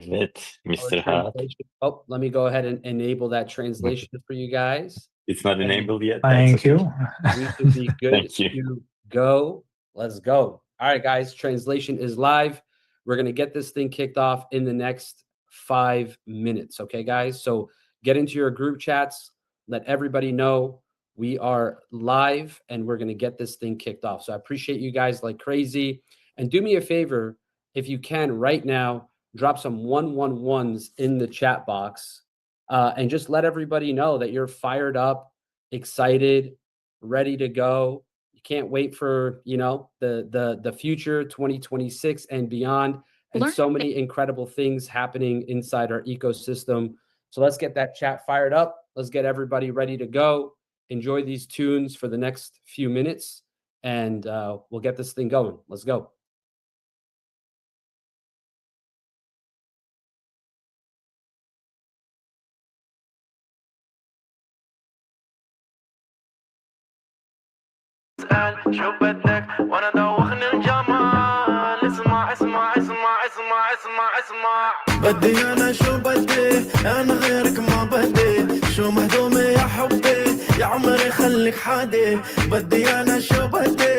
it, Our Mr. Hart. translation. Oh, let me go ahead and enable that translation for you guys. It's not And enabled yet. Thank That's okay. you. we should be good Thank you. to go. Let's go. All right, guys. Translation is live. We're going to get this thing kicked off in the next 5 minutes. Okay, guys? So get into your group chats. Let everybody know we are live and we're going to get this thing kicked off. So I appreciate you guys like crazy. And do me a favor, if you can right now, drop some 111s in the chat box and just let everybody know that you're fired up, excited, ready to go. You can't wait for, the future, 2026 and beyond, and so many incredible things happening inside our ecosystem. So let's get that chat fired up. Let's get everybody ready to go. Enjoy these tunes for the next few minutes, and we'll get this thing going. Let's go. شو بدك وانا دوخني الجمال اسمع اسمع اسمع اسمع اسمع اسمع بدي انا شو بدي انا غيرك ما بدي شو مهضومة يا حبي يا عمري خليك حادي بدي انا شو بدي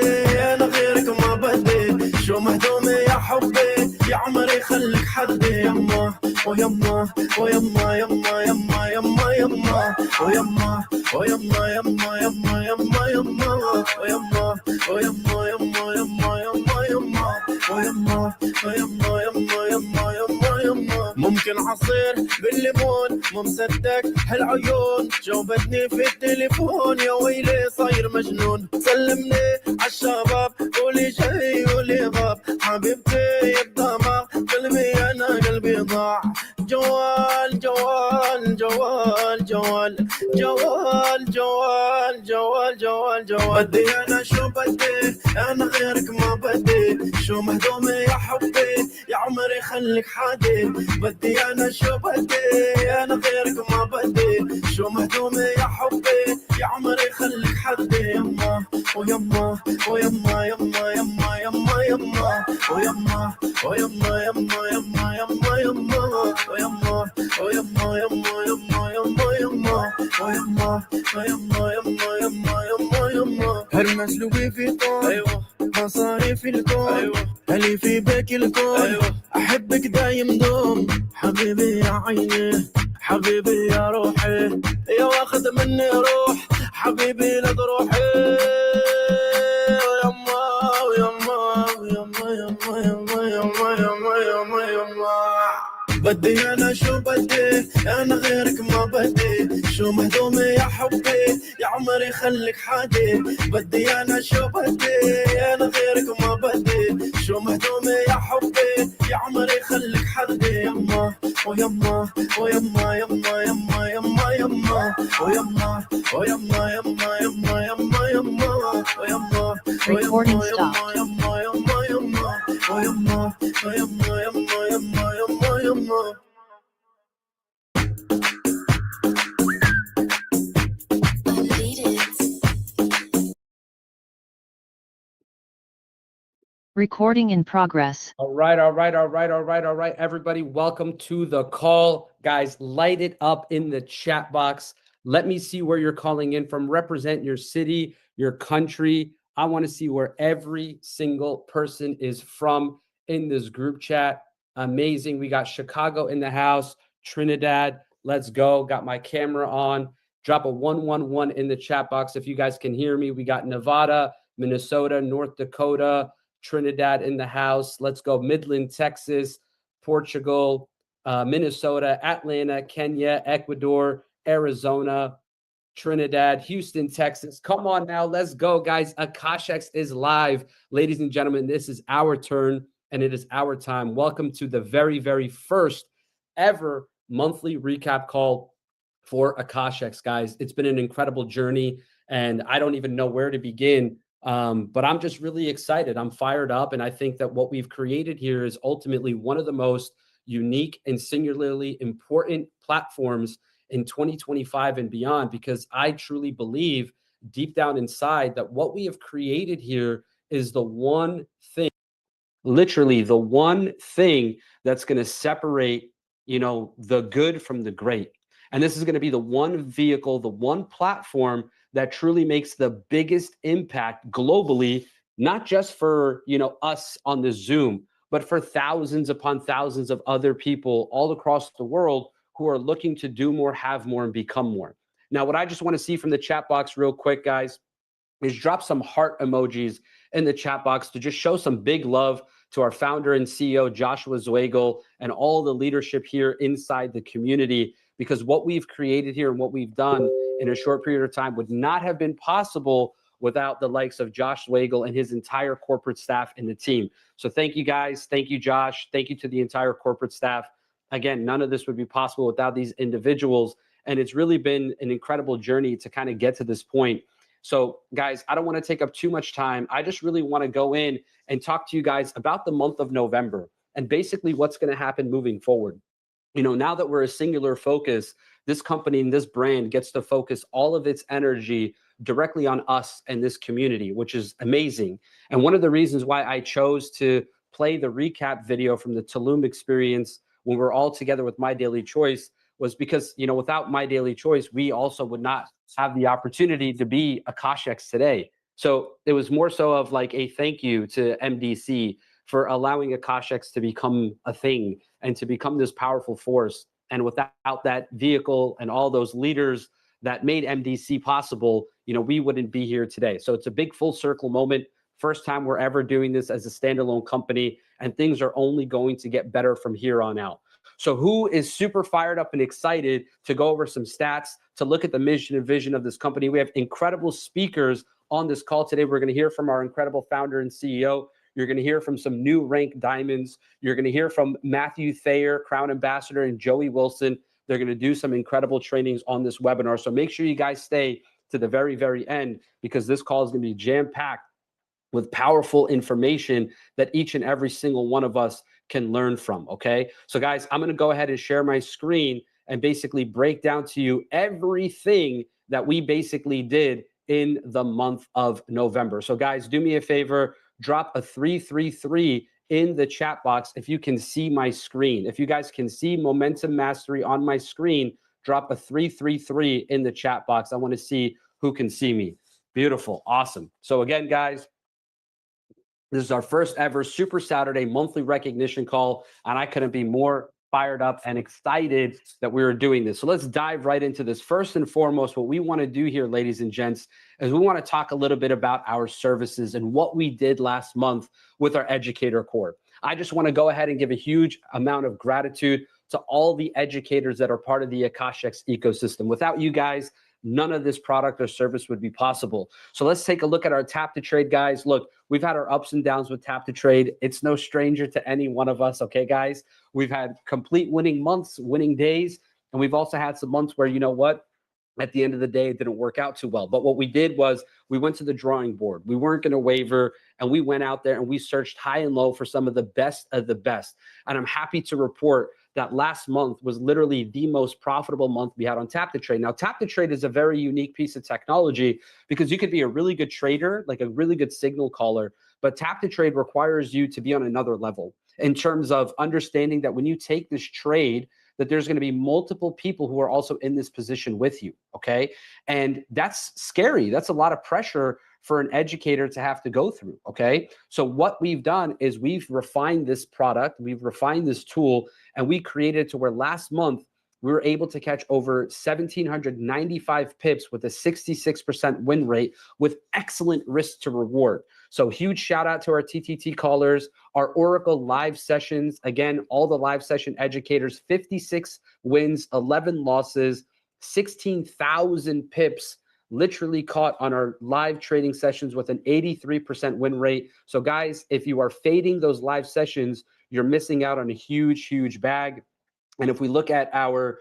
انا غيرك ما بدي شو مهضومة يا حبي يا عمري خليك حدي يما ويما ويما يما يما يما يما ويما ويما يما يما يما يما ويما ويما يما يما يما يما ويما ويما يما يما يما يما ممكن عصير بالليمون مو مصدق هالعيون جاوبتني في التليفون يا ويلي صاير مجنون سلمني عالشباب قولي جاي قولي غاب حبيبتي الدماغ قلبي انا قلبي ضاع جوال جوال جوال جوال جوال جوال جوال جوال جوال بدي انا شو بدي انا غيرك ما بدي شو مهضومة يا حبي يا عمري خليك حادي بدي انا شو بدي انا غيرك ما بدي شو مهضومة يا حبي يا عمري خليك حدي يما ويما ويما يما يما يما يما ويما ويما يما يما يما يما ويما ويما يما يما يما يما ويما ويما يما يما يما يما هرمس لوي فيتون ايوه مصاري في الكون ايوه هلي في بيك الكون ايوه احبك دايم دوم حبيبي يا عيني حبيبي يا روحي يا واخد مني روح حبيبي لا تروحي يما يما يما يما يما يما يما يما يما بدي انا شو بدي انا غيرك ما بدي شو مهضومة يا حبي يا عمري خليك حادي بدي انا شو بدي انا غيرك ما بدي شو مهضومة يا حبي يا عمري خليك حدي يما ويما ويما يما يما يما يما ويما ويما يما يما يما يما ويما ويما يما يما يما يما ويما ويما يما يما يما يما Recording in progress. All right. Everybody, welcome to the call. Guys, light it up in the chat box. Let me see where you're calling in from. Represent your city, your country. I want to see where every single person is from in this group chat. Amazing. We got Chicago in the house, Trinidad. Let's go. Got my camera on. Drop a 111 in the chat box if you guys can hear me. We got Nevada, Minnesota, North Dakota, Trinidad in the house. Let's go. Midland, Texas, Portugal, Minnesota, Atlanta, Kenya, Ecuador, Arizona, Trinidad, Houston, Texas. Come on now. Let's go, guys. Akashex is live. Ladies and gentlemen, this is our turn and it is our time. Welcome to the very, very first ever monthly recap call for Akashex, guys. It's been an incredible journey and I don't even know where to begin. But I'm just really excited. I'm fired up. And I think that what we've created here is ultimately one of the most unique and singularly important platforms in 2025 and beyond, because I truly believe deep down inside that what we have created here is the one thing, literally the one thing that's going to separate the good from the great. And this is going to be the one vehicle, the one platform that truly makes the biggest impact globally, not just for, us on the Zoom, but for thousands upon thousands of other people all across the world who are looking to do more, have more, and become more. Now, what I just want to see from the chat box real quick, guys, is drop some heart emojis in the chat box to just show some big love to our founder and CEO, Joshua Zweigel, and all the leadership here inside the community, because what we've created here and what we've done in a short period of time would not have been possible without the likes of Josh Zweigel and his entire corporate staff and the team. So thank you, guys. Thank you, Josh. Thank you to the entire corporate staff. Again, none of this would be possible without these individuals. And it's really been an incredible journey to kind of get to this point. So guys, I don't want to take up too much time. I just really want to go in and talk to you guys about the month of November and basically what's going to happen moving forward. Now that we're a singular focus, this company and this brand gets to focus all of its energy directly on us and this community, which is amazing. And one of the reasons why I chose to play the recap video from the Tulum experience when we're all together with My Daily Choice was because, without My Daily Choice, we also would not have the opportunity to be Akashex today. So it was more so of like a thank you to MDC for allowing Akashex to become a thing and to become this powerful force. And without that vehicle and all those leaders that made MDC possible, we wouldn't be here today. So it's a big full circle moment. First time we're ever doing this as a standalone company, and things are only going to get better from here on out. So who is super fired up and excited to go over some stats, to look at the mission and vision of this company? We have incredible speakers on this call today. We're going to hear from our incredible founder and CEO. You're going to hear from some new rank diamonds. You're going to hear from Matthew Thayer, Crown Ambassador, and Joey Wilson. They're going to do some incredible trainings on this webinar. So make sure you guys stay to the very, very end, because this call is going to be jam-packed with powerful information that each and every single one of us can learn from, okay? So guys, I'm gonna go ahead and share my screen and basically break down to you everything that we basically did in the month of November. So guys, do me a favor, drop a 333 in the chat box if you can see my screen. If you guys can see Momentum Mastery on my screen, drop a 333 in the chat box. I wanna see who can see me. Beautiful, awesome. So again, guys, this is our first ever Super Saturday monthly recognition call, and I couldn't be more fired up and excited that we were doing this. So let's dive right into this. First and foremost, what we want to do here, ladies and gents, is we want to talk a little bit about our services and what we did last month with our Educator Core. I just want to go ahead and give a huge amount of gratitude to all the educators that are part of the Akashex ecosystem. Without you guys, none of this product or service would be possible. So let's take a look at our Tap to Trade, guys. Look, we've had our ups and downs with Tap to Trade. It's no stranger to any one of us, okay, guys? We've had complete winning months, winning days, and we've also had some months where, at the end of the day, it didn't work out too well. But what we did was we went to the drawing board. We weren't going to waver, and we went out there and we searched high and low for some of the best of the best. And I'm happy to report that last month was literally the most profitable month we had on Tap to Trade. Now, Tap to Trade is a very unique piece of technology because you could be a really good trader, like a really good signal caller, but Tap to Trade requires you to be on another level in terms of understanding that when you take this trade, that there's going to be multiple people who are also in this position with you, okay? And that's scary. That's a lot of pressure for an educator to have to go through, okay? So what we've done is we've refined this product, we've refined this tool, and we created to where last month we were able to catch over 1,795 pips with a 66% win rate with excellent risk to reward. So huge shout out to our TTT callers, our Oracle live sessions. Again, all the live session educators, 56 wins, 11 losses, 16,000 pips literally caught on our live trading sessions with an 83% win rate. So guys, if you are fading those live sessions, you're missing out on a huge, huge bag. And if we look at our,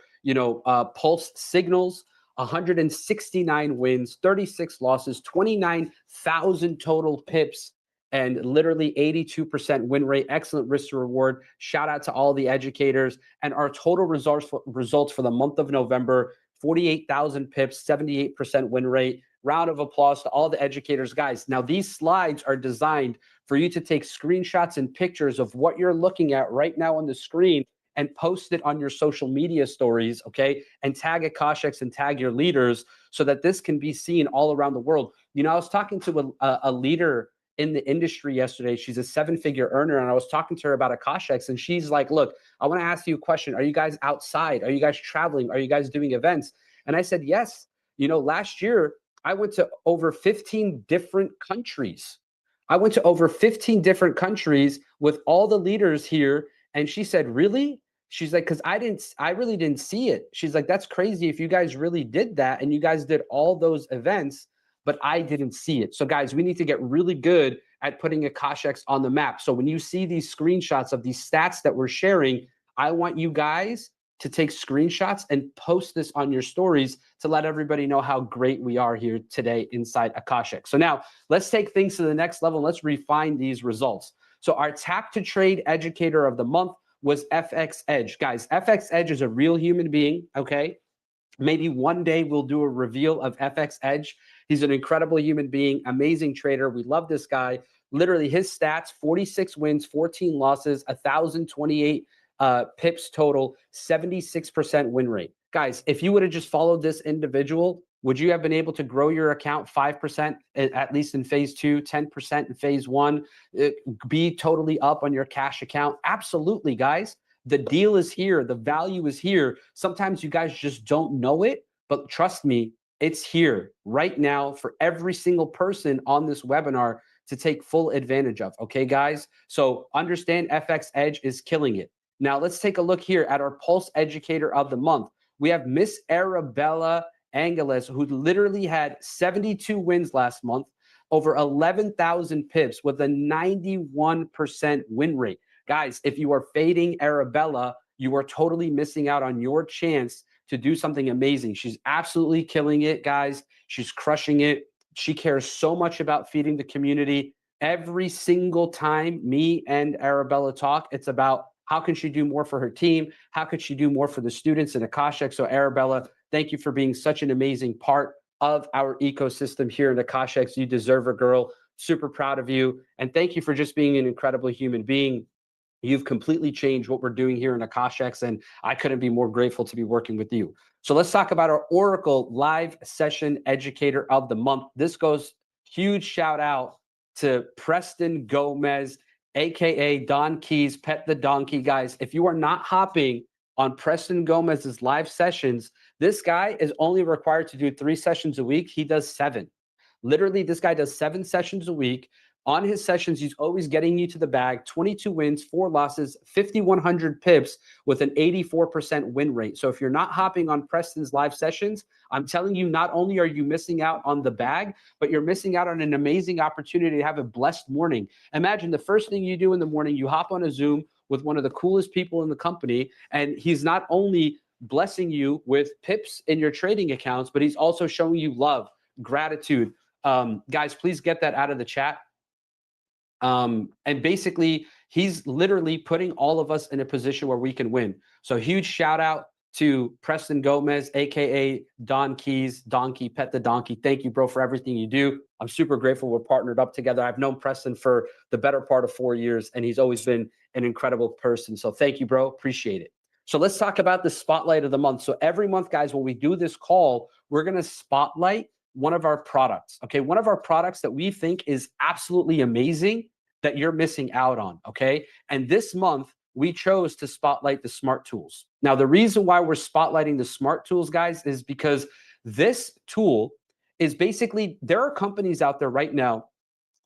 pulse signals, 169 wins, 36 losses, 29,000 total pips, and literally 82% win rate, excellent risk to reward. Shout out to all the educators. And our total results for the month of November, 48,000 pips, 78% win rate. Round of applause to all the educators. Guys, now these slides are designed for you to take screenshots and pictures of what you're looking at right now on the screen and post it on your social media stories, okay? And tag Akashics and tag your leaders so that this can be seen all around the world. You know, I was talking to a leader in the industry yesterday. She's a 7-figure earner, and I was talking to her about Akashics, and she's like, look, I want to ask you a question. Are you guys outside? Are you guys traveling? Are you guys doing events? And I said, yes. You know, last year, I went to over 15 different countries. I went to over 15 different countries with all the leaders here. And she said, really? She's like, because I really didn't see it. She's like, that's crazy if you guys really did that and you guys did all those events, but I didn't see it. So guys, we need to get really good at putting Akashics on the map. So when you see these screenshots of these stats that we're sharing, I want you guys to take screenshots and post this on your stories to let everybody know how great we are here today inside Akashic. So now let's take things to the next level. Let's refine these results. So our tap to trade educator of the month was FX Edge. Guys, FX Edge is a real human being, okay? Maybe one day we'll do a reveal of FX Edge. He's an incredible human being, amazing trader. We love this guy. Literally his stats, 46 wins, 14 losses, 1,028 pips total, 76% win rate. Guys, if you would have just followed this individual, would you have been able to grow your account 5% at least in phase 2, 10% in phase 1, be totally up on your cash account? Absolutely, guys. The deal is here. The value is here. Sometimes you guys just don't know it, but trust me, it's here right now for every single person on this webinar to take full advantage of. Okay, guys? So understand FX Edge is killing it. Now let's take a look here at our Pulse Educator of the Month. We have Miss Arabella Angeles, who literally had 72 wins last month, over 11,000 pips with a 91% win rate. Guys, if you are fading Arabella, you are totally missing out on your chance to do something amazing. She's absolutely killing it, guys. She's crushing it. She cares so much about feeding the community. Every single time me and Arabella talk, it's about how can she do more for her team? How could she do more for the students in Akashic? So Arabella, thank you for being such an amazing part of our ecosystem here in Akashic. You deserve a girl. Super proud of you. And thank you for just being an incredible human being. You've completely changed what we're doing here in Akashics, and I couldn't be more grateful to be working with you. So let's talk about our Oracle Live Session Educator of the Month. This goes huge shout out to Preston Gomez, AKA Don Keys, Pet the Donkey. Guys, if you are not hopping on Preston Gomez's live sessions, this guy is only required to do 3 sessions a week. He does 7. Literally, this guy does 7 sessions a week. On his sessions, he's always getting you to the bag, 22 wins, 4 losses, 5,100 pips with an 84% win rate. So if you're not hopping on Preston's live sessions, I'm telling you, not only are you missing out on the bag, but you're missing out on an amazing opportunity to have a blessed morning. Imagine the first thing you do in the morning, you hop on a Zoom with one of the coolest people in the company, and he's not only blessing you with pips in your trading accounts, but he's also showing you love, gratitude. Guys, please get that out of the chat. And basically, he's literally putting all of us in a position where we can win. So huge shout out to Preston Gomez, AKA Don Keys, Donkey, Pet the Donkey. Thank you, bro, for everything you do. I'm super grateful we're partnered up together. I've known Preston for the better part of 4 years, and he's always been an incredible person. So thank you, bro. Appreciate it. So let's talk about the spotlight of the month. So every month, guys, when we do this call, we're going to spotlight one of our products, okay? One of our products that we think is absolutely amazing that you're missing out on, okay? And this month, we chose to spotlight the smart tools. Now, the reason why we're spotlighting the smart tools, guys, is because this tool is basically, there are companies out there right now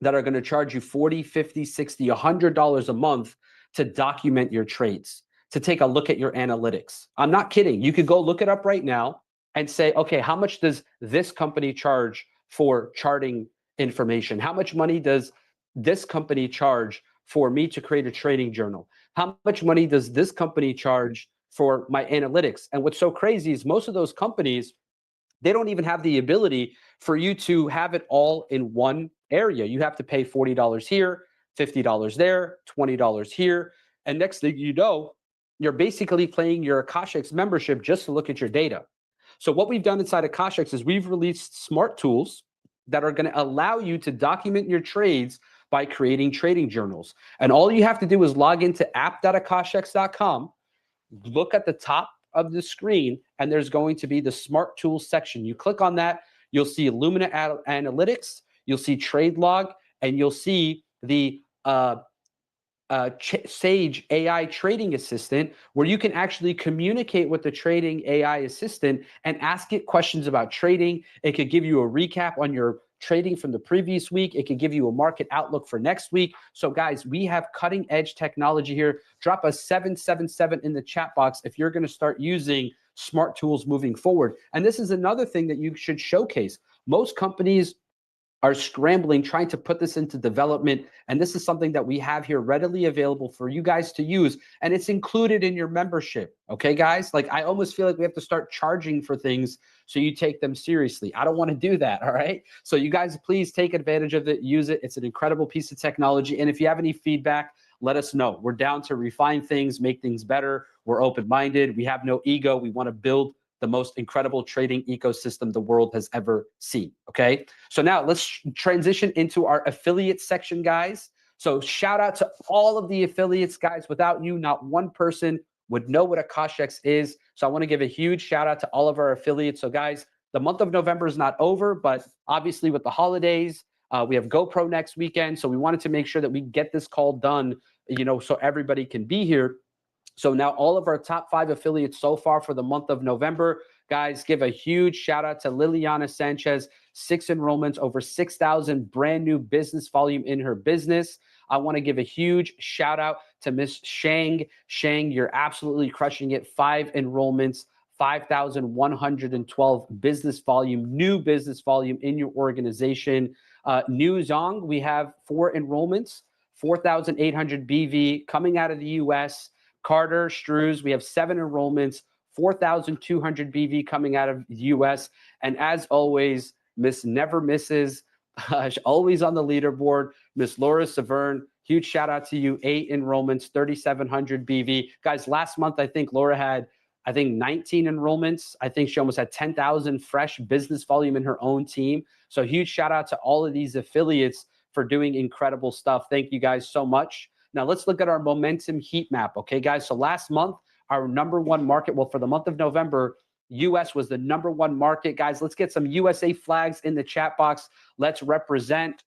that are going to charge you $40, $50, $60, $100 a month to document your trades, to take a look at your analytics. I'm not kidding. You could go look it up right now and say, okay, how much does this company charge for charting information? How much money does this company charge for me to create a trading journal? How much money does this company charge for my analytics? And what's so crazy is most of those companies, they don't even have the ability for you to have it all in one area. You have to pay $40 here, $50 there, $20 here. And next thing you know, you're basically paying your Akashics membership just to look at your data. So what we've done inside Akashics is we've released smart tools that are going to allow you to document your trades by creating trading journals. And all you have to do is log into app.akashics.com, look at the top of the screen, and there's going to be the Smart Tools section. You click on that, you'll see Illumina Analytics, you'll see Trade Log, and you'll see the Sage AI Trading Assistant, where you can actually communicate with the trading AI assistant and ask it questions about trading. It could give you a recap on your trading from the previous week. It could give you a market outlook for next week. So guys, we have cutting edge technology here. Drop a 777 in the chat box if you're going to start using smart tools moving forward. And this is another thing that you should showcase. Most companies are scrambling, trying to put this into development. And this is something that we have here readily available for you guys to use. And it's included in your membership. Okay, guys? Like, I almost feel like we have to start charging for things so you take them seriously. I don't want to do that. All right. So you guys, please take advantage of it. Use it. It's an incredible piece of technology. And if you have any feedback, let us know. We're down to refine things, make things better. We're open-minded. We have no ego. We want to build the most incredible trading ecosystem the world has ever seen. Okay. So now let's transition into our affiliate section, guys. So shout out to all of the affiliates, guys. Without you, not one person would know what Akashex is. So I want to give a huge shout out to all of our affiliates. So guys, the month of November is not over, but obviously with the holidays, we have GoPro next weekend. So we wanted to make sure that we get this call done, so everybody can be here. So now all of our top 5 affiliates so far for the month of November, guys, give a huge shout out to Liliana Sanchez, 6 enrollments, over 6,000 brand new business volume in her business. I want to give a huge shout out to Miss Shang. Shang, you're absolutely crushing it. 5 enrollments, 5,112 business volume, new business volume in your organization. New Zong, we have 4 enrollments, 4,800 BV coming out of the US. Carter Strews, we have 7 enrollments, 4,200 BV coming out of the US. And as always, Miss Never Misses, always on the leaderboard, Miss Laura Severn, huge shout out to you. 8 enrollments, 3,700 BV. Guys, last month, I think Laura had, 19 enrollments. I think she almost had 10,000 fresh business volume in her own team. So huge shout out to all of these affiliates for doing incredible stuff. Thank you guys so much. Now let's look at our momentum heat map. Okay, guys. So last month, our #1 market, well, for the month of November, US was the #1 market. Guys, let's get some USA flags in the chat box. Let's represent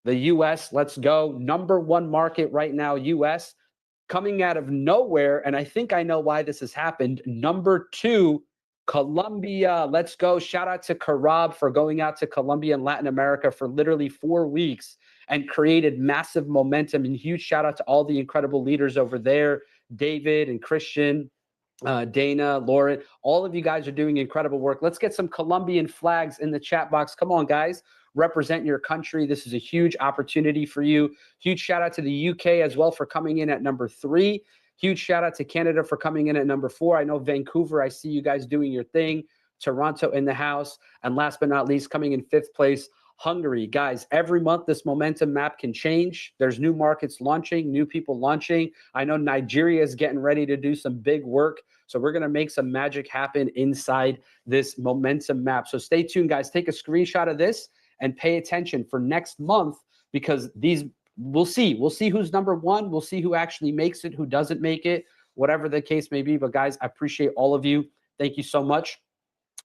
the US. Let's go. #1 market right now, US. Coming out of nowhere, and I think I know why this has happened. #2, Colombia. Let's go. Shout out to Karab for going out to Colombia and Latin America for literally 4 weeks and created massive momentum. And huge shout out to all the incredible leaders over there, David and Christian, Dana, Lauren. All of you guys are doing incredible work. Let's get some Colombian flags in the chat box. Come on, guys. Represent your country. This is a huge opportunity for you. Huge shout out to the UK as well for coming in at #3. Huge shout out to Canada for coming in at #4. I know Vancouver, I see you guys doing your thing. Toronto in the house. And last but not least, coming in 5th place, Hungary. Guys, every month this momentum map can change. There's new markets launching, new people launching. I know Nigeria is getting ready to do some big work. So we're going to make some magic happen inside this momentum map. So stay tuned, guys. Take a screenshot of this and pay attention for next month, because these, we'll see who's #1. We'll see who actually makes it, who doesn't make it, whatever the case may be. But guys, I appreciate all of you. Thank you so much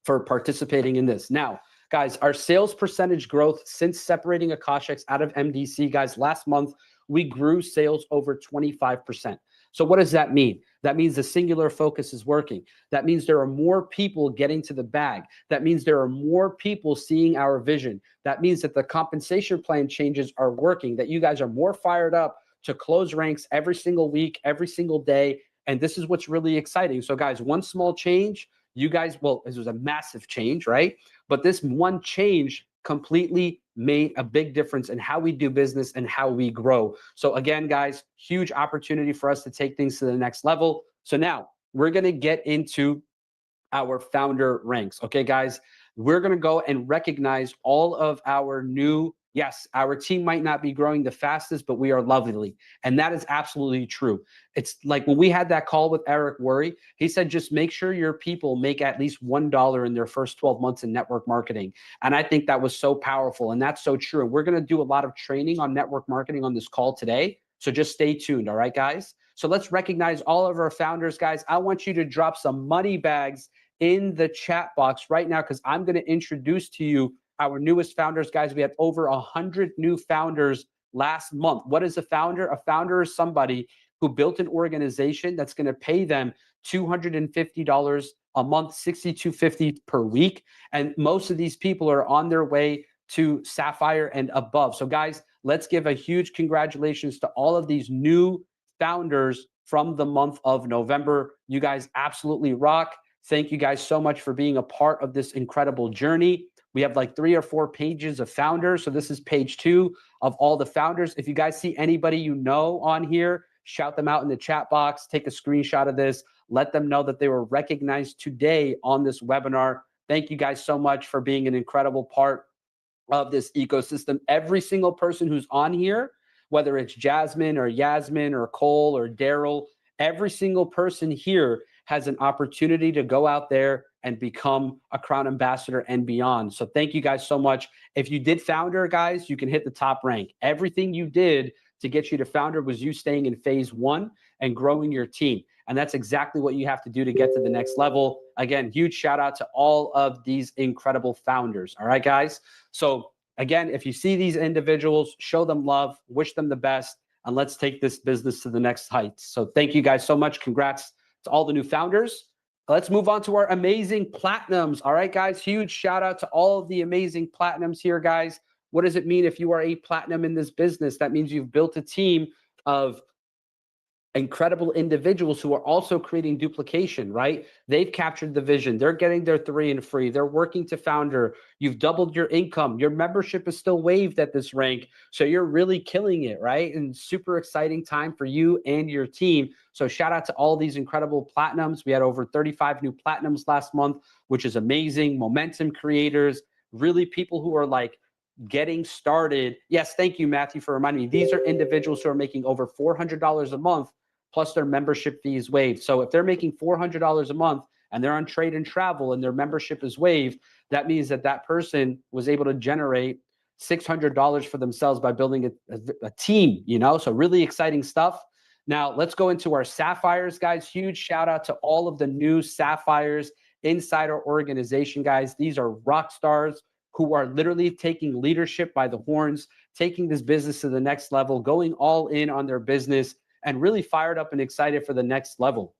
for participating in this. Now, guys, our sales percentage growth since separating Akashex out of MDC, guys, last month, we grew sales over 25%. So what does that mean? That means the singular focus is working. That means there are more people getting to the bag. That means there are more people seeing our vision. That means that the compensation plan changes are working, that you guys are more fired up to close ranks every single week, every single day. And this is what's really exciting. So guys, one small change, you guys, well, this was a massive change, right? But this one change completely made a big difference in how we do business and how we grow. So again, guys, huge opportunity for us to take things to the next level. So now we're going to get into our founder ranks. Okay, guys, we're going to go and recognize all of our new, yes, our team might not be growing the fastest, but we are lovely. And that is absolutely true. It's like when we had that call with Eric Worre, he said, just make sure your people make at least $1 in their first 12 months in network marketing. And I think that was so powerful. And that's so true. And we're going to do a lot of training on network marketing on this call today. So just stay tuned. All right, guys. So let's recognize all of our founders, guys. I want you to drop some money bags in the chat box right now, because I'm going to introduce to you our newest founders, guys. We had over 100 new founders last month. What is a founder? A founder is somebody who built an organization that's going to pay them $250 a month, $62.50 per week. And most of these people are on their way to Sapphire and above. So guys, let's give a huge congratulations to all of these new founders from the month of November. You guys absolutely rock. Thank you guys so much for being a part of this incredible journey. We have like 3 or 4 pages of founders. So this is page 2 of all the founders. If you guys see anybody you know on here, shout them out in the chat box, take a screenshot of this, let them know that they were recognized today on this webinar. Thank you guys so much for being an incredible part of this ecosystem. Every single person who's on here, whether it's Jasmine or Yasmin or Cole or Daryl, every single person here has an opportunity to go out there and become a Crown Ambassador and beyond. So thank you guys so much. If you did founder, guys, you can hit the top rank. Everything you did to get you to founder was you staying in phase 1 and growing your team. And that's exactly what you have to do to get to the next level. Again, huge shout out to all of these incredible founders. All right, guys. So again, if you see these individuals, show them love, wish them the best, and let's take this business to the next heights. So thank you guys so much. Congrats to all the new founders. Let's move on to our amazing platinums. All right, guys, huge shout out to all of the amazing platinums here, guys. What does it mean if you are a platinum in this business? That means you've built a team of incredible individuals who are also creating duplication, right? They've captured the vision. They're getting their 3 and free. They're working to founder. You've doubled your income. Your membership is still waived at this rank. So you're really killing it, right? And super exciting time for you and your team. So shout out to all these incredible platinums. We had over 35 new platinums last month, which is amazing. Momentum creators, really people who are like getting started. Yes, thank you, Matthew, for reminding me. These are individuals who are making over $400 a month plus their membership fees waived. So if they're making $400 a month and they're on trade and travel and their membership is waived, that means that that person was able to generate $600 for themselves by building a team, you know? So really exciting stuff. Now let's go into our Sapphires, guys. Huge shout out to all of the new Sapphires inside our organization, guys. These are rock stars who are literally taking leadership by the horns, taking this business to the next level, going all in on their business, and really fired up and excited for the next level.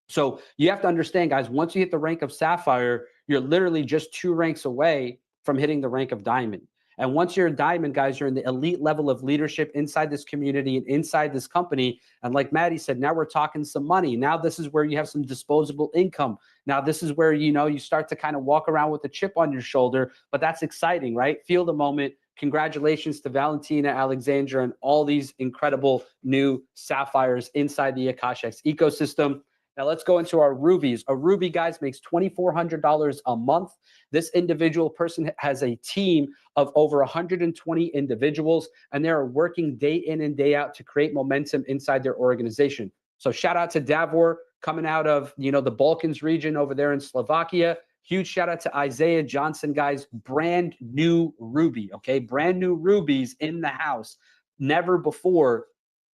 So you have to understand, guys, once you hit the rank of Sapphire, you're literally just 2 ranks away from hitting the rank of Diamond. And once you're a Diamond, guys, you're in the elite level of leadership inside this community and inside this company. And like Maddie said, now we're talking some money. Now this is where you have some disposable income. Now this is where, you know, you start to kind of walk around with a chip on your shoulder, but that's exciting, right? Feel the moment. Congratulations to Valentina, Alexandra, and all these incredible new Sapphires inside the AkashX ecosystem. Now let's go into our rubies. A ruby, guys, makes $2,400 a month. This individual person has a team of over 120 individuals, and they're working day in and day out to create momentum inside their organization. So shout out to Davor coming out of, you know, the Balkans region over there in Slovakia. Huge shout out to Isaiah Johnson, guys. Brand new ruby, okay? Brand new rubies in the house. Never before.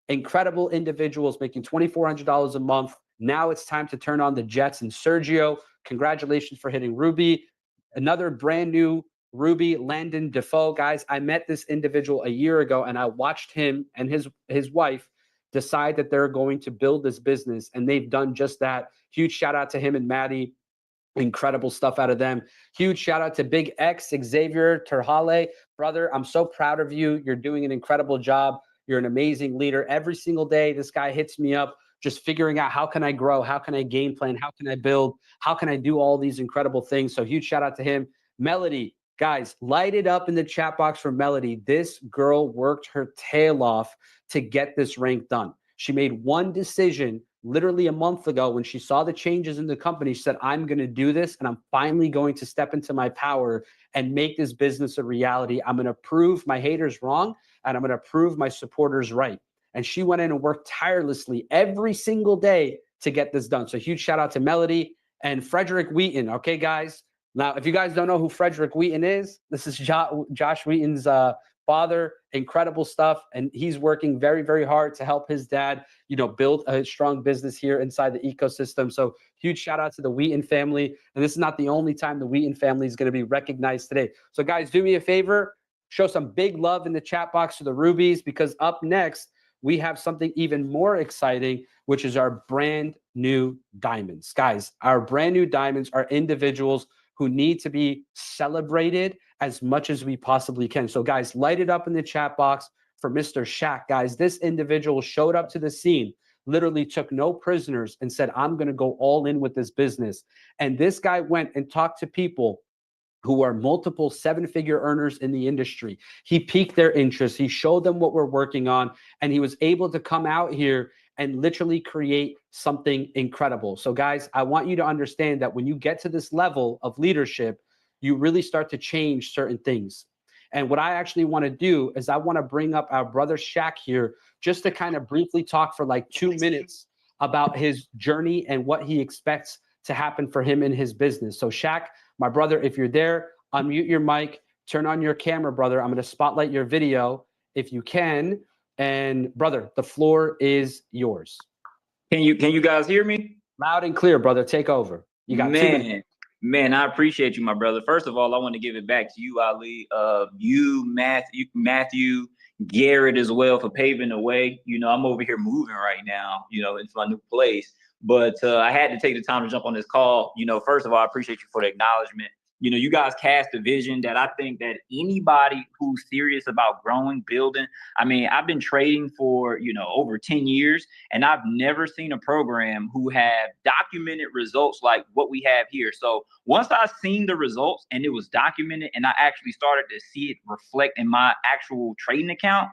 Incredible individuals making $2,400 a month. Now it's time to turn on the Jets. And Sergio, congratulations for hitting ruby. Another brand new ruby, Landon Defoe. Guys, I met this individual a year ago, and I watched him and his wife decide that they're going to build this business, and they've done just that. Huge shout out to him and Maddie. Incredible stuff out of them. Huge shout out to Big X, Xavier Terhale. Brother, I'm so proud of you. You're doing an incredible job. You're an amazing leader. Every single day, this guy hits me up just figuring out how can I grow? How can I game plan? How can I build? How can I do all these incredible things? So huge shout out to him. Melody, guys, light it up in the chat box for Melody. This girl worked her tail off to get this rank done. She made one decision literally a month ago when she saw the changes in the company. She said, I'm going to do this, and I'm finally going to step into my power and make this business a reality. I'm going to prove my haters wrong, and I'm going to prove my supporters right. And she went in and worked tirelessly every single day to get this done. So huge shout out to Melody and Frederick Wheaton. Okay, guys. Now, if you guys don't know who Frederick Wheaton is, this is Josh Wheaton's father, incredible stuff. And he's working very, very hard to help his dad, build a strong business here inside the ecosystem. So huge shout out to the Wheaton family. And this is not the only time the Wheaton family is going to be recognized today. So guys, do me a favor, show some big love in the chat box to the Rubies, because up next, we have something even more exciting, which is our brand new diamonds. Guys, our brand new diamonds are individuals who need to be celebrated as much as we possibly can. So guys, light it up in the chat box for Mr. Shaq. Guys, this individual showed up to the scene, literally took no prisoners and said, I'm going to go all in with this business. And this guy went and talked to people who are multiple seven-figure earners in the industry. He piqued their interest. He showed them what we're working on, and he was able to come out here and literally create something incredible. So guys, I want you to understand that when you get to this level of leadership, you really start to change certain things. And what I actually want to do is I want to bring up our brother Shaq here just to kind of briefly talk for like 2 minutes about his journey and what he expects to happen for him in his business. So Shaq, my brother, if you're there, unmute your mic, turn on your camera, brother. I'm going to spotlight your video if you can. And brother, the floor is yours. Can you guys hear me? Loud and clear, brother. Take over. You got 2 minutes. Man, I appreciate you, my brother. First of all, I want to give it back to you, Ali. You, Matthew, Garrett as well for paving the way. I'm over here moving right now, into my new place. But I had to take the time to jump on this call. First of all, I appreciate you for the acknowledgement. You guys cast a vision that I think that anybody who's serious about growing, building. I mean, I've been trading for, over 10 years, and I've never seen a program who have documented results like what we have here. So once I seen the results and it was documented and I actually started to see it reflect in my actual trading account,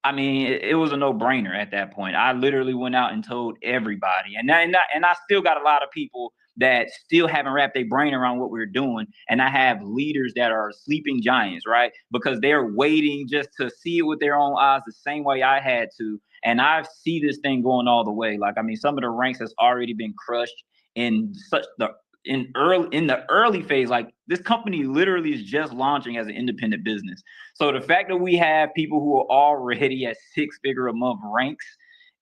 I mean, it was a no-brainer at that point. I literally went out and told everybody. And I still got a lot of people that still haven't wrapped their brain around what we're doing. And I have leaders that are sleeping giants, right? Because they're waiting just to see it with their own eyes the same way I had to. And I see this thing going all the way. Like, I mean, some of the ranks has already been crushed in the early phase. Like, this company literally is just launching as an independent business. So the fact that we have people who are already at 6-figure a month ranks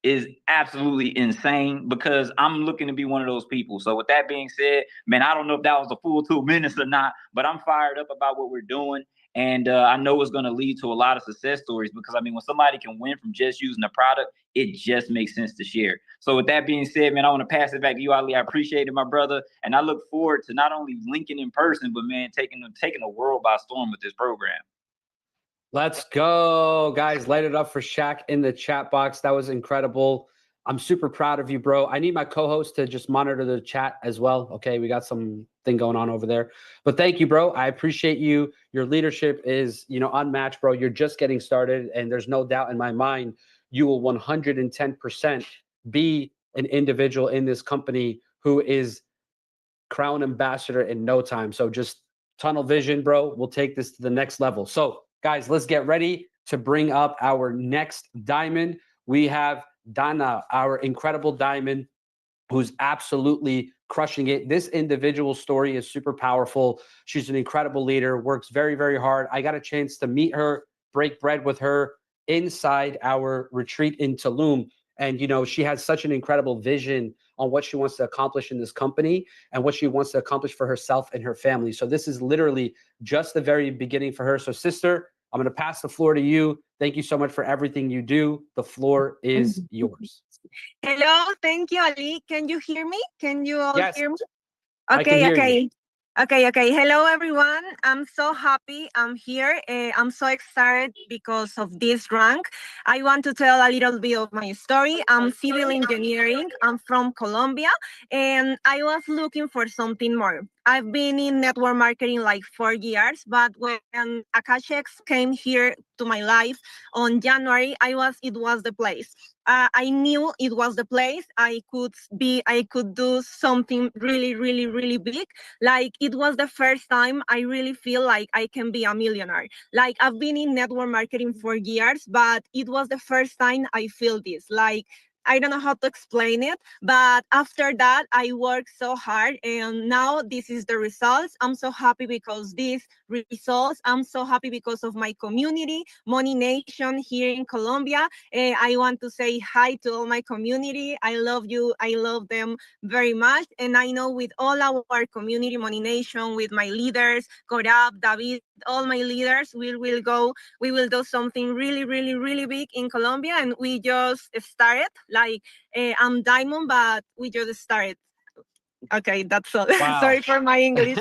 is absolutely insane, because I'm looking to be one of those people. So with that being said, man, I don't know if that was a full 2 minutes or not, but I'm fired up about what we're doing. And I know it's going to lead to a lot of success stories, because I mean, when somebody can win from just using the product, it just makes sense to share. So with that being said, man, I want to pass it back to you, Ali. I appreciate it, my brother. And I look forward to not only linking in person, but man, taking the world by storm with this program. Let's go, guys. Light it up for Shaq in the chat box. That was incredible. I'm super proud of you, bro. I need my co-host to just monitor the chat as well. Okay, we got some thing going on over there. But thank you, bro. I appreciate you. Your leadership is, unmatched, bro. You're just getting started, and there's no doubt in my mind you will 110% be an individual in this company who is crown ambassador in no time. So just tunnel vision, bro. We'll take this to the next level. So guys, let's get ready to bring up our next diamond. We have Dana, our incredible diamond, who's absolutely crushing it. This individual story is super powerful. She's an incredible leader, works very, very hard. I got a chance to meet her, break bread with her inside our retreat in Tulum. And, she has such an incredible vision on what she wants to accomplish in this company and what she wants to accomplish for herself and her family. So this is literally just the very beginning for her. So sister, I'm going to pass the floor to you. Thank you so much for everything you do. The floor is yours. Hello, thank you, Ali. Can you hear me? Can you all hear me? I can hear you. Okay. Hello, everyone. I'm so happy I'm here. I'm so excited because of this rank. I want to tell a little bit of my story. I'm civil engineering. I'm from Colombia, and I was looking for something more. I've been in network marketing like 4 years, but when Akashex came here to my life on January, it was the place. I knew it was the place. I could do something really, really, really big. Like, it was the first time I really feel like I can be a millionaire. Like, I've been in network marketing for years, but it was the first time I feel this. Like, I don't know how to explain it, but after that, I worked so hard, and now this is the results. I'm so happy because these results. I'm so happy because of my community, Money Nation here in Colombia. I want to say hi to all my community. I love you. I love them very much. And I know with all our community, Money Nation, with my leaders, Corab, David, all my leaders, we will do something really, really, really big in Colombia. And we just started. Like, I'm Diamond, but we just started. Okay, that's all. Wow. Sorry for my English.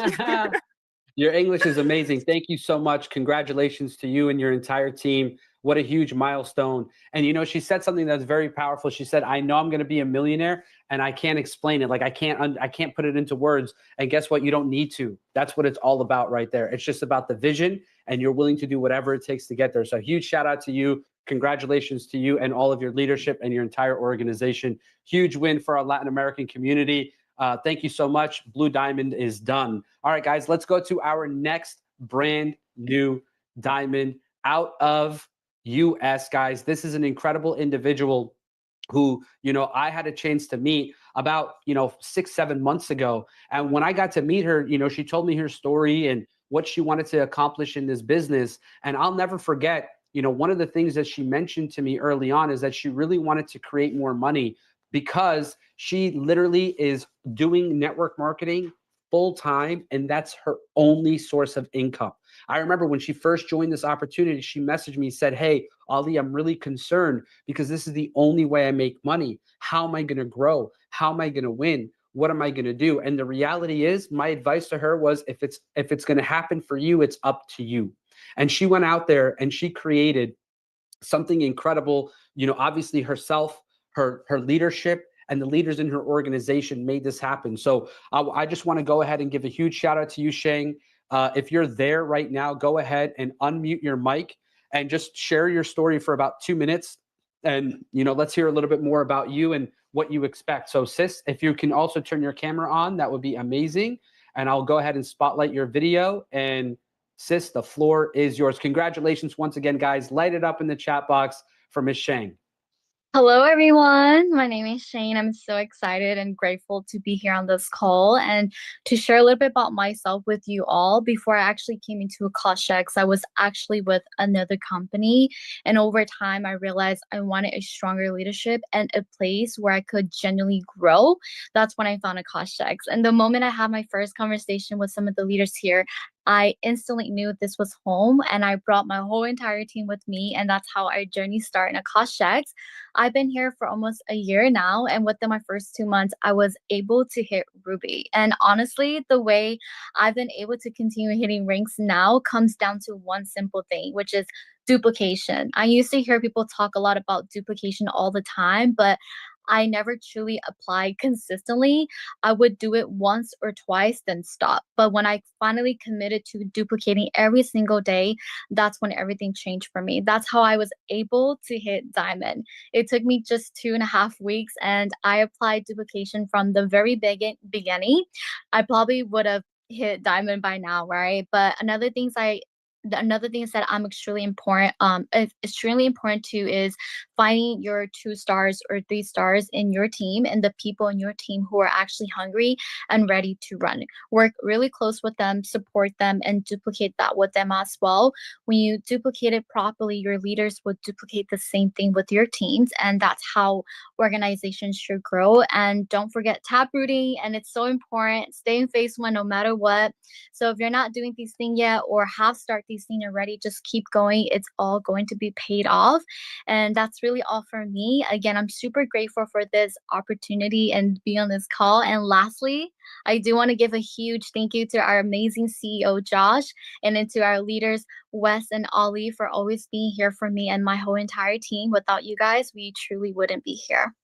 Your English is amazing. Thank you so much. Congratulations to you and your entire team. What a huge milestone. And, you know, she said something that's very powerful. She said, I know I'm going to be a millionaire and I can't explain it. Like, I can't put it into words. And guess what? You don't need to. That's what it's all about right there. It's just about the vision, and you're willing to do whatever it takes to get there. So huge shout out to you. Congratulations to you and all of your leadership and your entire organization. Huge win for our Latin American community. Thank you so much. Blue Diamond is done. All right, guys, let's go to our next brand new diamond out of US, guys. This is an incredible individual who, you know, I had a chance to meet about, 6-7 months ago. And when I got to meet her, you know, she told me her story and what she wanted to accomplish in this business. And I'll never forget, you know, one of the things that she mentioned to me early on is that she really wanted to create more money because she literally is doing network marketing full time, and that's her only source of income. I remember when she first joined this opportunity, she messaged me, said, hey, Ali, I'm really concerned because this is the only way I make money. How am I going to grow? How am I going to win? What am I going to do? And the reality is, my advice to her was, if it's going to happen for you, it's up to you. And she went out there and she created something incredible. You know, obviously herself, her leadership, and the leaders in her organization made this happen. So I just want to go ahead and give a huge shout out to you, Shang. If you're there right now, go ahead and unmute your mic and just share your story for about 2 minutes. And, you know, let's hear a little bit more about you and what you expect. So sis, if you can also turn your camera on, that would be amazing. And I'll go ahead and spotlight your video. And sis, the floor is yours. Congratulations once again, guys. Light it up in the chat box for Miss Shang. Hello, everyone. My name is Shane. I'm so excited and grateful to be here on this call and to share a little bit about myself with you all. Before I actually came into Akashex, I was actually with another company. And over time, I realized I wanted a stronger leadership and a place where I could genuinely grow. That's when I found Akashex. And the moment I had my first conversation with some of the leaders here, I instantly knew this was home, and I brought my whole entire team with me, and that's how our journey started in Akashex. I've been here for almost a year now, and within my first 2 months, I was able to hit Ruby. And honestly, the way I've been able to continue hitting ranks now comes down to one simple thing, which is duplication. I used to hear people talk a lot about duplication all the time, but I never truly applied consistently. I would do it once or twice, then stop. But when I finally committed to duplicating every single day, that's when everything changed for me. That's how I was able to hit diamond. It took me just 2.5 weeks, and I applied duplication from the very beginning. I probably would have hit diamond by now, right? But another thing that I'm extremely important to is finding your 2 stars or 3 stars in your team and the people in your team who are actually hungry and ready to run. Work really close with them, support them, and duplicate that with them as well. When you duplicate it properly, your leaders will duplicate the same thing with your teams, and that's how organizations should grow. And don't forget taprooting, and it's so important. Stay in phase 1 no matter what. So if you're not doing these things yet or have started these things already, just keep going. It's all going to be paid off. And that's really all for me. Again, I'm super grateful for this opportunity and be on this call. And lastly, I do want to give a huge thank you to our amazing CEO, Josh, and then to our leaders, Wes and Ali, for always being here for me and my whole entire team. Without you guys, we truly wouldn't be here.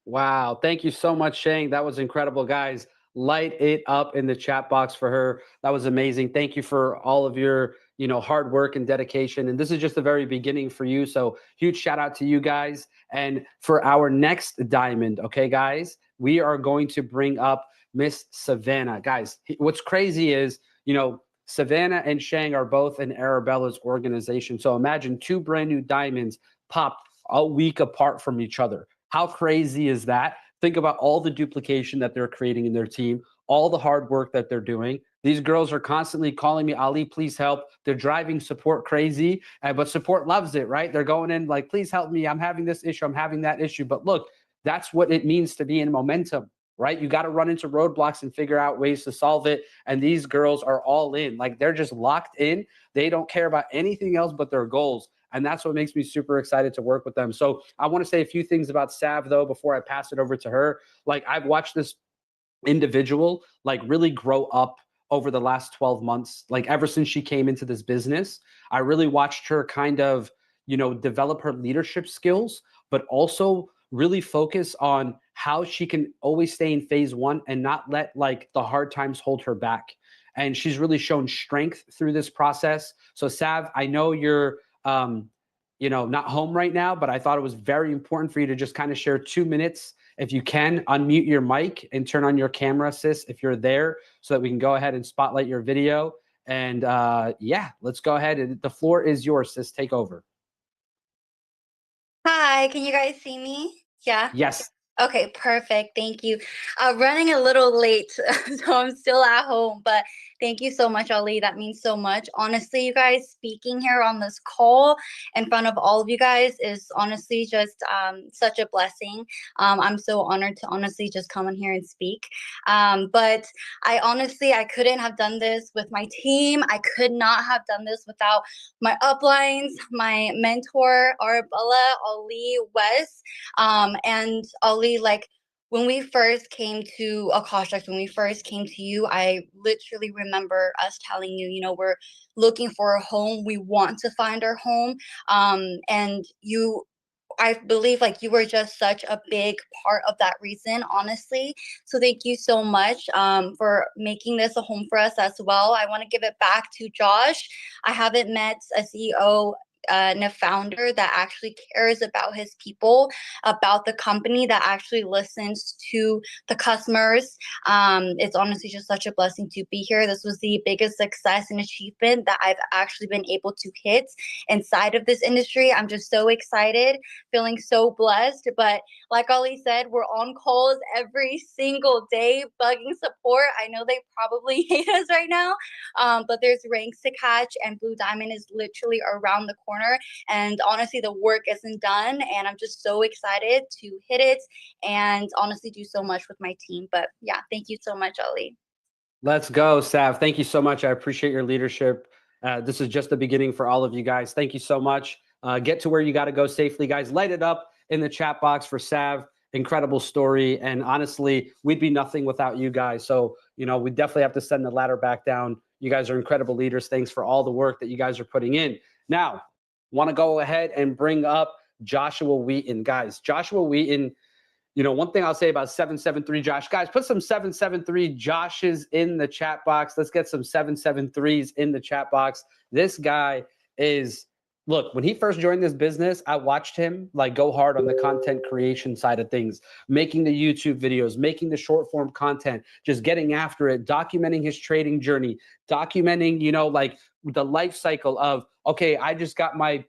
Wow. Thank you so much, Shang. That was incredible, guys. Light it up in the chat box for her. That was amazing. Thank you for all of your, hard work and dedication. And this is just the very beginning for you. So huge shout out to you guys. And for our next diamond, okay, guys, we are going to bring up Miss Savannah. Guys, what's crazy is, Savannah and Shang are both in Arabella's organization. So imagine 2 brand new diamonds popped a week apart from each other. How crazy is that? Think about all the duplication that they're creating in their team, all the hard work that they're doing. These girls are constantly calling me, Ali, please help. They're driving support crazy, but support loves it, right? They're going in like, please help me. I'm having this issue. I'm having that issue. But look, that's what it means to be in momentum, right? You got to run into roadblocks and figure out ways to solve it. And these girls are all in. Like, they're just locked in. They don't care about anything else but their goals. And that's what makes me super excited to work with them. So I want to say a few things about Sav, though, before I pass it over to her. Like, I've watched this individual like really grow up over the last 12 months. Like, ever since she came into this business, I really watched her kind of, develop her leadership skills, but also really focus on how she can always stay in phase one and not let like the hard times hold her back. And she's really shown strength through this process. So Sav, I know you're not home right now, but I thought it was very important for you to just kind of share 2 minutes. If you can, unmute your mic and turn on your camera, sis, if you're there, so that we can go ahead and spotlight your video. And yeah, let's go ahead. The floor is yours, sis. Take over. Hi, can you guys see me? Yeah. Yes. Okay, perfect. Thank you. Running a little late, so I'm still at home, but thank you so much, Ali. That means so much. Honestly, you guys, speaking here on this call in front of all of you guys is honestly just such a blessing. I'm so honored to honestly just come in here and speak. But I couldn't have done this with my team. I could not have done this without my uplines, my mentor, Arabella, Ali, Wes, and Ali. Like, when we first came to Akashics, when we first came to you, I literally remember us telling you, we're looking for a home. We want to find our home. And I believe like you were just such a big part of that reason, honestly. So thank you so much for making this a home for us as well. I want to give it back to Josh. I haven't met a CEO and a founder that actually cares about his people, about the company, that actually listens to the customers. It's honestly just such a blessing to be here. This was the biggest success and achievement that I've actually been able to hit inside of this industry. I'm just so excited, feeling so blessed. But like Ali said, we're on calls every single day, bugging support. I know they probably hate us right now, but there's ranks to catch, and Blue Diamond is literally around the corner. And honestly, the work isn't done, and I'm just so excited to hit it and honestly do so much with my team. But yeah, thank you so much, Ali. Let's go, Sav. Thank you so much. I appreciate your leadership. This is just the beginning for all of you guys. Thank you so much. Get to where you got to go safely, guys. Light it up in the chat box for Sav. Incredible story. And honestly, we'd be nothing without you guys. So, we definitely have to send the ladder back down. You guys are incredible leaders. Thanks for all the work that you guys are putting in. Now, want to go ahead and bring up Joshua Wheaton. Guys, Joshua Wheaton, one thing I'll say about 773 Josh, guys, put some 773 Joshes in the chat box. Let's get some 773s in the chat box. This guy is, look, when he first joined this business, I watched him like go hard on the content creation side of things, making the YouTube videos, making the short form content, just getting after it, documenting his trading journey, documenting, like the life cycle of, okay, I just got my,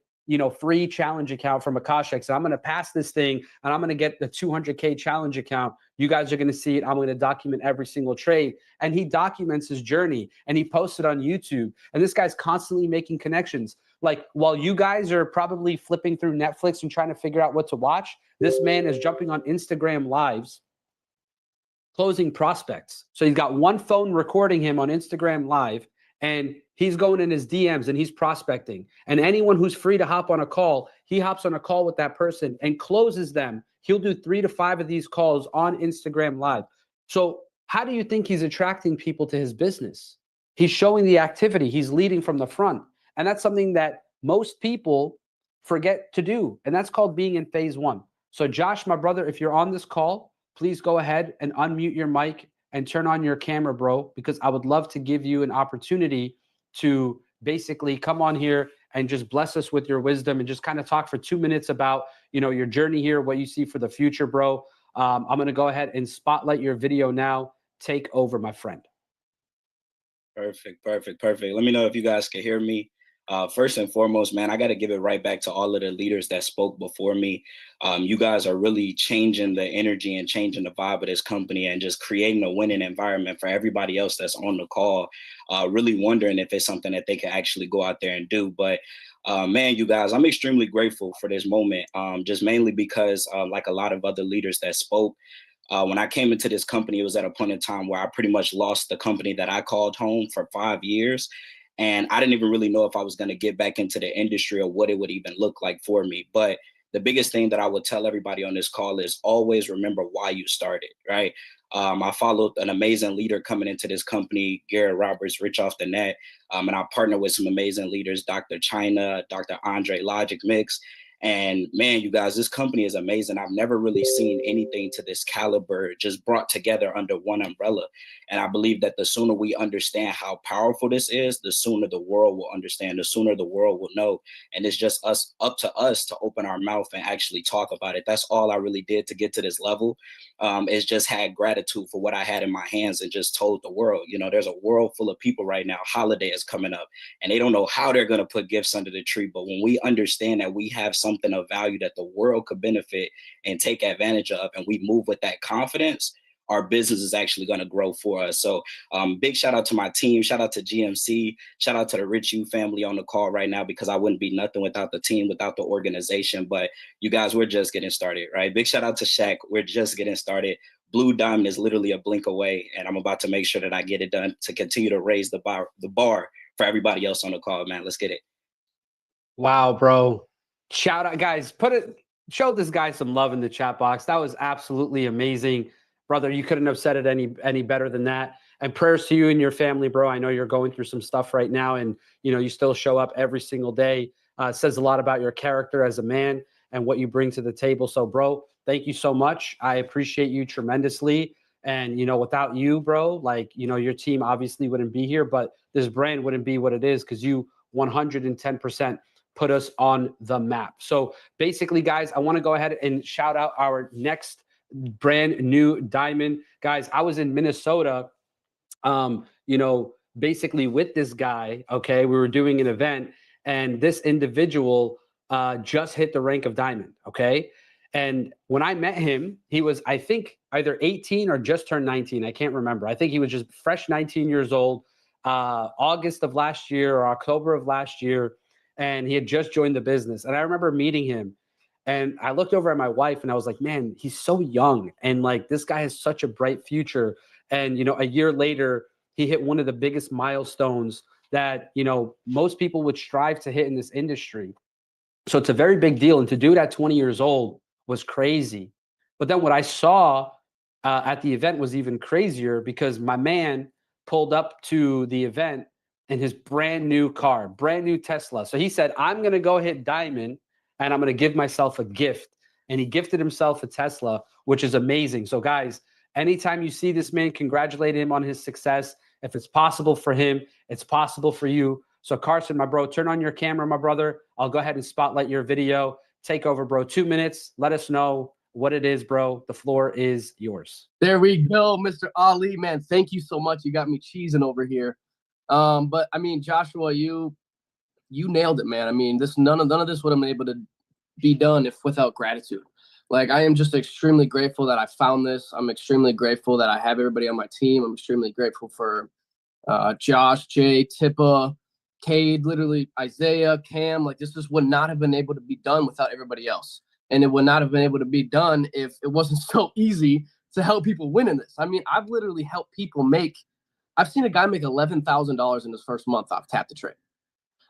free challenge account from Akashics, and I'm going to pass this thing and I'm going to get the 200K challenge account. You guys are going to see it. I'm going to document every single trade. And he documents his journey and he posts it on YouTube. And this guy's constantly making connections. Like, while you guys are probably flipping through Netflix and trying to figure out what to watch, this man is jumping on Instagram lives, closing prospects. So he's got one phone recording him on Instagram live, and he's going in his DMs and he's prospecting. And anyone who's free to hop on a call, he hops on a call with that person and closes them. He'll do 3 to 5 of these calls on Instagram live. So how do you think he's attracting people to his business? He's showing the activity. He's leading from the front. And that's something that most people forget to do. And that's called being in phase one. So Josh, my brother, if you're on this call, please go ahead and unmute your mic and turn on your camera, bro, because I would love to give you an opportunity to basically come on here and just bless us with your wisdom and just kind of talk for 2 minutes about, your journey here, what you see for the future, bro. I'm going to go ahead and spotlight your video now. Take over, my friend. Perfect. Let me know if you guys can hear me. First and foremost, man, I got to give it right back to all of the leaders that spoke before me. You guys are really changing the energy and changing the vibe of this company and just creating a winning environment for everybody else that's on the call, really wondering if it's something that they can actually go out there and do. But man, you guys, I'm extremely grateful for this moment, just mainly because like a lot of other leaders that spoke, when I came into this company, it was at a point in time where I pretty much lost the company that I called home for 5 years. And I didn't even really know if I was going to get back into the industry or what it would even look like for me. But the biggest thing that I would tell everybody on this call is always remember why you started, right? I followed an amazing leader coming into this company, Garrett Roberts, Rich Off the Net. And I partnered with some amazing leaders, Dr. China, Dr. Andre Logic Mix. And man, you guys, this company is amazing. I've never really seen anything to this caliber just brought together under one umbrella. And I believe that the sooner we understand how powerful this is, the sooner the world will understand, the sooner the world will know. And it's just up to us to open our mouth and actually talk about it. That's all I really did to get to this level, is just had gratitude for what I had in my hands and just told the world, you know, there's a world full of people right now. Holiday is coming up and they don't know how they're going to put gifts under the tree. But when we understand that we have something of value that the world could benefit and take advantage of, and we move with that confidence, our business is actually going to grow for us. So big shout out to my team. Shout out to GMC. Shout out to the Rich U family on the call right now, because I wouldn't be nothing without the team, without the organization. But you guys, we're just getting started, right? Big shout out to Shaq. We're just getting started. Blue Diamond is literally a blink away, and I'm about to make sure that I get it done to continue to raise the bar for everybody else on the call, man. Let's get it. Wow, bro. Shout out, guys. Show this guy some love in the chat box. That was absolutely amazing. Brother, you couldn't have said it any better than that. And prayers to you and your family, bro. I know you're going through some stuff right now, and you know you still show up every single day. It says a lot about your character as a man and what you bring to the table. So, bro, thank you so much. I appreciate you tremendously. And you know, without you, bro, like you know, your team obviously wouldn't be here, but this brand wouldn't be what it is because you 110% put us on the map. So basically, guys, I want to go ahead and shout out our next brand new diamond. Guys, I was in Minnesota, you know, basically with this guy, okay? We were doing an event, and this individual just hit the rank of diamond, okay? And when I met him, he was, I think, either 18 or just turned 19. I can't remember. I think he was just fresh 19 years old, August of last year or October of last year, and he had just joined the business. And I remember meeting him, and I looked over at my wife and I was like, man, he's so young. And like, this guy has such a bright future. And, you know, a year later, he hit one of the biggest milestones that, you know, most people would strive to hit in this industry. So it's a very big deal. And to do it at 20 years old was crazy. But then what I saw at the event was even crazier, because my man pulled up to the event in his brand new car, brand new Tesla. So he said, I'm going to go hit diamond and I'm going to give myself a gift. And he gifted himself a Tesla, which is amazing. So guys, anytime you see this man, congratulate him on his success. If it's possible for him, it's possible for you. So Carson, my bro, turn on your camera, my brother. I'll go ahead and spotlight your video. Take over, bro. 2 minutes. Let us know what it is, bro. The floor is yours. There we go, Mr. Ali, man. Thank you so much. You got me cheesing over here. But I mean, Joshua, you nailed it, man. I mean, none of this would have been able to be done without gratitude. Like, I am just extremely grateful that I found this. I'm extremely grateful that I have everybody on my team. I'm extremely grateful for Josh, Jay, Tippa, Cade, literally Isaiah, Cam. Like, this just would not have been able to be done without everybody else. And it would not have been able to be done if it wasn't so easy to help people win in this. I mean, I've literally helped people I've seen a guy make $11,000 in his first month off Tap to Trade.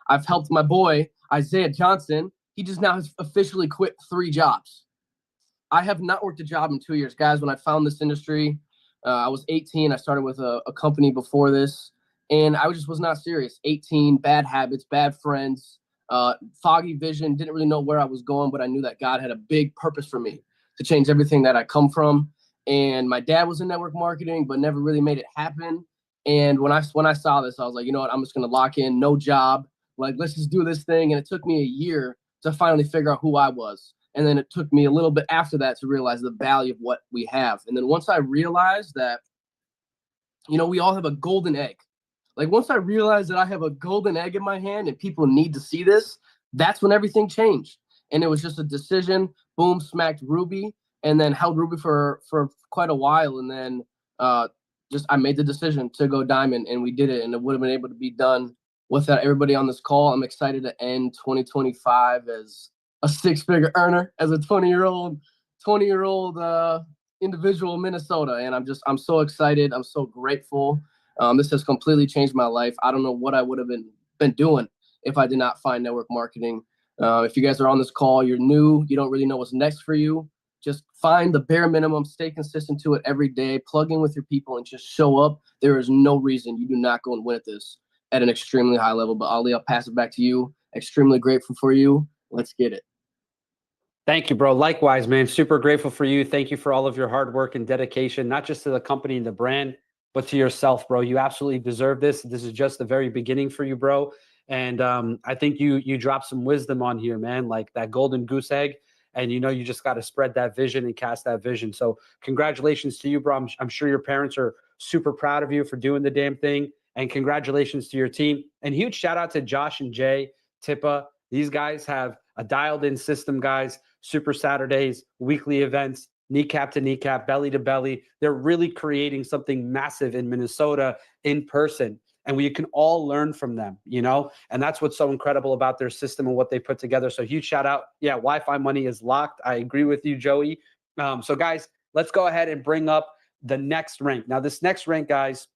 I've helped my boy, Isaiah Johnson. He just now has officially quit 3 jobs. I have not worked a job in 2 years. Guys, when I found this industry, I was 18. I started with a company before this, and I just was not serious. 18, bad habits, bad friends, foggy vision, didn't really know where I was going, but I knew that God had a big purpose for me to change everything that I come from. And my dad was in network marketing, but never really made it happen. And when I saw this, I was like, you know what, I'm just going to lock in, no job. Like, let's just do this thing. And it took me a year to finally figure out who I was. And then it took me a little bit after that to realize the value of what we have. And then once I realized that, you know, we all have a golden egg. Like once I realized that I have a golden egg in my hand and people need to see this, that's when everything changed. And it was just a decision, boom, smacked Ruby, and then held Ruby for quite a while. And then just I made the decision to go diamond, and we did it, and it would have been able to be done without everybody on this call. I'm excited to end 2025 as a six-figure earner, as a 20-year-old individual in Minnesota. And I'm so excited. I'm so grateful. This has completely changed my life. I don't know what I would have been doing if I did not find network marketing. If you guys are on this call, you're new, you don't really know what's next for you, just find the bare minimum, stay consistent to it every day, plug in with your people, and just show up. There is no reason you do not go and win at this at an extremely high level. But Ali, I'll pass it back to you. Extremely grateful for you. Let's get it. Thank you, bro. Likewise, man. Super grateful for you. Thank you for all of your hard work and dedication, not just to the company and the brand, but to yourself, bro. You absolutely deserve this. This is just the very beginning for you, bro. And I think you dropped some wisdom on here, man, like that golden goose egg. And you just got to spread that vision and cast that vision. So congratulations to you, bro. I'm sure your parents are super proud of you for doing the damn thing. And congratulations to your team. And huge shout out to Josh and Jay, Tippa. These guys have a dialed in system, guys. Super Saturdays, weekly events, kneecap to kneecap, belly to belly. They're really creating something massive in Minnesota in person. And we can all learn from them, and that's what's so incredible about their system and what they put together. So huge shout out. Yeah, Wi-Fi money is locked. I agree with you, Joey. So guys, let's go ahead and bring up the next rank. Now, this next rank, guys,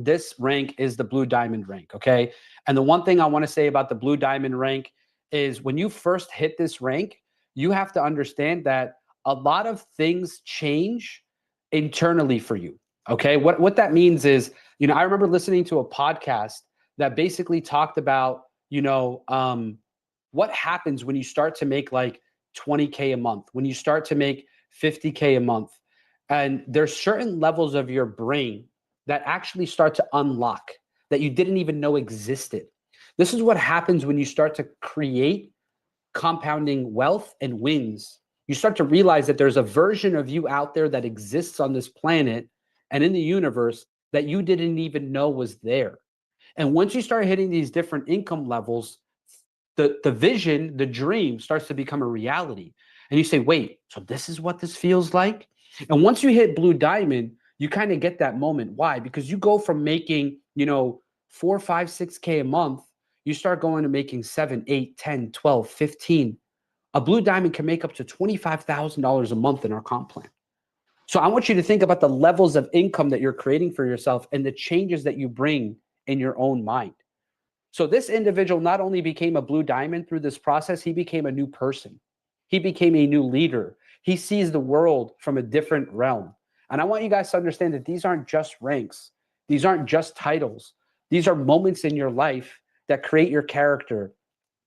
this rank is the Blue Diamond rank, okay? And the one thing I want to say about the Blue Diamond rank is when you first hit this rank, you have to understand that a lot of things change internally for you, okay? What that means is, I remember listening to a podcast that basically talked about, what happens when you start to make like 20K a month, when you start to make 50K a month. And there's certain levels of your brain that actually start to unlock that you didn't even know existed. This is what happens when you start to create compounding wealth and wins. You start to realize that there's a version of you out there that exists on this planet and in the universe that you didn't even know was there. And once you start hitting these different income levels, the vision, the dream starts to become a reality. And you say, wait, so this is what this feels like? And once you hit Blue Diamond, you kind of get that moment. Why? Because you go from making, 4, 5, 6K a month, you start going to making 7, 8, 10, 12, 15. A Blue Diamond can make up to $25,000 a month in our comp plan. So I want you to think about the levels of income that you're creating for yourself and the changes that you bring in your own mind. So this individual not only became a Blue Diamond through this process, he became a new person. He became a new leader. He sees the world from a different realm. And I want you guys to understand that these aren't just ranks. These aren't just titles. These are moments in your life that create your character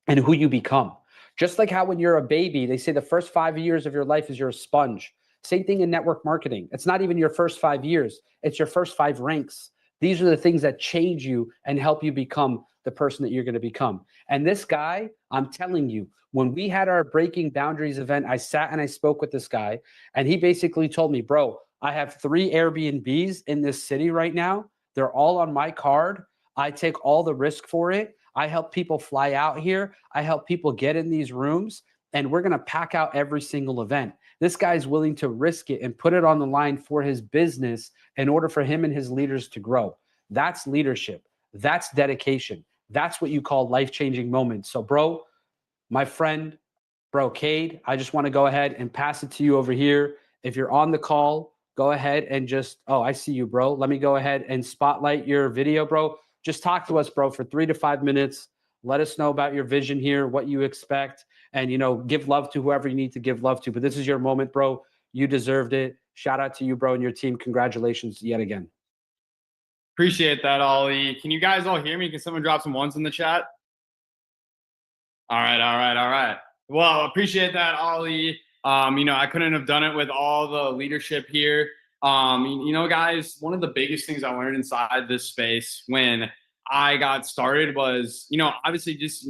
and who you become. Just like how when you're a baby, they say the first 5 years of your life is you're a sponge. Same thing in network marketing. It's not even your first 5 years. It's your first 5 ranks. These are the things that change you and help you become the person that you're going to become. And this guy, I'm telling you, when we had our Breaking Boundaries event, I sat and I spoke with this guy, and he basically told me, bro, I have 3 Airbnbs in this city right now. They're all on my card. I take all the risk for it. I help people fly out here. I help people get in these rooms, and we're going to pack out every single event. This guy's willing to risk it and put it on the line for his business in order for him and his leaders to grow. That's leadership. That's dedication. That's what you call life-changing moments. So, bro, my friend, bro, Cade, I just want to go ahead and pass it to you over here. If you're on the call, go ahead and I see you, bro. Let me go ahead and spotlight your video, bro. Just talk to us, bro, for 3 to 5 minutes. Let us know about your vision here, what you expect, and, give love to whoever you need to give love to. But this is your moment, bro. You deserved it. Shout out to you, bro, and your team. Congratulations yet again. Appreciate that, Ollie. Can you guys all hear me? Can someone drop some ones in the chat? All right. Well, appreciate that, Ollie. I couldn't have done it with all the leadership here. Guys, one of the biggest things I learned inside this space when I got started was, obviously just,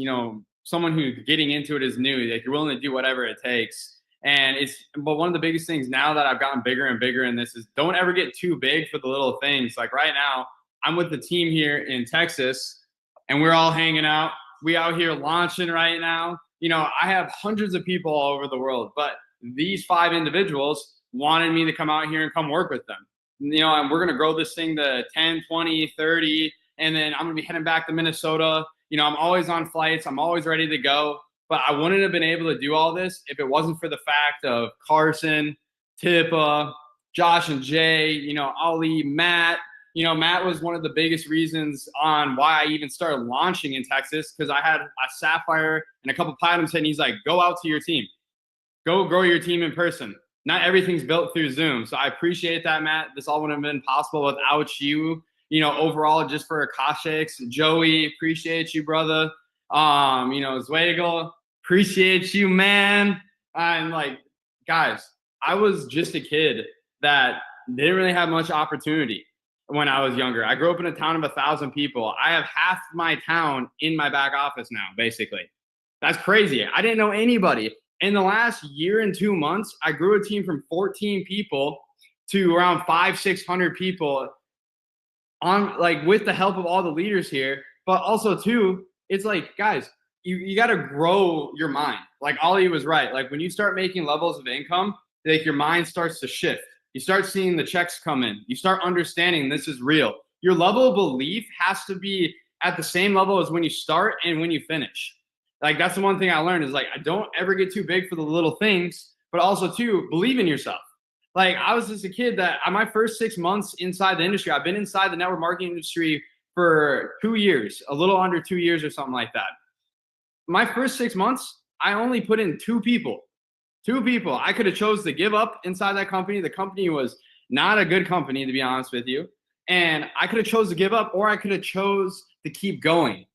someone who getting into it is new, like you're willing to do whatever it takes. But one of the biggest things now that I've gotten bigger and bigger in this is don't ever get too big for the little things. Like right now, I'm with the team here in Texas, and we're all hanging out. We out here launching right now. You know, I have hundreds of people all over the world, but these 5 individuals wanted me to come out here and come work with them. You know, and we're going to grow this thing to 10, 20, 30, and then I'm going to be heading back to Minnesota. You know, I'm always on flights. I'm always ready to go. But I wouldn't have been able to do all this if it wasn't for the fact of Carson, Tippa, Josh and Jay, you know, Ali, Matt. You know, Matt was one of the biggest reasons on why I even started launching in Texas, because I had a Sapphire and a couple Platinums, and he's like, go out to your team. Go grow your team in person. Not everything's built through Zoom. So I appreciate that, Matt. This all wouldn't have been possible without you. You know, overall, just for Akashics. Joey, appreciate you, brother. You know, Zwagel, appreciate you, man. And like, guys, I was just a kid that didn't really have much opportunity when I was younger. I grew up in a town of 1,000 people. I have half my town in my back office now, basically. That's crazy. I didn't know anybody. In the last year and 2 months, I grew a team from 14 people to around 500-600 people on, like, with the help of all the leaders here. But also too, it's like, guys, you got to grow your mind. Like Ollie was right. Like when you start making levels of income, like your mind starts to shift. You start seeing the checks come in. You start understanding this is real. Your level of belief has to be at the same level as when you start and when you finish. Like that's the one thing I learned is like, I don't ever get too big for the little things, but also too, believe in yourself. Like I was just a kid that my first 6 months inside the industry, I've been inside the network marketing industry for 2 years, a little under 2 years or something like that. My first 6 months, I only put in 2 people. 2 people. I could have chose to give up inside that company. The company was not a good company, to be honest with you. And I could have chose to give up, or I could have chose to keep going.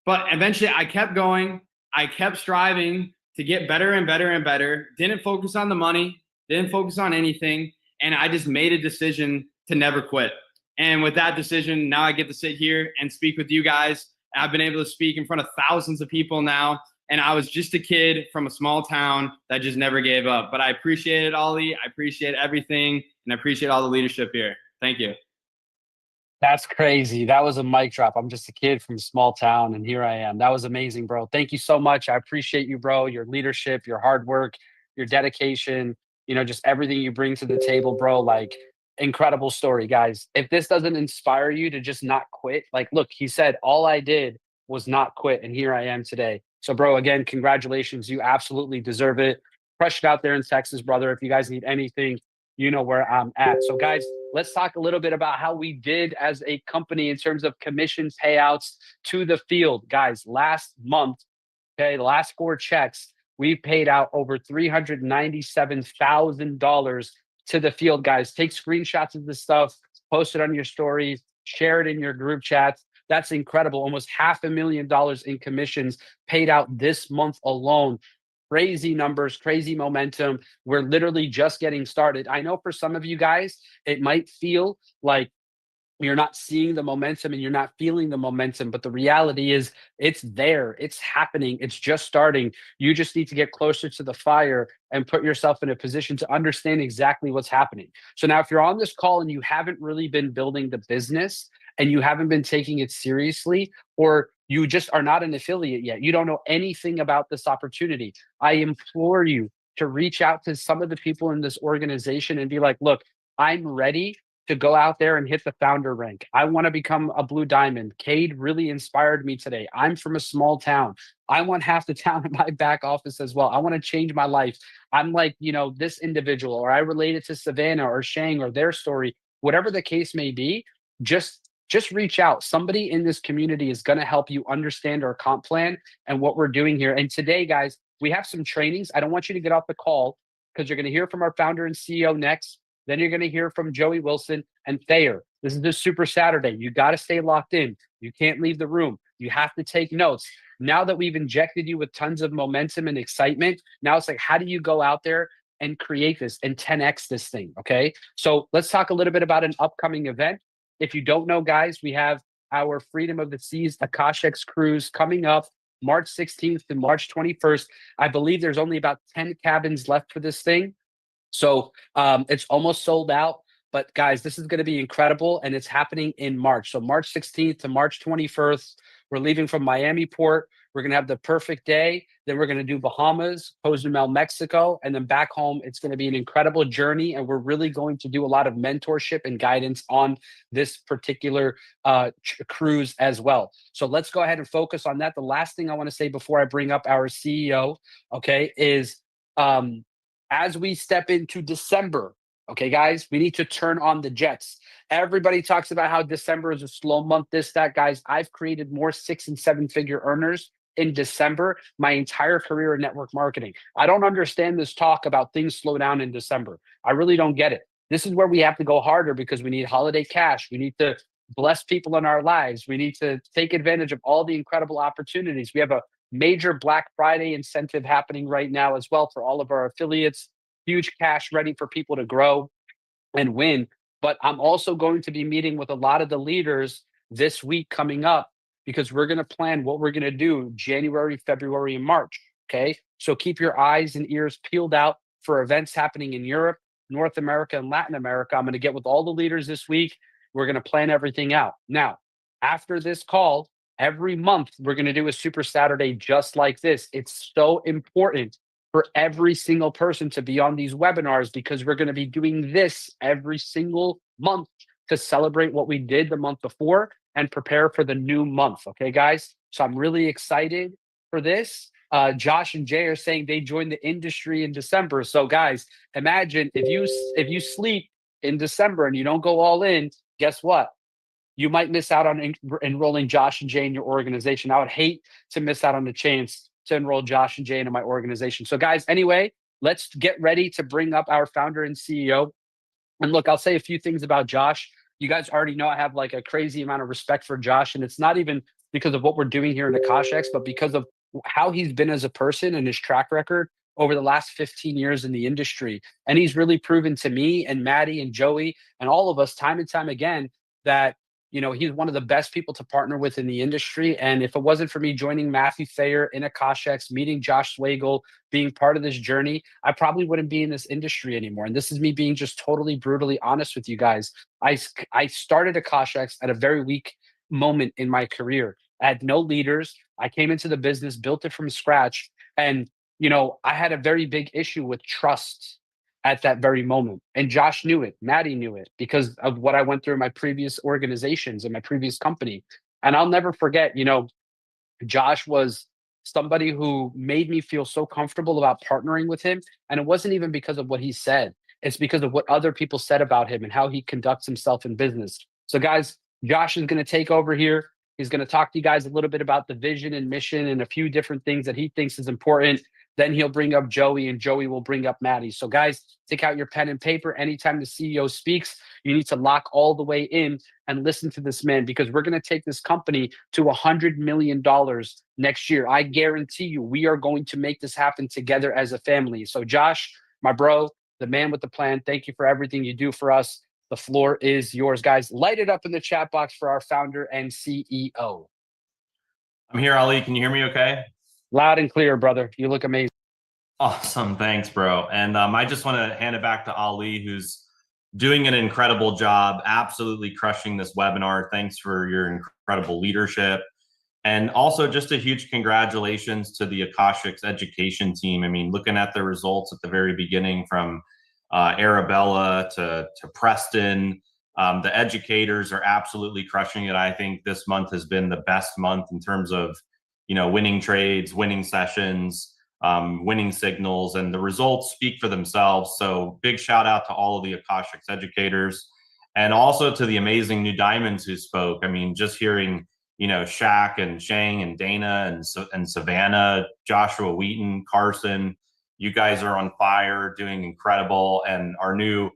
But eventually I kept going. I kept striving to get better and better and better. Didn't focus on the money, didn't focus on anything. And I just made a decision to never quit. And with that decision, now I get to sit here and speak with you guys. I've been able to speak in front of thousands of people now. And I was just a kid from a small town that just never gave up. But I appreciate it, Ollie. I appreciate everything. And I appreciate all the leadership here. Thank you. That's crazy. That was a mic drop. I'm just a kid from a small town, and here I am. That was amazing, bro. Thank you so much. I appreciate you, bro. Your leadership, your hard work, your dedication, you know, just everything you bring to the table, bro. Like, incredible story, guys. If this doesn't inspire you to just not quit, like, look, he said, all I did was not quit, and here I am today. So, bro, again, congratulations. You absolutely deserve it. Crush it out there in Texas, brother. If you guys need anything, you know where I'm at. So, guys, let's talk a little bit about how we did as a company in terms of commission payouts to the field. Guys, last month, okay, the last 4 checks, we paid out over $397,000 to the field, guys. Take screenshots of this stuff, post it on your stories, share it in your group chats. That's incredible. Almost $500,000 in commissions paid out this month alone. Crazy numbers, crazy momentum. We're literally just getting started. I know for some of you guys, it might feel like you're not seeing the momentum and you're not feeling the momentum, but the reality is it's there, it's happening, it's just starting. You just need to get closer to the fire and put yourself in a position to understand exactly what's happening. So now if you're on this call and you haven't really been building the business and you haven't been taking it seriously, or you just are not an affiliate yet, you don't know anything about this opportunity, I implore you to reach out to some of the people in this organization and be like, look, I'm ready to go out there and hit the founder rank. I want to become a blue diamond. Cade really inspired me today. I'm from a small town. I want half the town in my back office as well. I want to change my life. I'm like, you know, this individual, or I related to Savannah or Shang or their story, whatever the case may be, just reach out. Somebody in this community is going to help you understand our comp plan and what we're doing here. And today, guys, we have some trainings. I don't want you to get off the call because you're going to hear from our founder and CEO next. Then you're going to hear from Joey Wilson and Thayer. This is the Super Saturday. You got to stay locked in. You can't leave the room. You have to take notes. Now that we've injected you with tons of momentum and excitement, now it's like, how do you go out there and create this and 10X this thing, okay? So let's talk a little bit about an upcoming event. If you don't know, guys, we have our Freedom of the Seas Akashics cruise coming up March 16th to March 21st. I believe there's only about 10 cabins left for this thing. So it's almost sold out. But guys, this is going to be incredible, and it's happening in March. So March 16th to March 21st, we're leaving from Miami Port. We're going to have the perfect day. Then we're going to do Bahamas, Cozumel, Mexico, and then back home. It's going to be an incredible journey, and we're really going to do a lot of mentorship and guidance on this particular cruise as well. So let's go ahead and focus on that. The last thing I want to say before I bring up our CEO, okay, is as we step into December, okay, guys, we need to turn on the jets. Everybody talks about how December is a slow month, this, that. Guys, I've created more 6- and 7-figure earners in December my entire career in network marketing. I don't understand this talk about things slow down in December. I really don't get it. This is where we have to go harder because we need holiday cash. We need to bless people in our lives. We need to take advantage of all the incredible opportunities. We have a major Black Friday incentive happening right now as well for all of our affiliates. Huge cash ready for people to grow and win. But I'm also going to be meeting with a lot of the leaders this week coming up because we're going to plan what we're going to do January, February, and March. Okay. So keep your eyes and ears peeled out for events happening in Europe, North America, and Latin America. I'm going to get with all the leaders this week. We're going to plan everything out. Now, after this call, every month, we're going to do a Super Saturday just like this. It's so important for every single person to be on these webinars because we're going to be doing this every single month to celebrate what we did the month before and prepare for the new month. Okay, guys? So I'm really excited for this. Josh and Jay are saying they joined the industry in December. So guys, imagine if you sleep in December and you don't go all in, guess what? You might miss out on enrolling Josh and Jay in your organization. I would hate to miss out on the chance to enroll Josh and Jay into my organization. So guys, anyway, let's get ready to bring up our founder and CEO. And look, I'll say a few things about Josh. You guys already know I have like a crazy amount of respect for Josh. And it's not even because of what we're doing here in Akashex, but because of how he's been as a person and his track record over the last 15 years in the industry. And he's really proven to me and Maddie and Joey and all of us time and time again that he's one of the best people to partner with in the industry. And if it wasn't for me joining Matthew Thayer in Akashex, meeting Josh Swagel, being part of this journey, I probably wouldn't be in this industry anymore. And this is me being just totally brutally honest with you guys. I started Akashex at a very weak moment in my career. I had no leaders. I came into the business, built it from scratch. And, I had a very big issue with trust at that very moment. And Josh knew it. Maddie knew it because of what I went through in my previous organizations and my previous company. And I'll never forget, Josh was somebody who made me feel so comfortable about partnering with him. And it wasn't even because of what he said. It's because of what other people said about him and how he conducts himself in business. So guys, Josh is going to take over here. He's going to talk to you guys a little bit about the vision and mission and a few different things that he thinks is important. Then he'll bring up Joey and Joey will bring up Maddie. So guys, take out your pen and paper. Anytime the CEO speaks, you need to lock all the way in and listen to this man because we're going to take this company to $100 million next year. I guarantee you we are going to make this happen together as a family. So Josh, my bro, the man with the plan, thank you for everything you do for us. The floor is yours, guys. Light it up in the chat box for our founder and CEO. I'm here, Ali. Can you hear me okay? Loud and clear, brother. You look amazing. Awesome. Thanks, bro. And I just want to hand it back to Ali, who's doing an incredible job, absolutely crushing this webinar. Thanks for your incredible leadership. And also just a huge congratulations to the Akashex education team. I mean, looking at the results at the very beginning from Arabella to Preston, the educators are absolutely crushing it. I think this month has been the best month in terms of, winning trades, winning sessions, winning signals, and the results speak for themselves. So big shout out to all of the Akashex educators and also to the amazing new diamonds who spoke. I mean, just hearing, Shaq and Shang and Dana and Savannah, Joshua Wheaton, Carson, you guys are on fire, doing incredible. And our new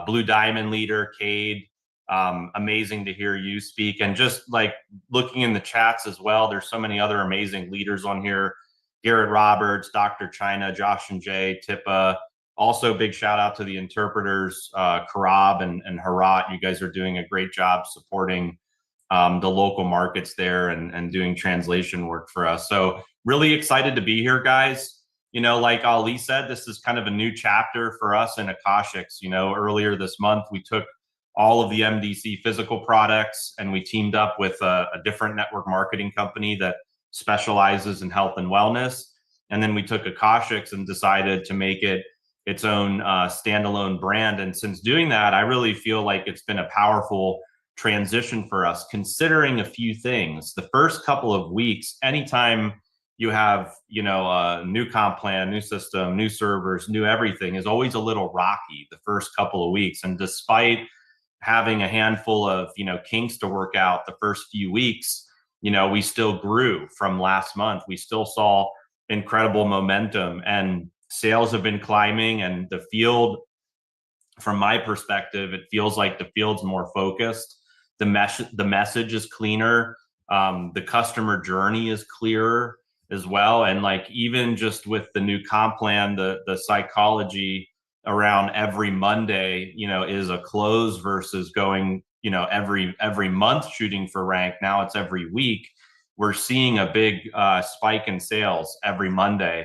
Blue Diamond leader, Cade, amazing to hear you speak. And just like looking in the chats as well, there's so many other amazing leaders on here. Garrett Roberts, Dr. China, Josh and Jay, Tippa. Also big shout out to the interpreters, Karab and Harat. You guys are doing a great job supporting the local markets there and doing translation work for us. So really excited to be here, guys. like Ali said, this is kind of a new chapter for us in Akashics. Earlier this month, we took all of the MDC physical products and we teamed up with a different network marketing company that specializes in health and wellness. And then we took Akashics and decided to make it its own standalone brand. And since doing that, I really feel like it's been a powerful transition for us, considering a few things. The first couple of weeks, anytime you have, a new comp plan, new system, new servers, new everything, is always a little rocky the first couple of weeks. And despite having a handful of, kinks to work out the first few weeks, we still grew from last month. We still saw incredible momentum and sales have been climbing, and the field, from my perspective, it feels like the field's more focused. The message is cleaner. The customer journey is clearer as well. And like, even just with the new comp plan, the psychology around every Monday, is a close versus going, every month shooting for rank. Now it's every week. We're seeing a big spike in sales every Monday.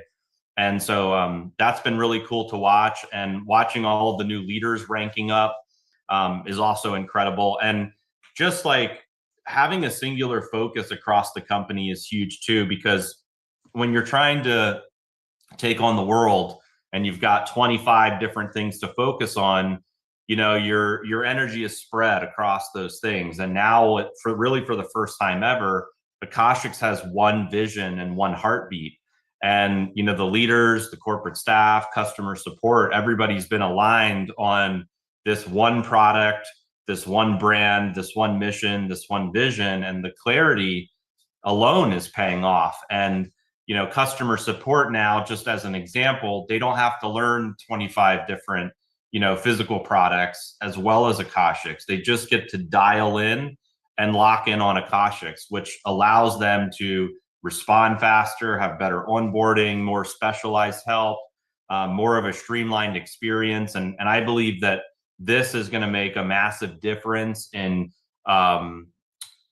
And so that's been really cool to watch, and watching all of the new leaders ranking up is also incredible. And just like having a singular focus across the company is huge too, because when you're trying to take on the world and you've got 25 different things to focus on, your energy is spread across those things. And now for the first time ever, Akashics has one vision and one heartbeat. And, the leaders, the corporate staff, customer support, everybody's been aligned on this one product, this one brand, this one mission, this one vision, and the clarity alone is paying off. And, customer support now, just as an example, they don't have to learn 25 different, physical products as well as Akashics. They just get to dial in and lock in on Akashics, which allows them to respond faster, have better onboarding, more specialized help, more of a streamlined experience. And I believe that this is going to make a massive difference in,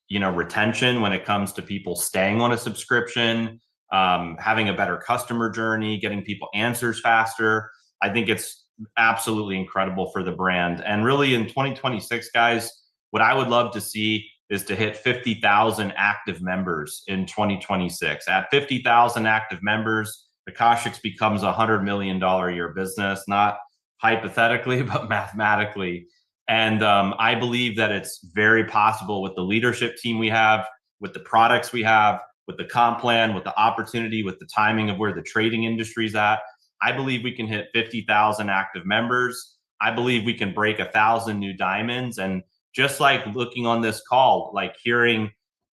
retention when it comes to people staying on a subscription, having a better customer journey, getting people answers faster. I think it's absolutely incredible for the brand. And really in 2026, guys, what I would love to see is to hit 50,000 active members in 2026. At 50,000 active members, Akashics becomes a $100 million a year business, not hypothetically, but mathematically. And I believe that it's very possible with the leadership team we have, with the products we have, with the comp plan, with the opportunity, with the timing of where the trading industry's at. I believe we can hit 50,000 active members. I believe we can break 1,000 new diamonds. And just like looking on this call, like hearing,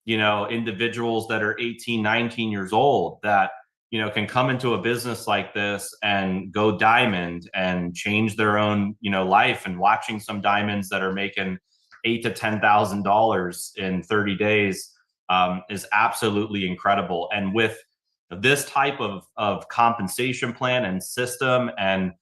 individuals that are 18, 19 years old that, can come into a business like this and go diamond and change their own, life, and watching some diamonds that are making $8,000 to $10,000 in 30 days is absolutely incredible. And with this type of compensation plan and system and,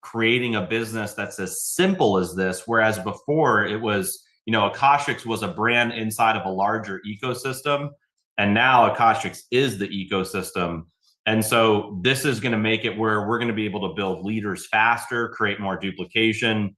creating a business that's as simple as this, whereas before it was, Akashics was a brand inside of a larger ecosystem, and now Akashics is the ecosystem. And so this is going to make it where we're going to be able to build leaders faster, create more duplication,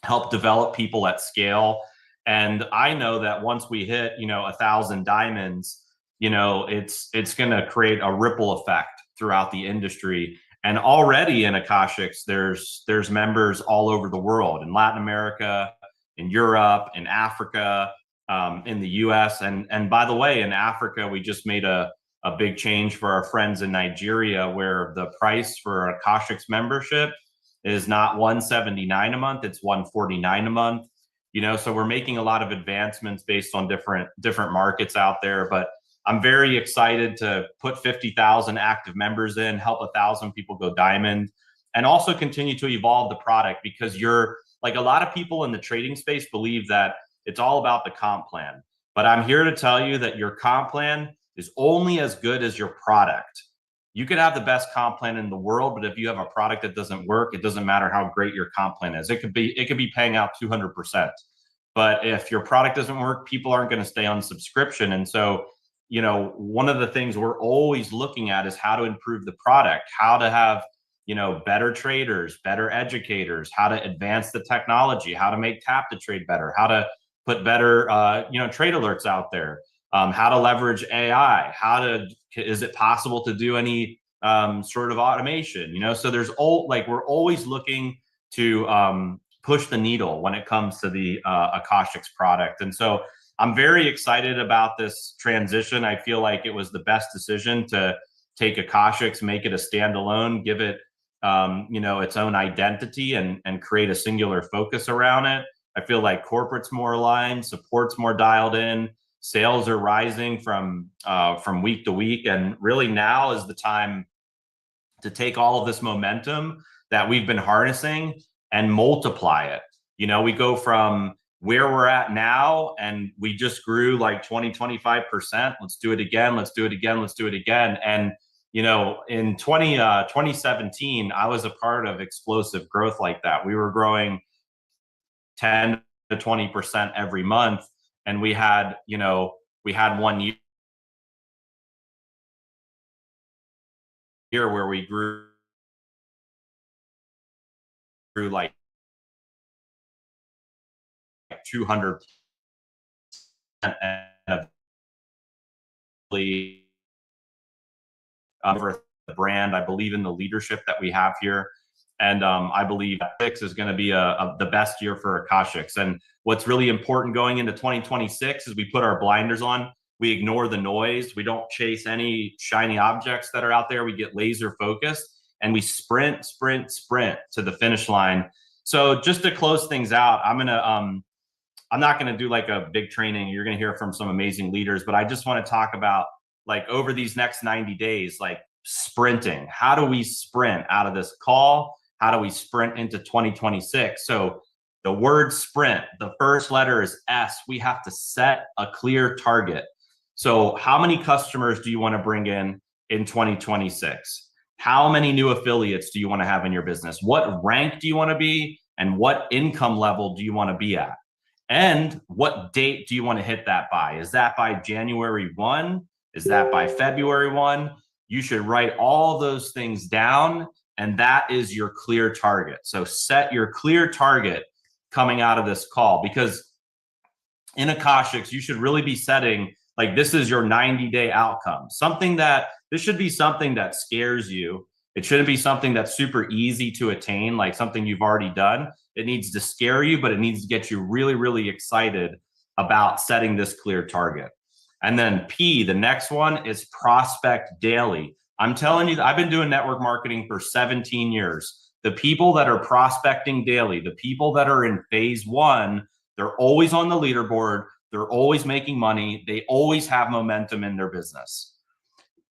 help develop people at scale. And I know that once we hit, 1,000 diamonds, it's going to create a ripple effect throughout the industry. And already in Akashics, there's members all over the world, in Latin America, in Europe, in Africa, in the US. And by the way, in Africa, we just made a big change for our friends in Nigeria, where the price for Akashics membership is not $179 a month, it's $149 a month. So we're making a lot of advancements based on different markets out there. But I'm very excited to put 50,000 active members in, help 1,000 people go diamond, and also continue to evolve the product, because you're like, a lot of people in the trading space believe that it's all about the comp plan. But I'm here to tell you that your comp plan is only as good as your product. You could have the best comp plan in the world, but if you have a product that doesn't work, it doesn't matter how great your comp plan is. It could be paying out 200%. But if your product doesn't work, people aren't going to stay on subscription. And so, you know, one of the things we're always looking at is how to improve the product, how to have, you know, better traders, better educators, how to advance the technology, how to make tap to trade better, how to put better, you know, trade alerts out there, how to leverage AI, is it possible to do any sort of automation, you know? So there's we're always looking to push the needle when it comes to the Akashics product. And so I'm very excited about this transition. I feel like it was the best decision to take Akashics, make it a standalone, give it, you know, its own identity and create a singular focus around it. I feel like corporate's more aligned, support's more dialed in, sales are rising from week to week. And really now is the time to take all of this momentum that we've been harnessing and multiply it. You know, we go from where we're at now and we just grew like 20-25%. Let's do it again. Let's do it again. Let's do it again. And, you know, in 2017, I was a part of explosive growth like that. We were growing 10 to 20% every month. And we had, you know, we had 1 year where we grew like 200% and over the brand. I believe in the leadership that we have here. And I believe 6 is going to be the best year for Akashics. And what's really important going into 2026 is we put our blinders on. We ignore the noise. We don't chase any shiny objects that are out there. We get laser focused and we sprint to the finish line. So just to close things out, I'm not going to do like a big training. You're going to hear from some amazing leaders, but I just want to talk about like over these next 90 days, like sprinting. How do we sprint out of this call? How do we sprint into 2026? So the word sprint, the first letter is S. We have to set a clear target. So how many customers do you want to bring in 2026? How many new affiliates do you want to have in your business? What rank do you want to be? And what income level do you want to be at? And what date do you want to hit that by? Is that by January 1? Is that by February 1? You should write all those things down, and that is your clear target. So set your clear target coming out of this call, because in Akashics, you should really be setting, like, this is your 90-day outcome. This should be something that scares you. It shouldn't be something that's super easy to attain, like something you've already done. It needs to scare you, but it needs to get you really, really excited about setting this clear target. And then P, the next one is prospect daily. I'm telling you, I've been doing network marketing for 17 years. The people that are prospecting daily, the people that are in phase 1, they're always on the leaderboard. They're always making money. They always have momentum in their business.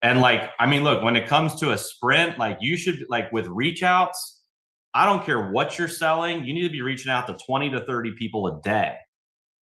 And like, I mean, look, when it comes to a sprint, like you should, like with reach outs, I don't care what you're selling. You need to be reaching out to 20 to 30 people a day.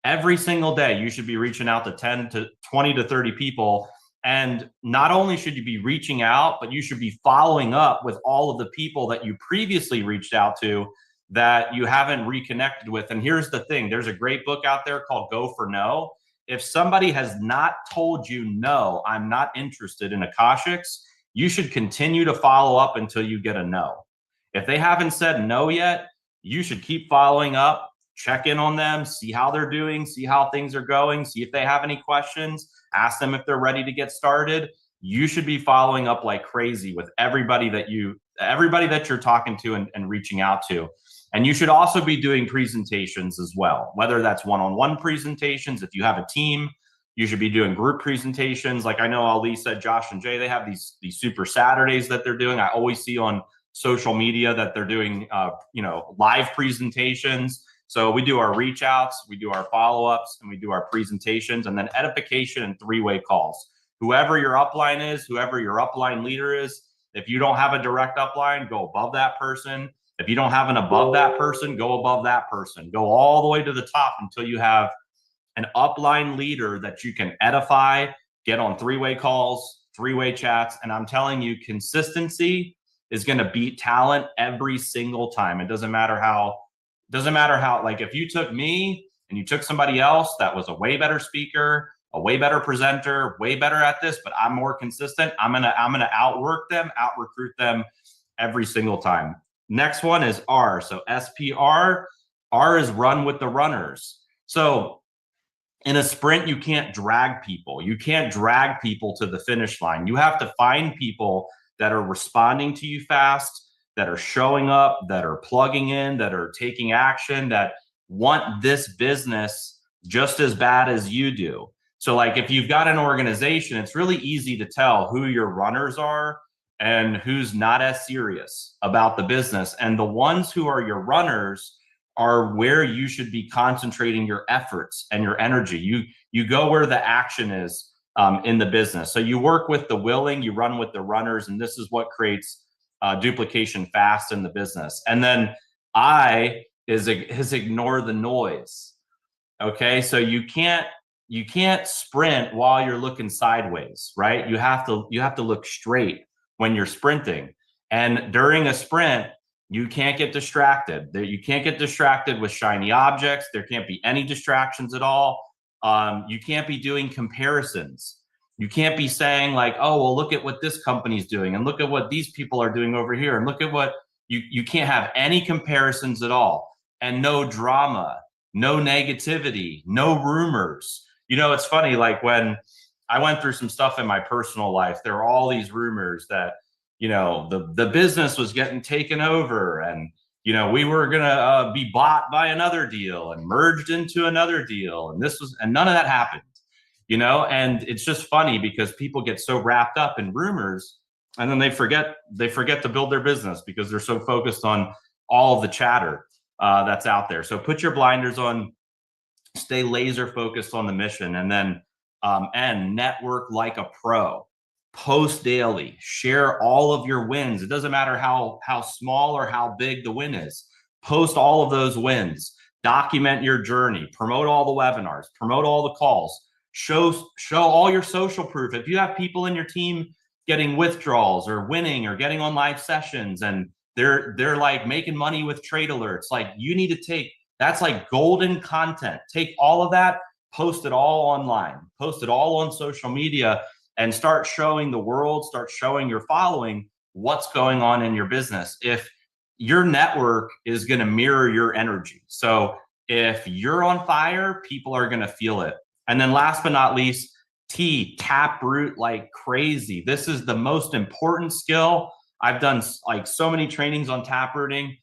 Every single day, you should be reaching out to 20 to 30 people. And not only should you be reaching out, but you should be following up with all of the people that you previously reached out to that you haven't reconnected with. And here's the thing, there's a great book out there called Go for No. If somebody has not told you, no, I'm not interested in Akashics, you should continue to follow up until you get a no. If they haven't said no yet, you should keep following up, check in on them, see how they're doing, see how things are going, see if they have any questions, ask them if they're ready to get started. You should be following up like crazy with everybody that you're talking to and reaching out to. And you should also be doing presentations as well, whether that's one-on-one presentations. If you have a team, you should be doing group presentations. Like I know Ali said, Josh and Jay, they have these super Saturdays that they're doing. I always see on social media that they're doing, live presentations. So we do our reach outs, we do our follow-ups, and we do our presentations, and then edification and 3-way calls. Whoever your upline is, whoever your upline leader is, if you don't have a direct upline, go above that person. If you don't have an above that person, go above that person. Go all the way to the top until you have an upline leader that you can edify, get on 3-way calls, 3-way chats. And I'm telling you, consistency is going to beat talent every single time. It doesn't matter how, like if you took me and you took somebody else that was a way better speaker, a way better presenter, way better at this, but I'm more consistent. I'm gonna outwork them, out recruit them every single time. Next one is R. So SPR. R is run with the runners. So in a sprint, you can't drag people. You can't drag people to the finish line. You have to find people that are responding to you fast, that are showing up, that are plugging in, that are taking action, that want this business just as bad as you do. So like if you've got an organization, it's really easy to tell who your runners are and who's not as serious about the business. And the ones who are your runners are where you should be concentrating your efforts and your energy. You go where the action is in the business. So you work with the willing, you run with the runners, and this is what creates duplication fast in the business. And then I is ignore the noise. Okay, so you can't sprint while you're looking sideways, right? You have to look straight when you're sprinting. And during a sprint, you can't get distracted. You can't get distracted with shiny objects. There can't be any distractions at all. You can't be doing comparisons. You can't be saying like, oh, well, look at what this company's doing and look at what these people are doing over here and look at what you can't have any comparisons at all, and no drama, no negativity, no rumors. You know, it's funny, like when I went through some stuff in my personal life, there were all these rumors that, you know, the business was getting taken over and, you know, we were going to be bought by another deal and merged into another deal. And none of that happened, you know, and it's just funny because people get so wrapped up in rumors and then they forget to build their business because they're so focused on all of the chatter that's out there. So put your blinders on, stay laser focused on the mission, and then and network like a pro. Post daily, share all of your wins. It doesn't matter how small or how big the win is. Post all of those wins. Document your journey. Promote all the webinars. Promote all the calls. Show all your social proof. If you have people in your team getting withdrawals or winning or getting on live sessions and they're like making money with trade alerts, like you need to take, that's like golden content. Take all of that, post it all online, post it all on social media, and start showing the world, start showing your following what's going on in your business. If your network is going to mirror your energy. So if you're on fire, people are going to feel it. And then last but not least, taproot like crazy. This is the most important skill. I've done like so many trainings on taprooting,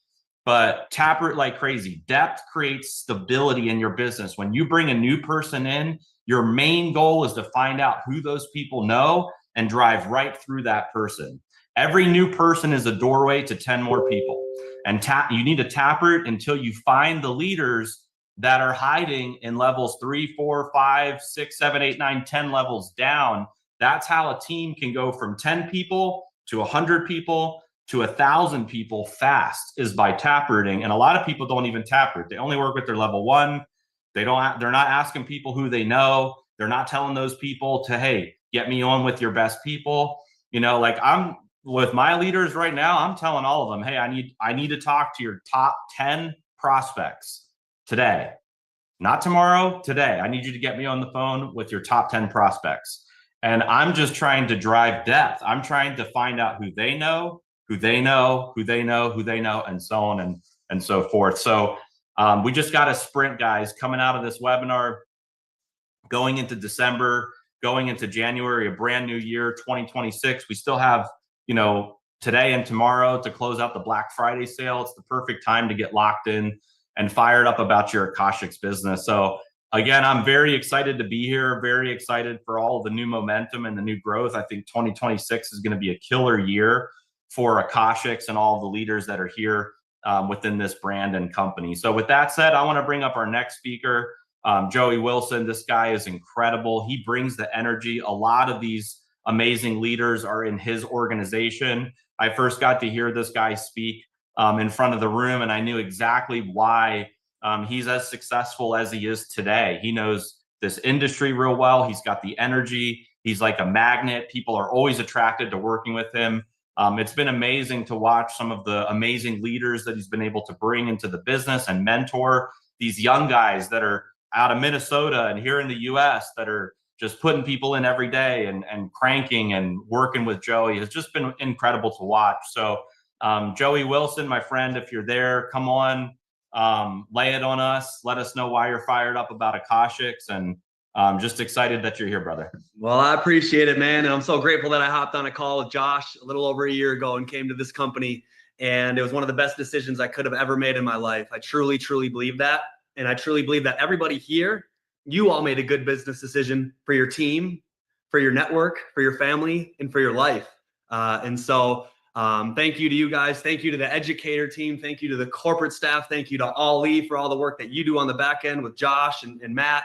but taproot like crazy. Depth creates stability in your business. When you bring a new person in, your main goal is to find out who those people know and drive right through that person. Every new person is a doorway to 10 more people. And you need to taproot until you find the leaders that are hiding in levels 3, 4, 5, 6, 7, 8, 9, 10 levels down. That's how a team can go from 10 people to 100 people to 1,000 people fast, is by taprooting. And a lot of people don't even taproot. They only work with their level 1. They're not asking people who they know. They're not telling those people to, hey, get me on with your best people. You know, like I'm with my leaders right now, I'm telling all of them, hey, I need to talk to your top 10 prospects today, not tomorrow, today. I need you to get me on the phone with your top 10 prospects. And I'm just trying to drive depth. I'm trying to find out who they know, who they know, who they know, who they know, and so on and so forth. So we just got a sprint, guys, coming out of this webinar, going into December, going into January, a brand new year, 2026. We still have, you know, today and tomorrow to close out the Black Friday sale. It's the perfect time to get locked in and fired up about your Akashics business. So again, I'm very excited to be here, very excited for all of the new momentum and the new growth. I think 2026 is going to be a killer year for Akashics and all of the leaders that are here within this brand and company. So with that said, I want to bring up our next speaker, Joey Wilson. This guy is incredible. He brings the energy. A lot of these amazing leaders are in his organization. I first got to hear this guy speak in front of the room, and I knew exactly why he's as successful as he is today. He knows this industry real well. He's got the energy. He's like a magnet. People are always attracted to working with him. It's been amazing to watch some of the amazing leaders that he's been able to bring into the business and mentor these young guys that are out of Minnesota and here in the US that are, just putting people in every day and cranking and working with Joey has just been incredible to watch. So Joey Wilson, my friend, if you're there, come on, lay it on us. Let us know why you're fired up about Akashics, and just excited that you're here, brother. Well, I appreciate it, man. And I'm so grateful that I hopped on a call with Josh a little over a year ago and came to this company. And it was one of the best decisions I could have ever made in my life. I truly, truly believe that. And I truly believe that everybody here, you all made a good business decision for your team, for your network, for your family, and for your life. And so thank you to you guys. Thank you to the educator team. Thank you to the corporate staff. Thank you to Ali for all the work that you do on the back end with Josh and Matt.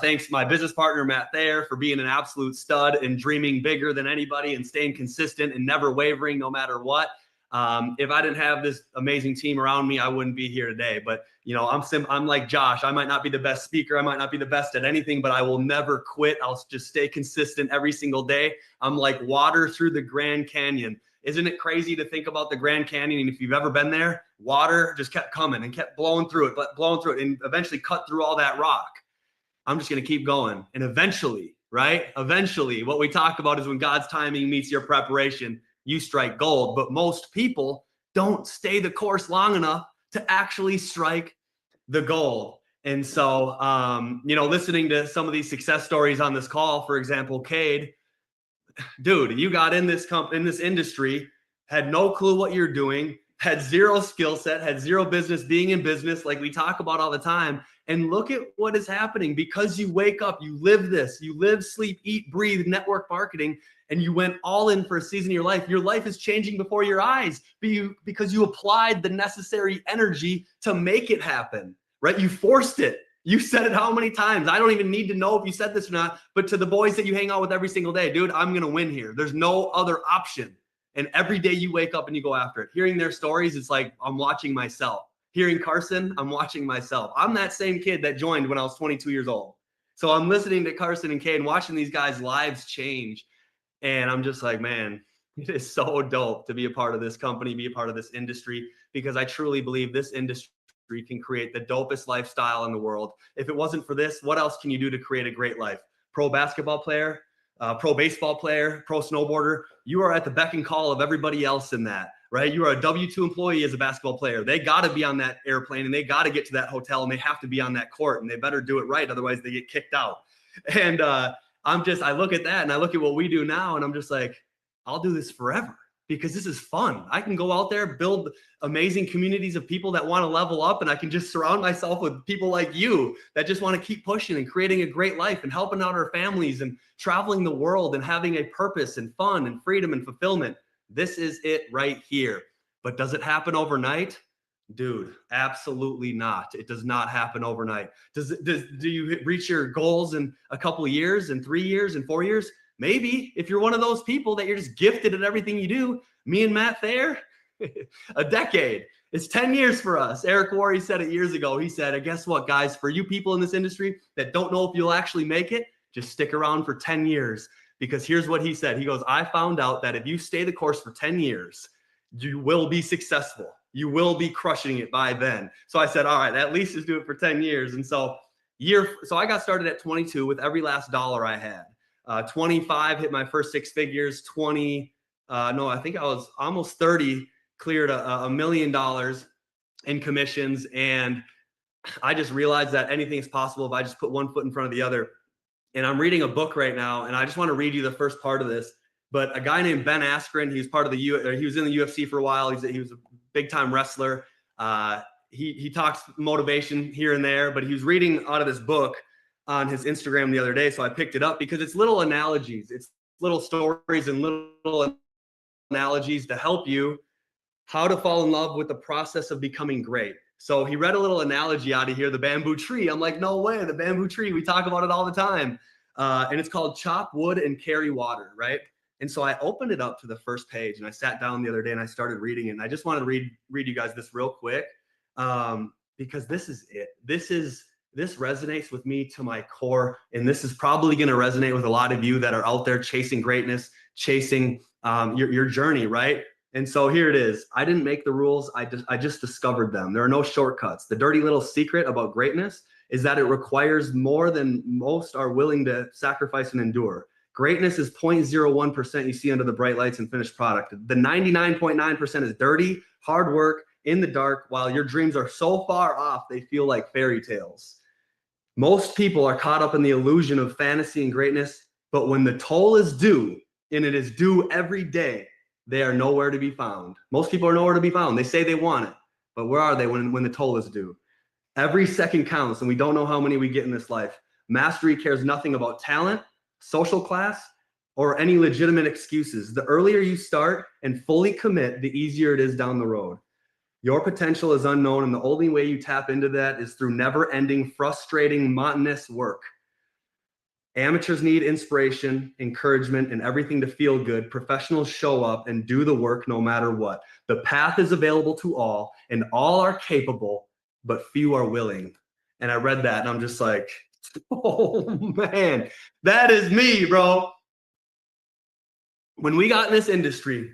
Thanks my business partner, Matt Thayer, for being an absolute stud and dreaming bigger than anybody and staying consistent and never wavering no matter what. If I didn't have this amazing team around me, I wouldn't be here today. But, you know, I'm like Josh. I might not be the best speaker. I might not be the best at anything, but I will never quit. I'll just stay consistent every single day. I'm like water through the Grand Canyon. Isn't it crazy to think about the Grand Canyon? And if you've ever been there, water just kept coming and kept blowing through it, and eventually cut through all that rock. I'm just going to keep going. And eventually, right? Eventually, what we talk about is when God's timing meets your preparation, you strike gold. But most people don't stay the course long enough to actually strike the gold. And so, you know, listening to some of these success stories on this call, for example, Cade, dude, you got in this industry, had no clue what you're doing, had zero skill set, had zero business being in business, like we talk about all the time. And look at what is happening because you wake up, you live this, you live, sleep, eat, breathe network marketing, and you went all in for a season of your life. Your life is changing before your eyes because you applied the necessary energy to make it happen, right? You forced it. You said it how many times? I don't even need to know if you said this or not, but to the boys that you hang out with every single day, dude, I'm going to win here. There's no other option. And every day you wake up and you go after it. Hearing their stories, it's like I'm watching myself. Hearing Carson, I'm watching myself. I'm that same kid that joined when I was 22 years old. So I'm listening to Carson and Kay and watching these guys' lives change. And I'm just like, man, it is so dope to be a part of this company, be a part of this industry, because I truly believe this industry can create the dopest lifestyle in the world. If it wasn't for this, what else can you do to create a great life? Pro basketball player, pro baseball player, pro snowboarder, you are at the beck and call of everybody else in that, right? You are a W-2 employee as a basketball player. They got to be on that airplane and they got to get to that hotel and they have to be on that court and they better do it right. Otherwise they get kicked out. And I look at that and I look at what we do now and I'm just like, I'll do this forever because this is fun. I can go out there, build amazing communities of people that want to level up, and I can just surround myself with people like you that just want to keep pushing and creating a great life and helping out our families and traveling the world and having a purpose and fun and freedom and fulfillment. This is it right here. But does it happen overnight? Dude, absolutely not. It does not happen overnight. Do you reach your goals in a couple of years, in 3 years, in 4 years? Maybe, if you're one of those people that you're just gifted at everything you do. Me and Matt Thayer, a decade. It's 10 years for us. Eric Worre said it years ago. He said, guess what, guys? For you people in this industry that don't know if you'll actually make it, just stick around for 10 years. Because here's what he said. He goes, I found out that if you stay the course for 10 years, you will be successful. You will be crushing it by then. So I said, all right, at least just do it for 10 years. And so I got started at 22 with every last dollar I had. 25 hit my first 6 figures. I think I was almost 30, cleared $1 million in commissions. And I just realized that anything is possible if I just put one foot in front of the other. And I'm reading a book right now, and I just want to read you the first part of this. But a guy named Ben Askren, he was in the UFC for a while. He was a big time wrestler. He talks motivation here and there, but he was reading out of this book on his Instagram the other day. So I picked it up because it's little analogies. It's little stories and little analogies to help you how to fall in love with the process of becoming great. So he read a little analogy out of here, the bamboo tree. I'm like, no way, the bamboo tree. We talk about it all the time. And it's called Chop Wood and Carry Water, right? And so I opened it up to the first page and I sat down the other day and I started reading it. And I just wanted to read you guys this real quick because this is it. This resonates with me to my core. And this is probably going to resonate with a lot of you that are out there chasing greatness, chasing your journey, right? And so here it is. I didn't make the rules. I just discovered them. There are no shortcuts. The dirty little secret about greatness is that it requires more than most are willing to sacrifice and endure. Greatness is 0.01% you see under the bright lights and finished product. The 99.9% is dirty, hard work, in the dark, while your dreams are so far off, they feel like fairy tales. Most people are caught up in the illusion of fantasy and greatness, but when the toll is due, and it is due every day, they are nowhere to be found. Most people are nowhere to be found. They say they want it, but where are they when the toll is due? Every second counts, and we don't know how many we get in this life. Mastery cares nothing about talent, social class, or any legitimate excuses. The earlier you start and fully commit, the easier it is down the road. Your potential is unknown, and the only way you tap into that is through never-ending, frustrating, monotonous work. Amateurs need inspiration, encouragement, and everything to feel good. Professionals show up and do the work no matter what. The path is available to all, and all are capable, but few are willing. And I read that, and I'm just like, oh, man, that is me, bro. When we got in this industry,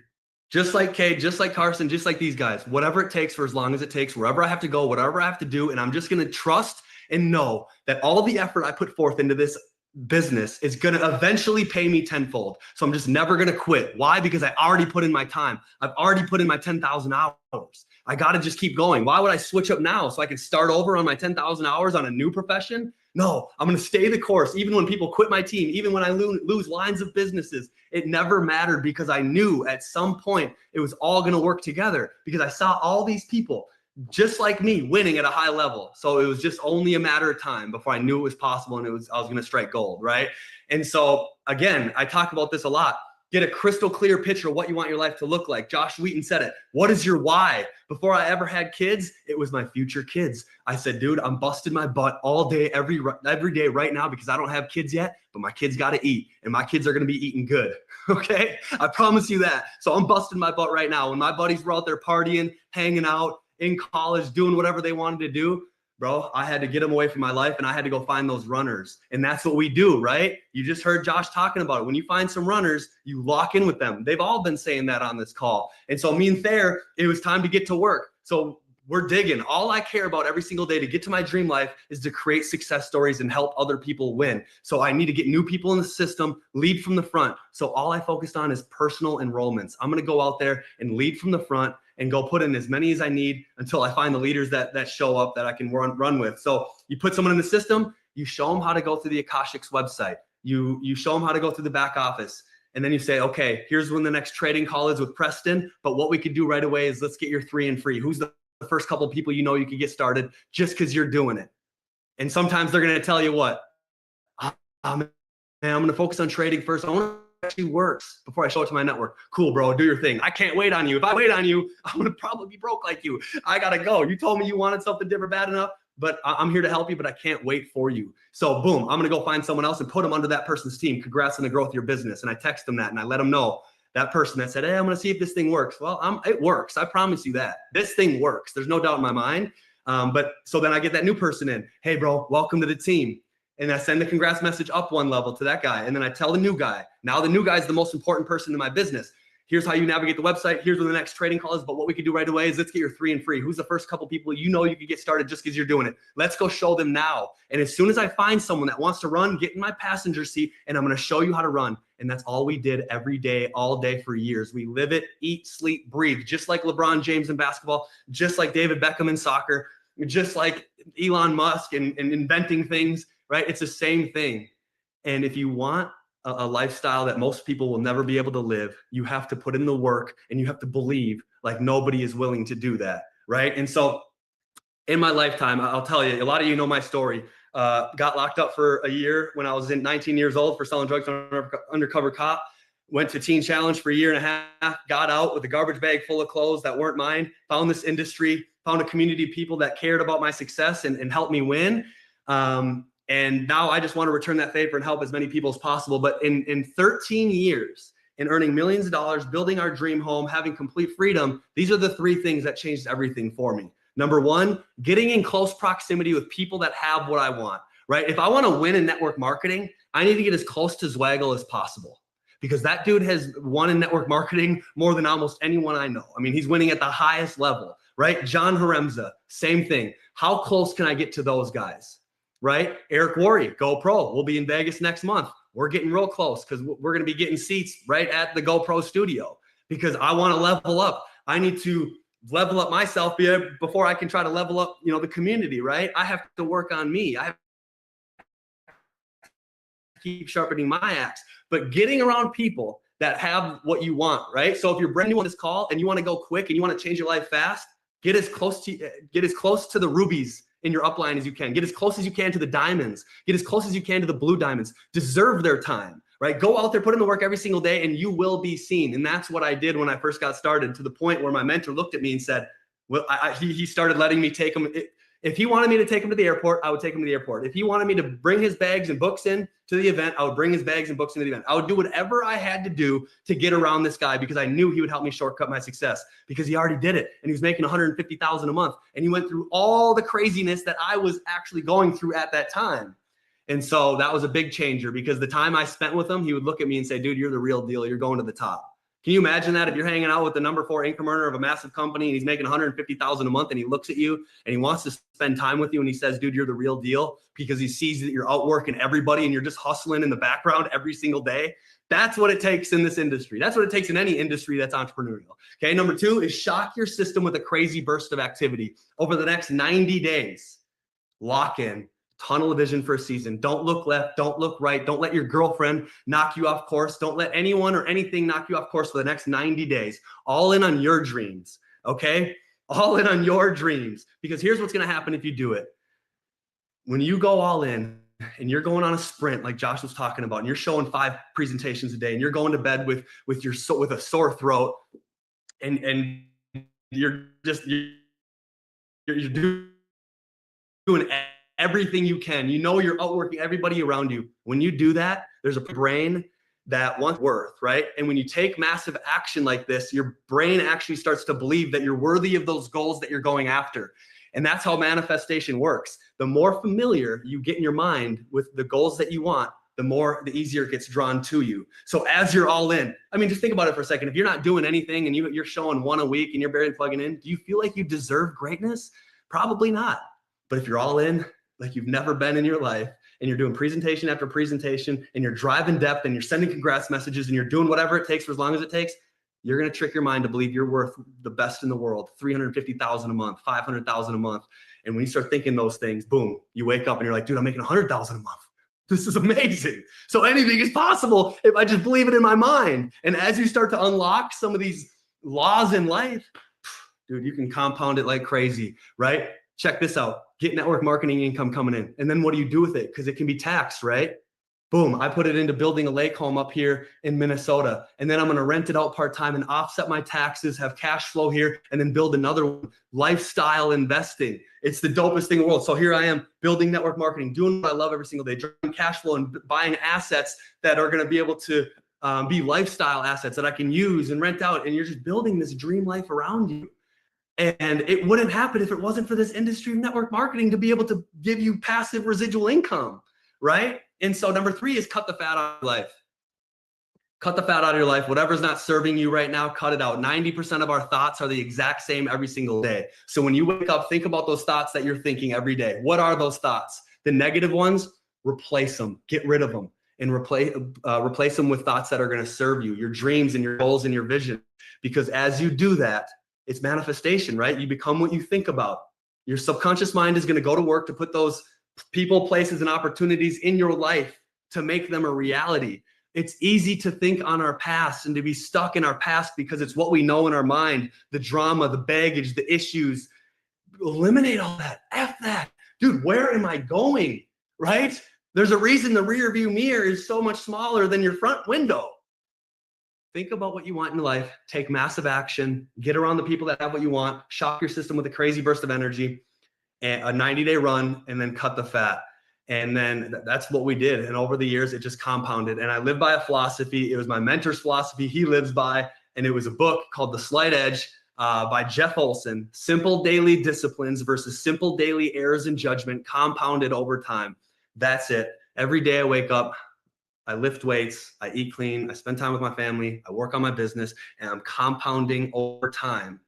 just like Cade, just like Carson, just like these guys, whatever it takes for as long as it takes, wherever I have to go, whatever I have to do, and I'm just going to trust and know that all the effort I put forth into this business is going to eventually pay me tenfold. So I'm just never going to quit. Why? Because I already put in my time. I've already put in my 10,000 hours. I got to just keep going. Why would I switch up now so I can start over on my 10,000 hours on a new profession? No, I'm going to stay the course. Even when people quit my team, even when I lose lines of businesses, it never mattered, because I knew at some point it was all going to work together, because I saw all these people just like me winning at a high level. So it was just only a matter of time before I knew it was possible, and I was going to strike gold, right? And so again, I talk about this a lot. Get a crystal clear picture of what you want your life to look like. Josh Wheaton said it. What is your why? Before I ever had kids, it was my future kids. I said, dude, I'm busting my butt all day, every day right now, because I don't have kids yet, but my kids got to eat, and my kids are going to be eating good. Okay? I promise you that. So I'm busting my butt right now. When my buddies were out there partying, hanging out, in college, doing whatever they wanted to do, bro, I had to get them away from my life, and I had to go find those runners. And that's what we do, right? You just heard Josh talking about it. When you find some runners, you lock in with them. They've all been saying that on this call. And so me and Thayer, it was time to get to work. So we're digging. All I care about every single day to get to my dream life is to create success stories and help other people win. So I need to get new people in the system, lead from the front. So all I focused on is personal enrollments. I'm going to go out there and lead from the front and go put in as many as I need until I find the leaders that show up that I can run with. So you put someone in the system, you show them how to go through the Akashics website. You show them how to go through the back office. And then you say, okay, here's when the next trading call is with Preston. But what we could do right away is let's get your 3 and free. Who's the first couple of people you know you could get started just because you're doing it? And sometimes they're going to tell you what, man, I'm going to focus on trading first. I want to actually works before I show it to my network. Cool, bro, do your thing. I can't wait on you. If I wait on you, I'm going to probably be broke like you. I got to go. You told me you wanted something different bad enough, but I'm here to help you, but I can't wait for you. So boom, I'm going to go find someone else and put them under that person's team. Congrats on the growth of your business. And I text them that, and I let them know, that person that said, hey, I'm going to see if this thing works. Well, it works. I promise you that. This thing works. There's no doubt in my mind. But so then I get that new person in. Hey, bro, welcome to the team. And I send the congrats message up one level to that guy. And then I tell the new guy, now the new guy is the most important person in my business. Here's how you navigate the website. Here's where the next trading call is. But what we could do right away is let's get your 3 and free. Who's the first couple people you know you could get started just because you're doing it? Let's go show them now. And as soon as I find someone that wants to run, get in my passenger seat, and I'm going to show you how to run. And that's all we did every day, all day for years. We live it, eat, sleep, breathe, just like LeBron James in basketball, just like David Beckham in soccer, just like Elon Musk and inventing things. Right? It's the same thing. And if you want a lifestyle that most people will never be able to live, you have to put in the work, and you have to believe like nobody is willing to do that. Right? And so in my lifetime, I'll tell you, a lot of you know my story. Got locked up for a year when I was 19 years old for selling drugs on undercover cop. Went to Teen Challenge for a year and a half, got out with a garbage bag full of clothes that weren't mine, found this industry, found a community of people that cared about my success and helped me win. And now I just want to return that favor and help as many people as possible. But in 13 years, in earning millions of dollars, building our dream home, having complete freedom, these are the 3 things that changed everything for me. Number 1, getting in close proximity with people that have what I want, right? If I want to win in network marketing, I need to get as close to Zwaggle as possible, because that dude has won in network marketing more than almost anyone I know. I mean, he's winning at the highest level, right? John Haremza, same thing. How close can I get to those guys? right? Eric Worre, GoPro. We'll be in Vegas next month. We're getting real close because we're going to be getting seats right at the GoPro studio because I want to level up. I need to level up myself before I can try to level up, the community, right? I have to work on me. I have to keep sharpening my axe, but getting around people that have what you want, right? So if you're brand new on this call and you want to go quick and you want to change your life fast, get as close to the rubies in your upline as you can. Get as close as you can to the diamonds. Get as close as you can to the blue diamonds. Deserve their time, right? Go out there, put in the work every single day, and you will be seen. And that's what I did when I first got started, to the point where my mentor looked at me and said, well, he started letting me take him. If he wanted me to take him to the airport, I would take him to the airport. If he wanted me to bring his bags and books in to the event, I would bring his bags and books into the event. I would do whatever I had to do to get around this guy because I knew he would help me shortcut my success because he already did it and he was making $150,000 a month and he went through all the craziness that I was actually going through at that time. And so that was a big changer because the time I spent with him, he would look at me and say, dude, you're the real deal. You're going to the top. Can you imagine that if you're hanging out with the number 4 income earner of a massive company and he's making $150,000 a month and he looks at you and he wants to spend time with you and he says, dude, you're the real deal because he sees that you're outworking everybody and you're just hustling in the background every single day. That's what it takes in this industry. That's what it takes in any industry that's entrepreneurial. Okay. Number 2 is shock your system with a crazy burst of activity. Over the next 90 days, lock in. Tunnel vision for a season. Don't look left. Don't look right. Don't let your girlfriend knock you off course. Don't let anyone or anything knock you off course for the next 90 days. All in on your dreams. Okay? All in on your dreams. Because here's what's going to happen if you do it. When you go all in and you're going on a sprint like Josh was talking about, and you're showing 5 presentations a day, and you're going to bed with a sore throat, and you're doing everything you can. You're outworking everybody around you. When you do that, there's a brain that wants worth, right? And when you take massive action like this, your brain actually starts to believe that you're worthy of those goals that you're going after. And that's how manifestation works. The more familiar you get in your mind with the goals that you want, the easier it gets drawn to you. So as you're all in, just think about it for a second. If you're not doing anything and you're showing 1 a week and you're barely plugging in, do you feel like you deserve greatness? Probably not. But if you're all in, like you've never been in your life, and you're doing presentation after presentation, and you're driving depth, and you're sending congrats messages, and you're doing whatever it takes for as long as it takes, you're going to trick your mind to believe you're worth the best in the world, $350,000 a month, $500,000 a month. And when you start thinking those things, boom, you wake up and you're like, dude, I'm making $100,000 a month. This is amazing. So anything is possible if I just believe it in my mind. And as you start to unlock some of these laws in life, dude, you can compound it like crazy, right? Check this out. Get network marketing income coming in. And then what do you do with it? Because it can be taxed, right? Boom, I put it into building a lake home up here in Minnesota. And then I'm going to rent it out part-time and offset my taxes, have cash flow here, and then build another one. Lifestyle investing. It's the dopest thing in the world. So here I am building network marketing, doing what I love every single day, driving cash flow and buying assets that are going to be able to be lifestyle assets that I can use and rent out. And you're just building this dream life around you. And it wouldn't happen if it wasn't for this industry of network marketing to be able to give you passive residual income, right? And so number 3 is cut the fat out of your life. Cut the fat out of your life. Whatever's not serving you right now, cut it out. 90% of our thoughts are the exact same every single day. So when you wake up, think about those thoughts that you're thinking every day. What are those thoughts? The negative ones, replace them, get rid of them, and replace them with thoughts that are going to serve you, your dreams and your goals and your vision. Because as you do that, it's manifestation, right? You become what you think about. Your subconscious mind is going to go to work to put those people, places, and opportunities in your life to make them a reality. It's easy to think on our past and to be stuck in our past because it's what we know in our mind, the drama, the baggage, the issues. Eliminate all that. F that. Dude, where am I going, right? There's a reason the rear view mirror is so much smaller than your front window. Think about what you want in life, take massive action, get around the people that have what you want, shock your system with a crazy burst of energy, and a 90-day run, and then cut the fat. And then that's what we did. And over the years, it just compounded. And I live by a philosophy. It was my mentor's philosophy he lives by. And it was a book called The Slight Edge by Jeff Olson. Simple daily disciplines versus simple daily errors in judgment compounded over time. That's it. Every day I wake up, I lift weights, I eat clean, I spend time with my family, I work on my business, and I'm compounding over time,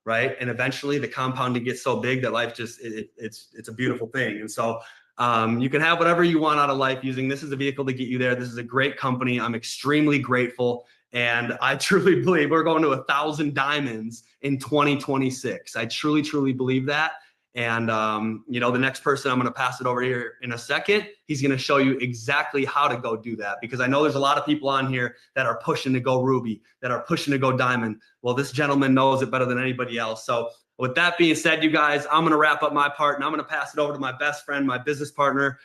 right? And eventually the compounding gets so big that life just, it's a beautiful thing. And so You can have whatever you want out of life using this as a vehicle to get you there. This is a great company. I'm extremely grateful. And I truly believe we're going to 1,000 diamonds in 2026. I truly, truly believe that. And, the next person, I'm going to pass it over here in a second. He's going to show you exactly how to go do that, because I know there's a lot of people on here that are pushing to go Ruby, that are pushing to go Diamond. Well, this gentleman knows it better than anybody else. So with that being said, you guys, I'm going to wrap up my part, and I'm going to pass it over to my best friend, my business partner.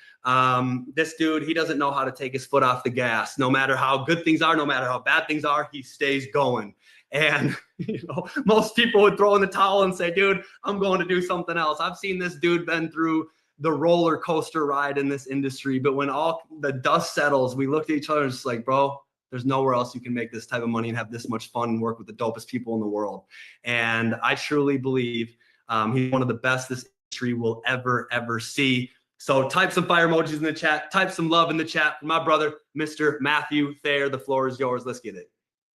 This dude, he doesn't know how to take his foot off the gas. No matter how good things are, no matter how bad things are, he stays going. And, most people would throw in the towel and say, dude, I'm going to do something else. I've seen this dude been through the roller coaster ride in this industry. But when all the dust settles, we looked at each other and just like, bro, there's nowhere else you can make this type of money and have this much fun and work with the dopest people in the world. And I truly believe he's one of the best this industry will ever see. So type some fire emojis in the chat. Type some love in the chat for my brother, Mr. Matthew Thayer. The floor is yours. Let's get it.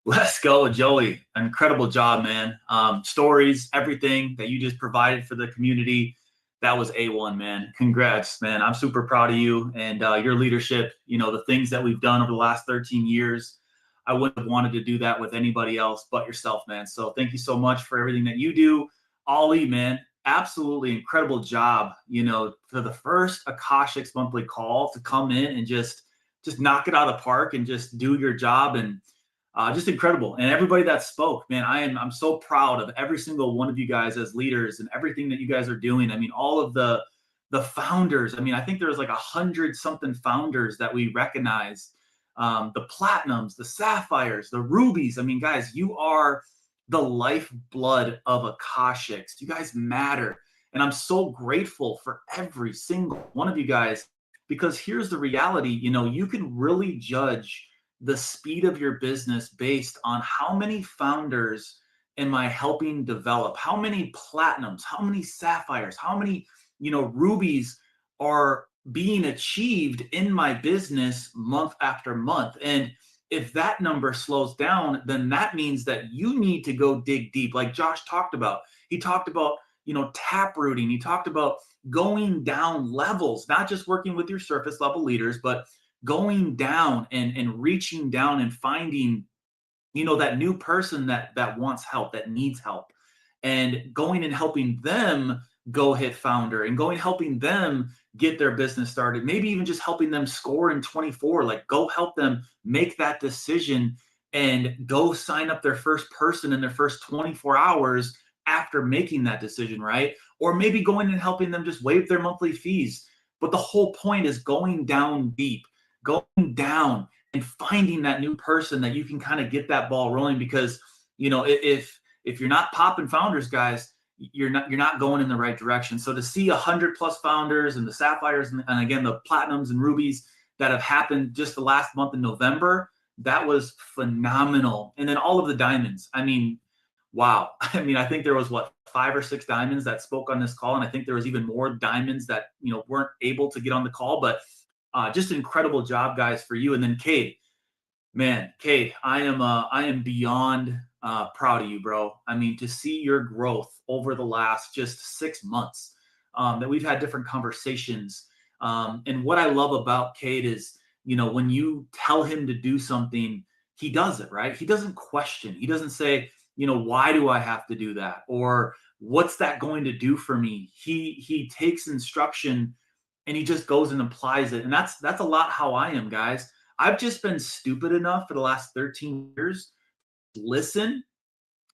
Let's go, Joey. Incredible job, man. Stories, everything that you just provided for the community. That was A1, man. Congrats, man. I'm super proud of you and your leadership. The things that we've done over the last 13 years, I wouldn't have wanted to do that with anybody else but yourself, man. So thank you so much for everything that you do. Ollie, man, absolutely incredible job, for the first Akashics monthly call to come in and just knock it out of the park and just do your job, and just incredible. And everybody that spoke, man, I'm so proud of every single one of you guys as leaders and everything that you guys are doing. I mean, all of the founders. I mean, I think there's like 100-something founders that we recognize. The platinums, the sapphires, the rubies. I mean, guys, you are the lifeblood of Akashics. You guys matter. And I'm so grateful for every single one of you guys, because here's the reality. You can really judge the speed of your business based on how many founders am I helping develop, how many platinums, how many sapphires, how many, rubies are being achieved in my business month after month. And if that number slows down, then that means that you need to go dig deep. Like Josh talked about, he talked about, tap rooting. He talked about going down levels, not just working with your surface level leaders, but going down and reaching down and finding, that new person that wants help, that needs help, and going and helping them go hit founder, and going helping them get their business started, maybe even just helping them score in 24, like go help them make that decision and go sign up their first person in their first 24 hours after making that decision, right? Or maybe going and helping them just waive their monthly fees. But the whole point is going down deep, going down and finding that new person that you can kind of get that ball rolling. Because, if you're not popping founders, guys, you're not going in the right direction. So to see 100+ founders and the sapphires and again, the platinums and rubies that have happened just the last month in November, that was phenomenal. And then all of the diamonds. I mean, wow. I mean, I think there was 5 or 6 diamonds that spoke on this call. And I think there was even more diamonds that, weren't able to get on the call, but just an incredible job, guys, for you. And then Cade, man, Cade, I am beyond proud of you, bro. I mean, to see your growth over the last just 6 months, that we've had different conversations. And what I love about Cade is, when you tell him to do something, he does it, right? He doesn't question. He doesn't say, why do I have to do that? Or what's that going to do for me? He takes instruction and he just goes and applies it. And that's a lot how I am, guys. I've just been stupid enough for the last 13 years to listen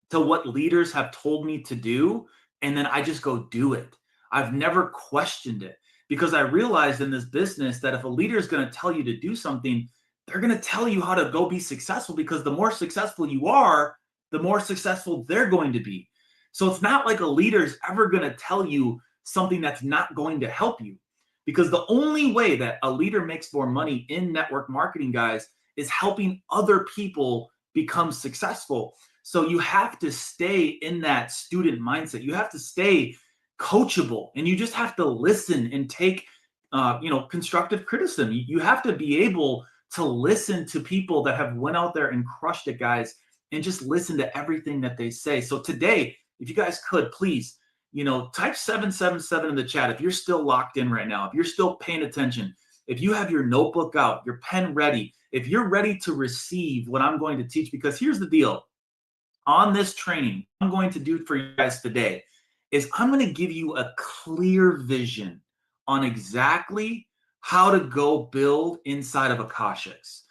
to what leaders have told me to do, and then I just go do it. I've never questioned it, because I realized in this business that if a leader is going to tell you to do something, they're going to tell you how to go be successful, because the more successful you are, the more successful they're going to be. So it's not like a leader is ever going to tell you something that's not going to help you. Because the only way that a leader makes more money in network marketing, guys, is helping other people become successful. So you have to stay in that student mindset. You have to stay coachable, and you just have to listen and take, constructive criticism. You have to be able to listen to people that have went out there and crushed it, guys, and just listen to everything that they say. So today, if you guys could, please, type 777 in the chat if you're still locked in right now, if you're still paying attention, if you have your notebook out, your pen ready, if you're ready to receive what I'm going to teach. Because here's the deal. On this training, I'm going to do for you guys today is I'm going to give you a clear vision on exactly how to go build inside of Akashics.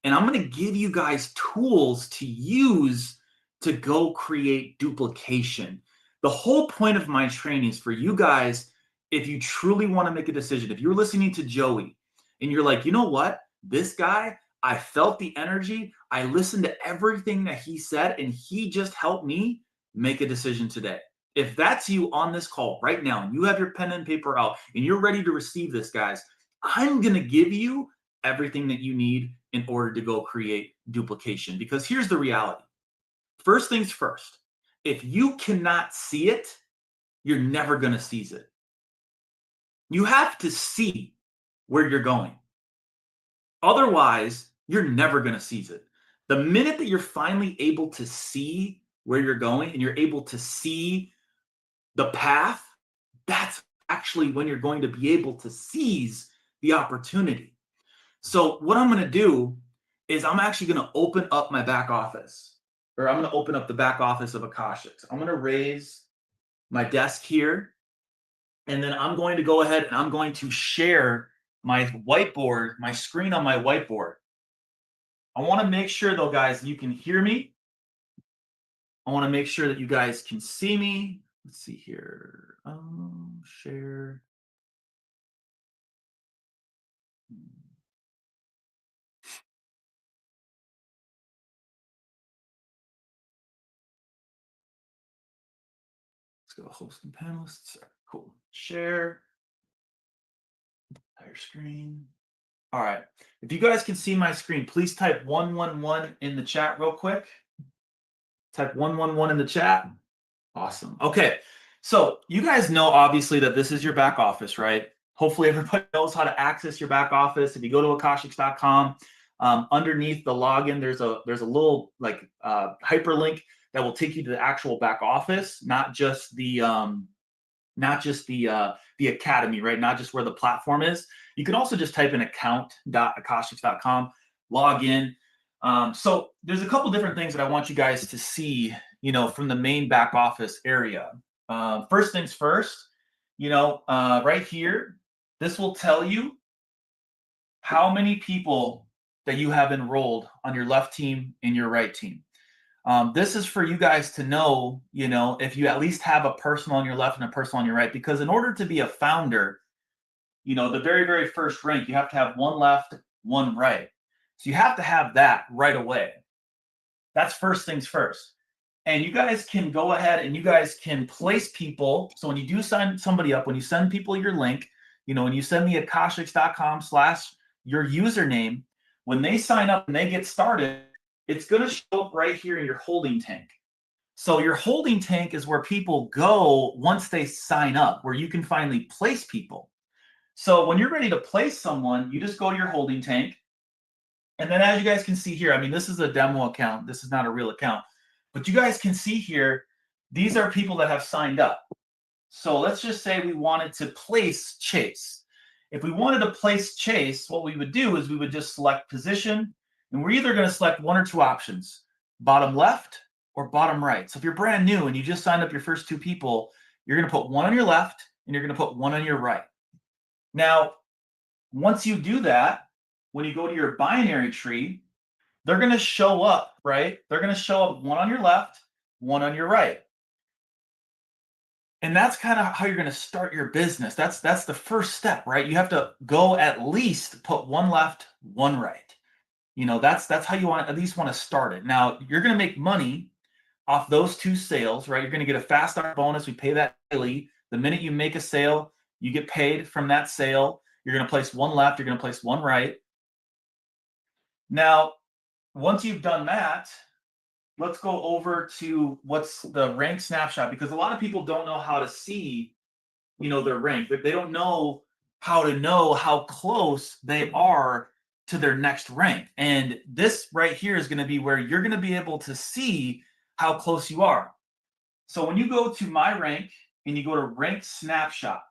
And I'm going to give you guys tools to use to go create duplication. The whole point of my training is for you guys, if you truly want to make a decision, if you're listening to Joey and you're like, you know what, this guy, I felt the energy, I listened to everything that he said, and he just helped me make a decision today. If that's you on this call right now, and you have your pen and paper out, and you're ready to receive this, guys, I'm going to give you everything that you need in order to go create duplication. Because here's the reality. First things first, if you cannot see it, you're never going to seize it. You have to see where you're going. Otherwise, you're never going to seize it. The minute that you're finally able to see where you're going and you're able to see the path, that's actually when you're going to be able to seize the opportunity. So what I'm going to do is I'm actually going to open up my back office, or I'm going to open up the back office of Akashics. I'm going to raise my desk here, and then I'm going to go ahead and I'm going to share my whiteboard, my screen on my whiteboard. I want to make sure though, guys, you can hear me. I want to make sure that you guys can see me. Let's see here. Share. Let's go host and panelists. Cool. Share. Entire screen. All right. If you guys can see my screen, please type 111 in the chat real quick. Type 111 in the chat. Awesome. Okay. So you guys know obviously that this is your back office, right? Hopefully everybody knows how to access your back office. If you go to akashics.com, underneath the login, there's a little like hyperlink that will take you to the actual back office, not just the academy, right? Not just where the platform is. You can also just type in account.akashics.com, log in. So there's a couple different things that I want you guys to see, from the main back office area. First things first, right here, this will tell you how many people that you have enrolled on your left team and your right team. This is for you guys to know, if you at least have a person on your left and a person on your right, because in order to be a founder, the very, very first rank, you have to have one left, one right. So you have to have that right away. That's first things first. And you guys can go ahead and you guys can place people. So when you do sign somebody up, when you send people your link, when you send me akashics.com/your username, when they sign up and they get started, it's going to show up right here in your holding tank. So your holding tank is where people go once they sign up, where you can finally place people. So when you're ready to place someone, you just go to your holding tank. And then as you guys can see here, this is a demo account. This is not a real account. But you guys can see here, these are people that have signed up. So let's just say we wanted to place Chase. If we wanted to place Chase, what we would do is we would just select position. And we're either going to select one or two options, bottom left or bottom right. So if you're brand new and you just signed up your first two people, you're going to put one on your left and you're going to put one on your right. Now, once you do that, when you go to your binary tree, they're going to show up, right? They're going to show up one on your left, one on your right. And that's kind of how you're going to start your business. That's the first step, right? You have to go at least put one left, one right. That's how you at least want to start it. Now, you're going to make money off those two sales, right? You're going to get a fast start bonus. We pay that daily. The minute you make a sale, you get paid from that sale. You're going to place one left. You're going to place one right. Now, once you've done that, let's go over to what's the rank snapshot, because a lot of people don't know how to see, their rank. They don't know how close they are to their next rank. And this right here is going to be where you're going to be able to see how close you are. So when you go to my rank and you go to rank snapshot.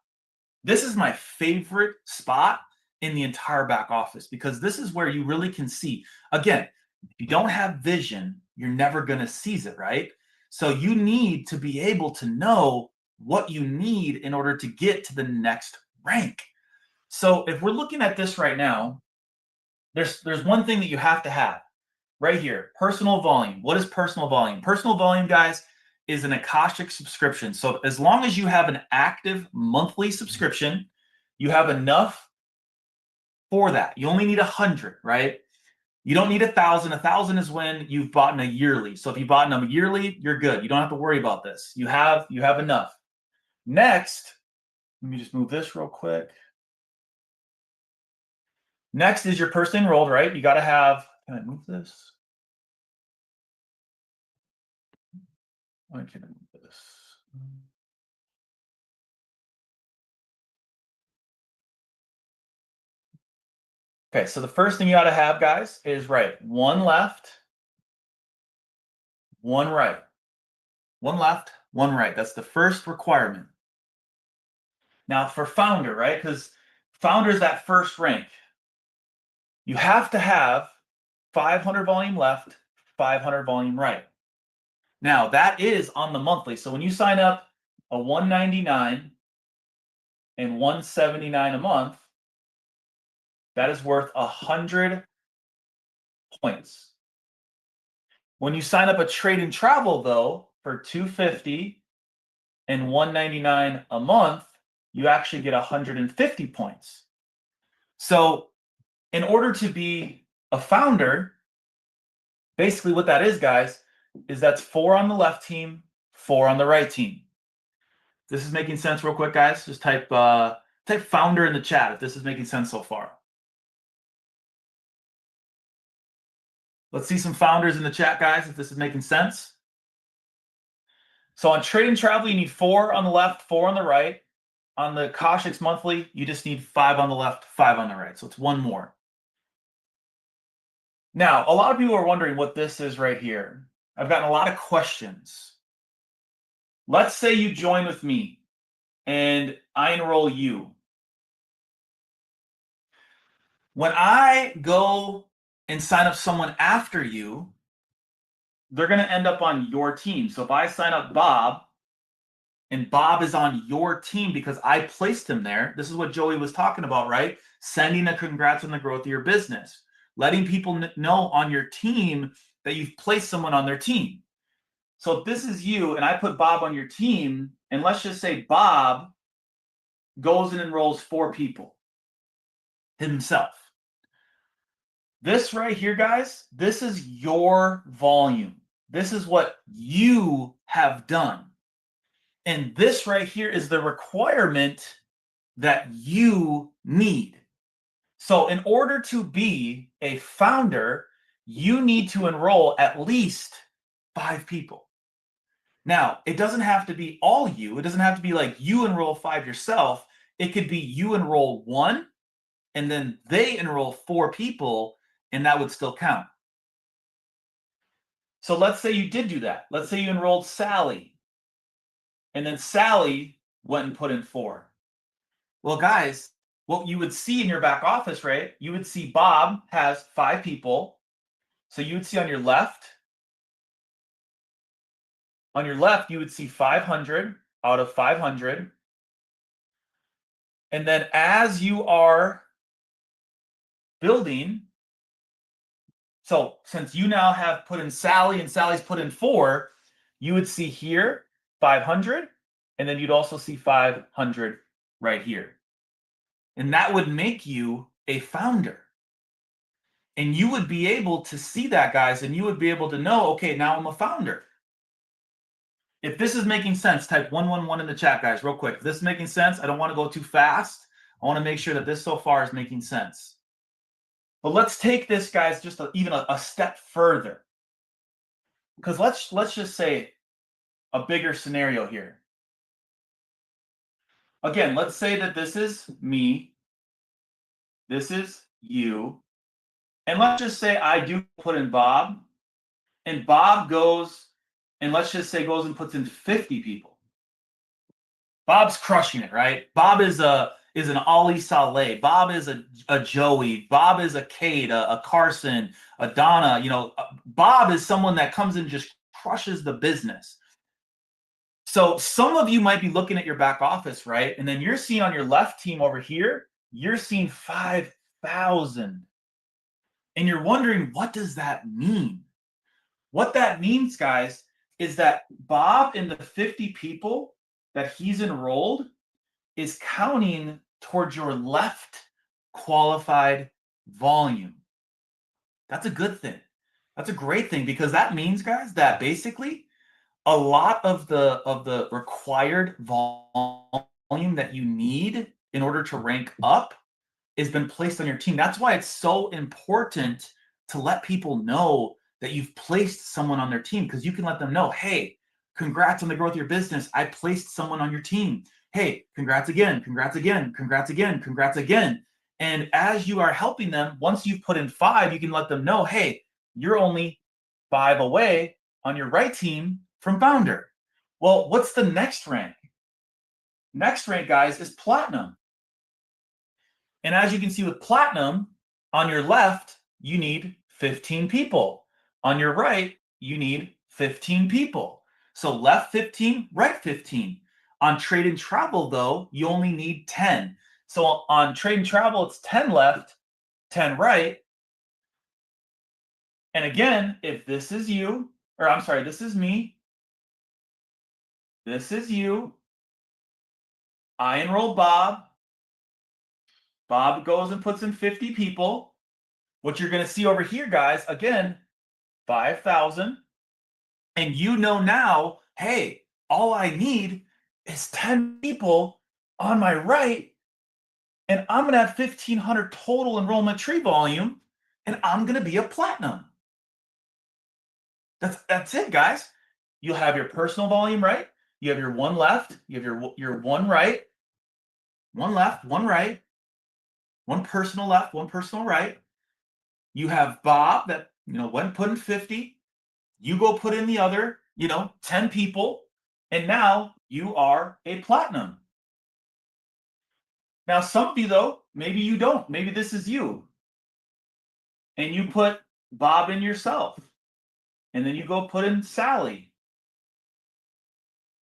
This is my favorite spot in the entire back office because this is where you really can see. Again, if you don't have vision, you're never going to seize it, right? So you need to be able to know what you need in order to get to the next rank. So if we're looking at this right now, there's one thing that you have to have right here, personal volume. What is personal volume? Personal volume, guys, is an Akashic subscription. So as long as you have an active monthly subscription, you have enough for that. You only need 100, right? You don't need 1,000. 1,000 is when you've bought in a yearly. So if you bought in a yearly, you're good. You don't have to worry about this. You have enough. Next, let me just move this real quick. Next is your person enrolled, right? You got to have, can I move this? Why can't I move this? Okay, so the first thing you got to have, guys, is one left, one right. One left, one right. That's the first requirement. Now for founder, right? Because founder is that first rank. You have to have 500 volume left, 500 volume right. Now that is on the monthly. So when you sign up a $199 and $179 a month, that is worth 100 points. When you sign up a trade and travel, though, for $250 and $199 a month, you actually get 150 points. So in order to be a founder, basically what that is, guys, is that's 4 on the left team, 4 on the right team. This is making sense real quick, guys. Just type founder in the chat if this is making sense so far. Let's see some founders in the chat, guys, if this is making sense. So on Trade and Travel, you need 4 on the left, 4 on the right. On the Akashics monthly, you just need 5 on the left, 5 on the right. So it's 1 more. Now, a lot of people are wondering what this is right here. I've gotten a lot of questions. Let's say you join with me and I enroll you. When I go and sign up someone after you, they're going to end up on your team. So if I sign up Bob and Bob is on your team because I placed him there, this is what Joey was talking about, right? Sending a congrats on the growth of your business. Letting people know on your team that you've placed someone on their team. So if this is you and I put Bob on your team, and let's just say Bob goes and enrolls 4 people himself. This right here, guys, this is your volume. This is what you have done. And this right here is the requirement that you need. So in order to be a founder, you need to enroll at least 5 people. Now, it doesn't have to be all you. It doesn't have to be like you enroll 5 yourself. It could be you enroll 1 and then they enroll 4 people, and that would still count. So let's say you did do that. Let's say you enrolled Sally, and then Sally went and put in 4. Well, guys, what you would see in your back office, right? You would see Bob has 5 people. So you would see on your left, you would see 500 out of 500. And then as you are building, so since you now have put in Sally and Sally's put in 4, you would see here 500, and then you'd also see 500 right here. And that would make you a founder. And you would be able to see that, guys, and you would be able to know, okay, now I'm a founder. If this is making sense, type 111 in the chat, guys, real quick. If this is making sense, I don't want to go too fast. I want to make sure that this so far is making sense. But let's take this, guys, just even a step further. Because let's just say a bigger scenario here. Again, let's say that this is me. This is you. And let's just say I do put in Bob. And Bob goes, and let's just say goes and puts in 50 people. Bob's crushing it, right? Bob is an Ali Saleh. Bob is a Joey. Bob is a Kate, a Carson, a Donna. You know, Bob is someone that comes and just crushes the business. So some of you might be looking at your back office, right? And then you're seeing on your left team over here, you're seeing 5,000. And you're wondering, what does that mean? What that means, guys, is that Bob and the 50 people that he's enrolled is counting towards your left qualified volume. That's a good thing. That's a great thing, because that means, guys, that basically a lot of the required volume that you need in order to rank up has been placed on your team. That's why it's so important to let people know that you've placed someone on their team, because you can let them know, hey, congrats on the growth of your business. I placed someone on your team. Hey, congrats again, congrats again, congrats again, congrats again. And as you are helping them, once you've put in 5, you can let them know, hey, you're only 5 away on your right team from founder. Well, what's the next rank? Next rank, guys, is platinum. And as you can see with platinum, on your left, you need 15 people. On your right, you need 15 people. So left 15, right 15. On trade and travel, though, you only need 10. So on trade and travel, it's 10 left, 10 right. And again, if this is you, or I'm sorry, this is me, this is you, I enroll Bob, Bob goes and puts in 50 people. What you're going to see over here, guys, again, 5,000. And you know now, hey, all I need is 10 people on my right, and I'm going to have 1,500 total enrollment tree volume, and I'm going to be a platinum. That's it, guys. You'll have your personal volume right. You have your one left. You have your one right, one left, one right, one personal left, one personal right. You have Bob that, went and put in 50. You go put in the other, 10 people, and now you are a platinum. Now, some of you, though, maybe you don't. Maybe this is you. And you put Bob in yourself. And then you go put in Sally.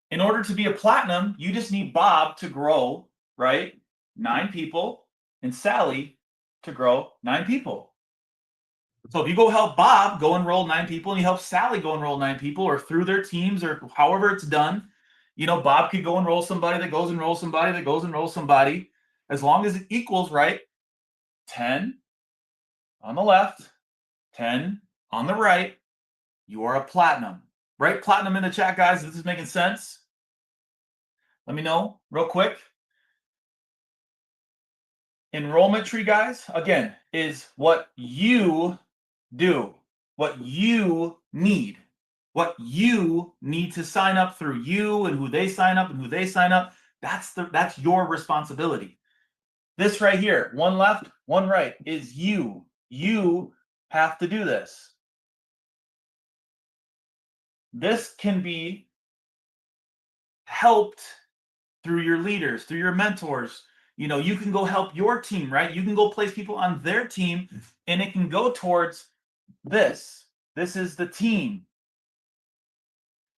In order to be a platinum, you just need Bob to grow, right? 9 people, and Sally to grow 9 people. So if you go help Bob go enroll 9 people, and you help Sally go enroll 9 people, or through their teams, or however it's done, Bob could go enroll somebody that goes enroll somebody that goes enroll somebody. As long as it equals, right, 10 on the left, 10 on the right, you are a platinum. Write platinum in the chat, guys, if this is making sense. Let me know real quick. Enrollment tree, guys, again, is what you do, what you need to sign up through you, and who they sign up and who they sign up. That's your responsibility. This right here, one left, one right, is you. You have to do this. This can be helped through your leaders, through your mentors. You can go help your team, right? You can go place people on their team, and it can go towards this. This is the team.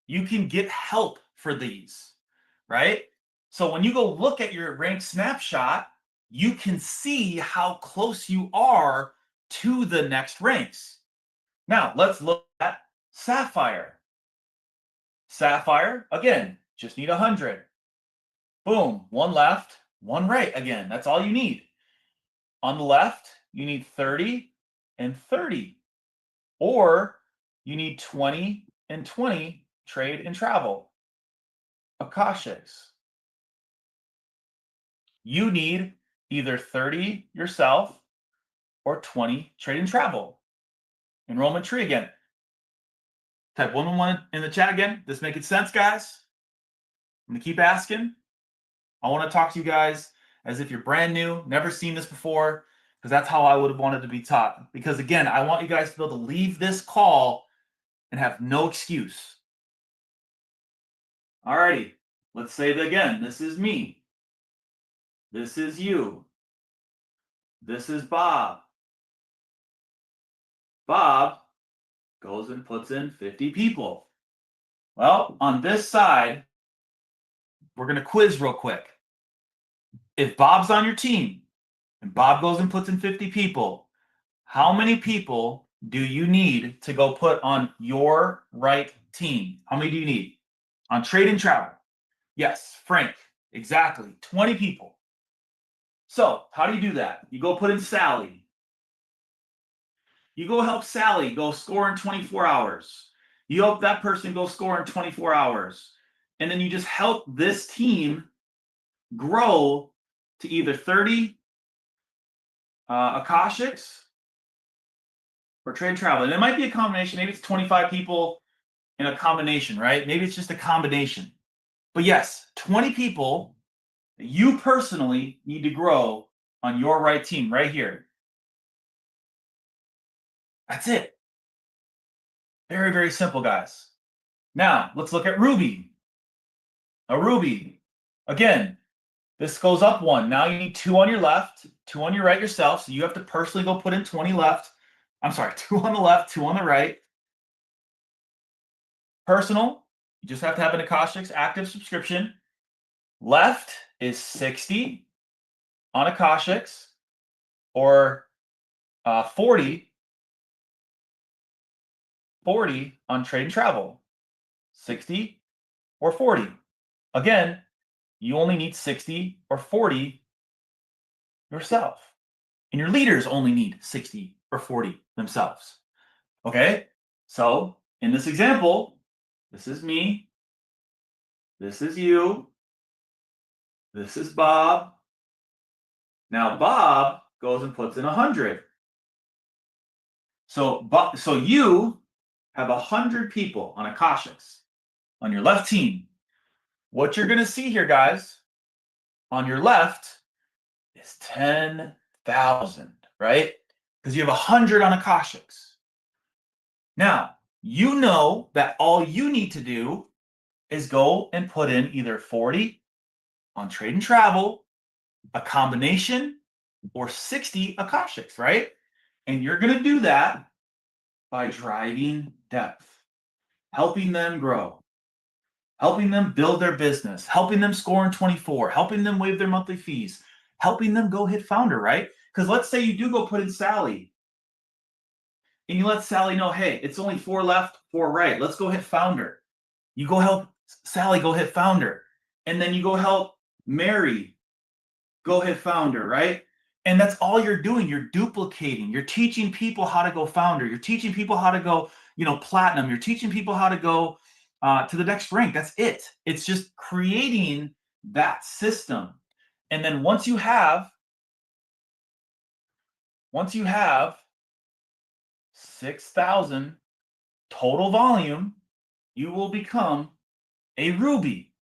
You can get help for these, right? So when you go look at your rank snapshot, you can see how close you are to the next ranks. Now, let's look at Sapphire. Sapphire, again, just need 100. Boom, one left, one right. Again, that's all you need. On the left, you need 30 and 30. Or you need 20 and 20 trade and travel. Akashics. You need either 30 yourself or 20 trade and travel. Enrollment tree again. Type 111 in the chat again. This making sense, guys? I'm gonna keep asking. I want to talk to you guys as if you're brand new, never seen this before, because that's how I would have wanted to be taught. Because again, I want you guys to be able to leave this call and have no excuse. Alrighty. Let's say that again. This is me. This is you. This is Bob. Bob goes and puts in 50 people. Well, on this side, we're going to quiz real quick. If Bob's on your team and Bob goes and puts in 50 people, how many people do you need to go put on your right team? How many do you need? On trade and travel. Yes, Frank, exactly. 20 people. So how do you do that? You go put in Sally. You go help Sally go score in 24 hours. You help that person go score in 24 hours. And then you just help this team grow to either 30 Akashics or trade and travel. And it might be a combination. Maybe it's 25 people in a combination, right? Maybe it's just a combination. But yes, 20 people that you personally need to grow on your right team right here. That's it. Very, very simple, guys. Now, let's look at Ruby. A Ruby. Again, this goes up one. Now you need 2 on your left, 2 on your right yourself. So you have to personally go put in 20 left. I'm sorry, 2 on the left, 2 on the right. Personal, you just have to have an Akashics active subscription. Left is 60 on Akashics or 40 on trade and travel. 60 or 40. Again, you only need 60 or 40 yourself. And your leaders only need 60 or 40 themselves. Okay? So, in this example, this is me. This is you. This is Bob. Now Bob goes and puts in 100. So you have 100 people on Akashics on your left team. What you're going to see here, guys, on your left is 10,000, right? Because you have 100 on Akashics. Now, you know that all you need to do is go and put in either 40 on trade and travel, a combination, or 60 Akashics, right? And you're going to do that by driving depth, helping them grow, helping them build their business, helping them score in 24, helping them waive their monthly fees, helping them go hit founder, right? Because let's say you do go put in Sally and you let Sally know, hey, it's only 4 left, 4 right. Let's go hit founder. You go help Sally go hit founder. And then you go help Mary go hit founder, right? And that's all you're doing. You're duplicating. You're teaching people how to go founder. You're teaching people how to go, platinum. You're teaching people how to go to the next rank. That's it. It's just creating that system. And then once you have 6,000 total volume, you will become a Ruby.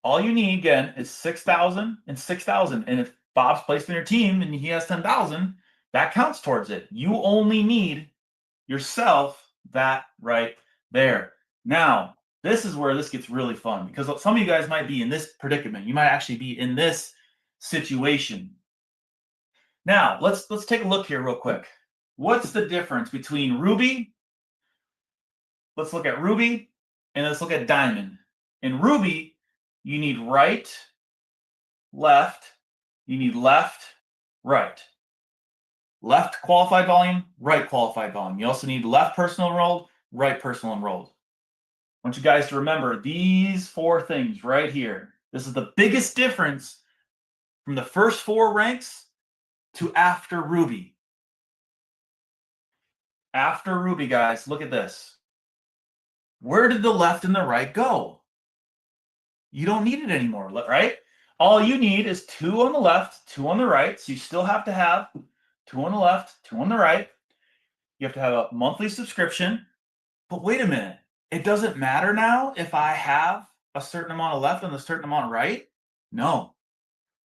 All you need, again, is 6,000 and 6,000. And if Bob's placed in your team and he has 10,000, that counts towards it. You only need yourself that right there. Now, this is where this gets really fun because some of you guys might be in this predicament. You might actually be in this situation. Now, let's take a look here real quick. What's the difference between Ruby? Let's look at Ruby and let's look at Diamond. In Ruby, you need right, left, you need left, right. Left qualified volume, right qualified volume. You also need left personal enrolled, right personal enrolled. I want you guys to remember these 4 things right here. This is the biggest difference from the first 4 ranks to after Ruby. After Ruby, guys, look at this. Where did the left and the right go? You don't need it anymore, right? All you need is 2 on the left, 2 on the right. So you still have to have 2 on the left, 2 on the right. You have to have a monthly subscription. But wait a minute. It doesn't matter now if I have a certain amount of left and a certain amount of right? No.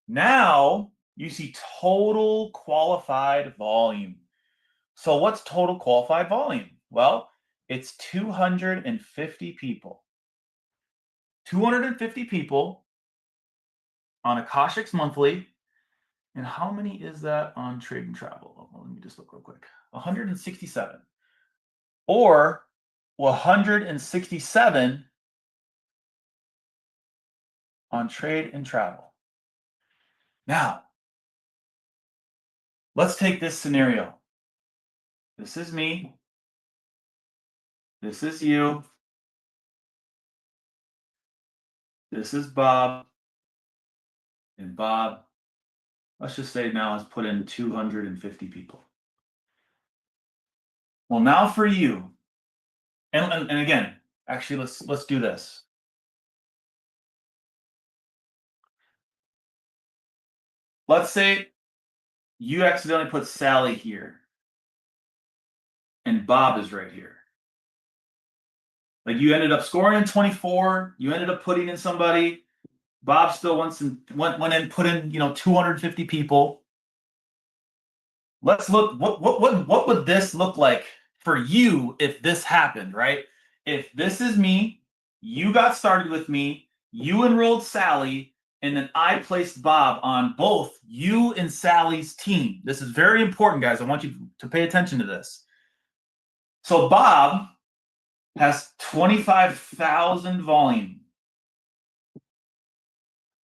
Now you see total qualified volume. So what's total qualified volume? Well, it's 250 people. 250 people on Akashics Monthly. And how many is that on Trade and Travel? Let me just look real quick. 167. Or 167 on Trade and Travel. Now, let's take this scenario. This is me. This is you. This is Bob. And Bob, let's just say now has put in 250 people. Well, now for you, and again, actually, let's do this. Let's say you accidentally put Sally here, and Bob is right here. Like you ended up scoring in 24. You ended up putting in somebody. Bob still went in, put in 250 people. Let's look. What would this look like for you if this happened, right? If this is me, you got started with me, you enrolled Sally, and then I placed Bob on both you and Sally's team. This is very important, guys. I want you to pay attention to this. So Bob has 25,000 volume.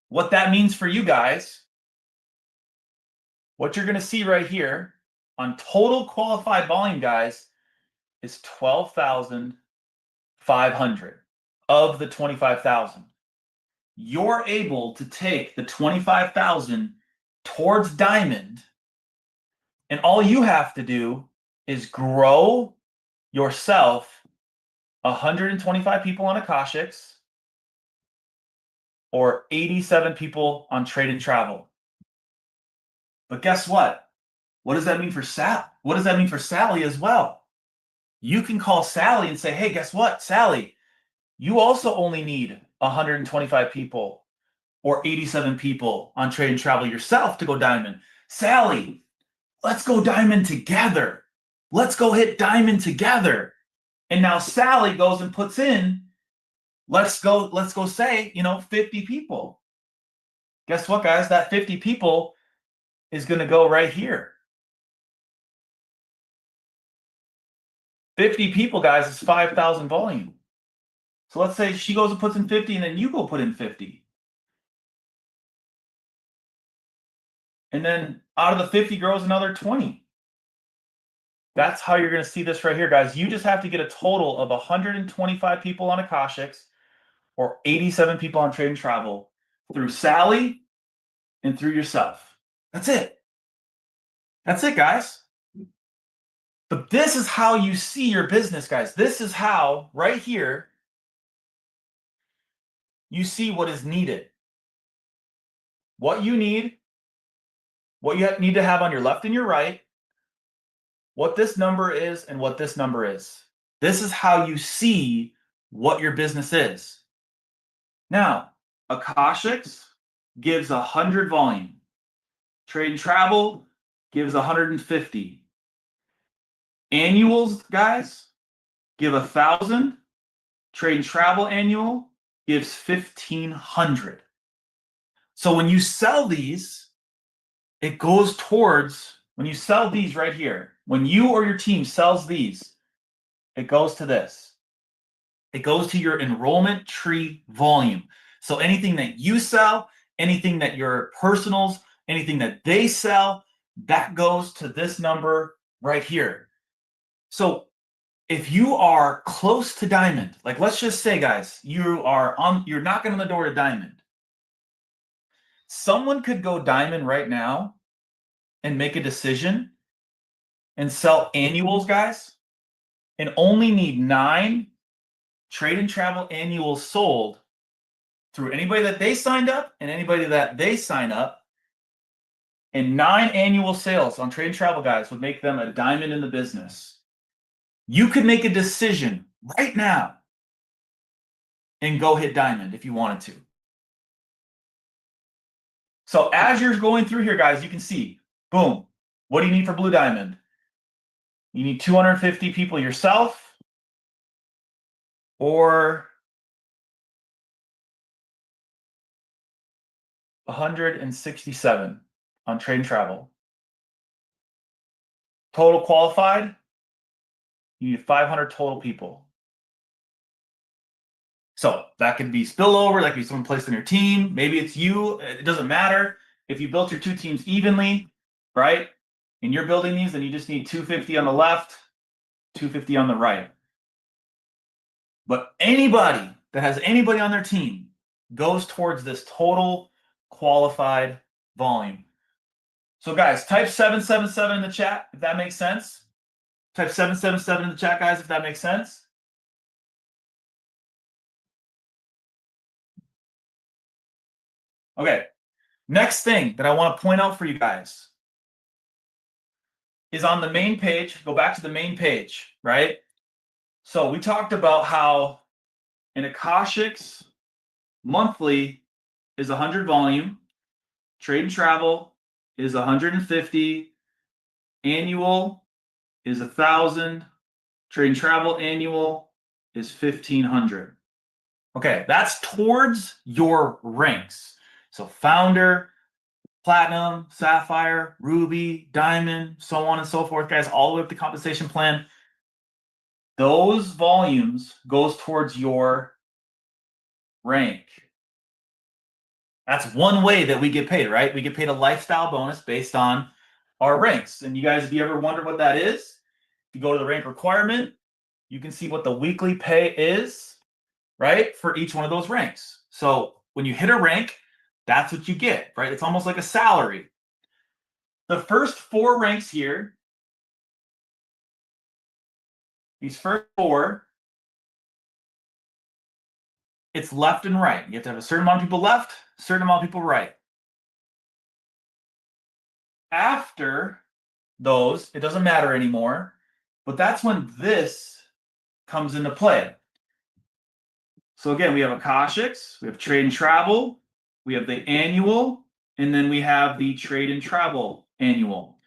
What that means for you guys, what you're going to see right here on total qualified volume, guys, is 12,500 of the 25,000. You're able to take the 25,000 towards Diamond, and all you have to do is grow yourself 125 people on Akashics or 87 people on Trade and Travel. But guess what? What does that mean for Sal? What does that mean for Sally as well? You can call Sally and say, hey, guess what, Sally? You also only need 125 people or 87 people on Trade and Travel yourself to go Diamond. Sally, let's go Diamond together. Let's go hit Diamond together. And now Sally goes and puts in, let's go say, 50 people. Guess what, guys? That 50 people is going to go right here. 50 people, guys, is 5,000 volume. So let's say she goes and puts in 50, and then you go put in 50. And then out of the 50 grows another 20. That's how you're going to see this right here, guys. You just have to get a total of 125 people on Akashics or 87 people on Trade and Travel through Sally and through yourself. That's it. That's it, guys. But this is how you see your business, guys. This is how, right here, you see what is needed. What you need, what you need to have on your left and your right, what this number is and what this number is. This is how you see what your business is. Now, Akashics gives 100 volume. Trade and Travel gives 150. Annuals, guys, give 1,000. Trade and Travel annual gives 1,500. So when you sell these, it goes towards, when you sell these right here, when you or your team sells these, it goes to this. It goes to your enrollment tree volume. So anything that you sell, anything that your personals, anything that they sell, that goes to this number right here. So if you are close to Diamond, like let's just say, guys, you're knocking on the door to Diamond. Someone could go Diamond right now and make a decision and sell annuals, guys, and only need 9 Trade and Travel annuals sold through anybody that they signed up and anybody that they sign up. And 9 annual sales on Trade and Travel, guys, would make them a diamond in the business. You could make a decision right now and go hit Diamond if you wanted to. So as you're going through here, guys, you can see, boom, what do you need for Blue Diamond? You need 250 people yourself, or 167 on trade and travel. Total qualified, you need 500 total people. So that could be spillover, that could be someone placed on your team. Maybe it's you. It doesn't matter. If you built your two teams evenly, right, and you're building these, then you just need 250 on the left, 250 on the right. But anybody that has anybody on their team goes towards this total qualified volume. So guys, type 777 in the chat if that makes sense. Type 777 in the chat, guys, if that makes sense. Okay, next thing that I want to point out for you guys is on the main page. Go back to the main page, right? So we talked about how an Akashics monthly is 100 volume, trade and travel is 150, annual is 1,000, trade and travel annual is 1,500. Okay, that's towards your ranks. So founder, platinum, sapphire, ruby, diamond, so on and so forth, guys, all the way up to compensation plan. Those volumes goes towards your rank. That's one way that we get paid, right? We get paid a lifestyle bonus based on our ranks. And you guys, if you ever wonder what that is, if you go to the rank requirement, you can see what the weekly pay is, right, for each one of those ranks. So when you hit a rank, that's what you get, right? It's almost like a salary. The first 4 ranks here, these first 4, it's left and right. You have to have a certain amount of people left, a certain amount of people right. After those, it doesn't matter anymore, but that's when this comes into play. So again, we have Akashics, we have trade and travel, we have the annual, and then we have the trade and travel annual.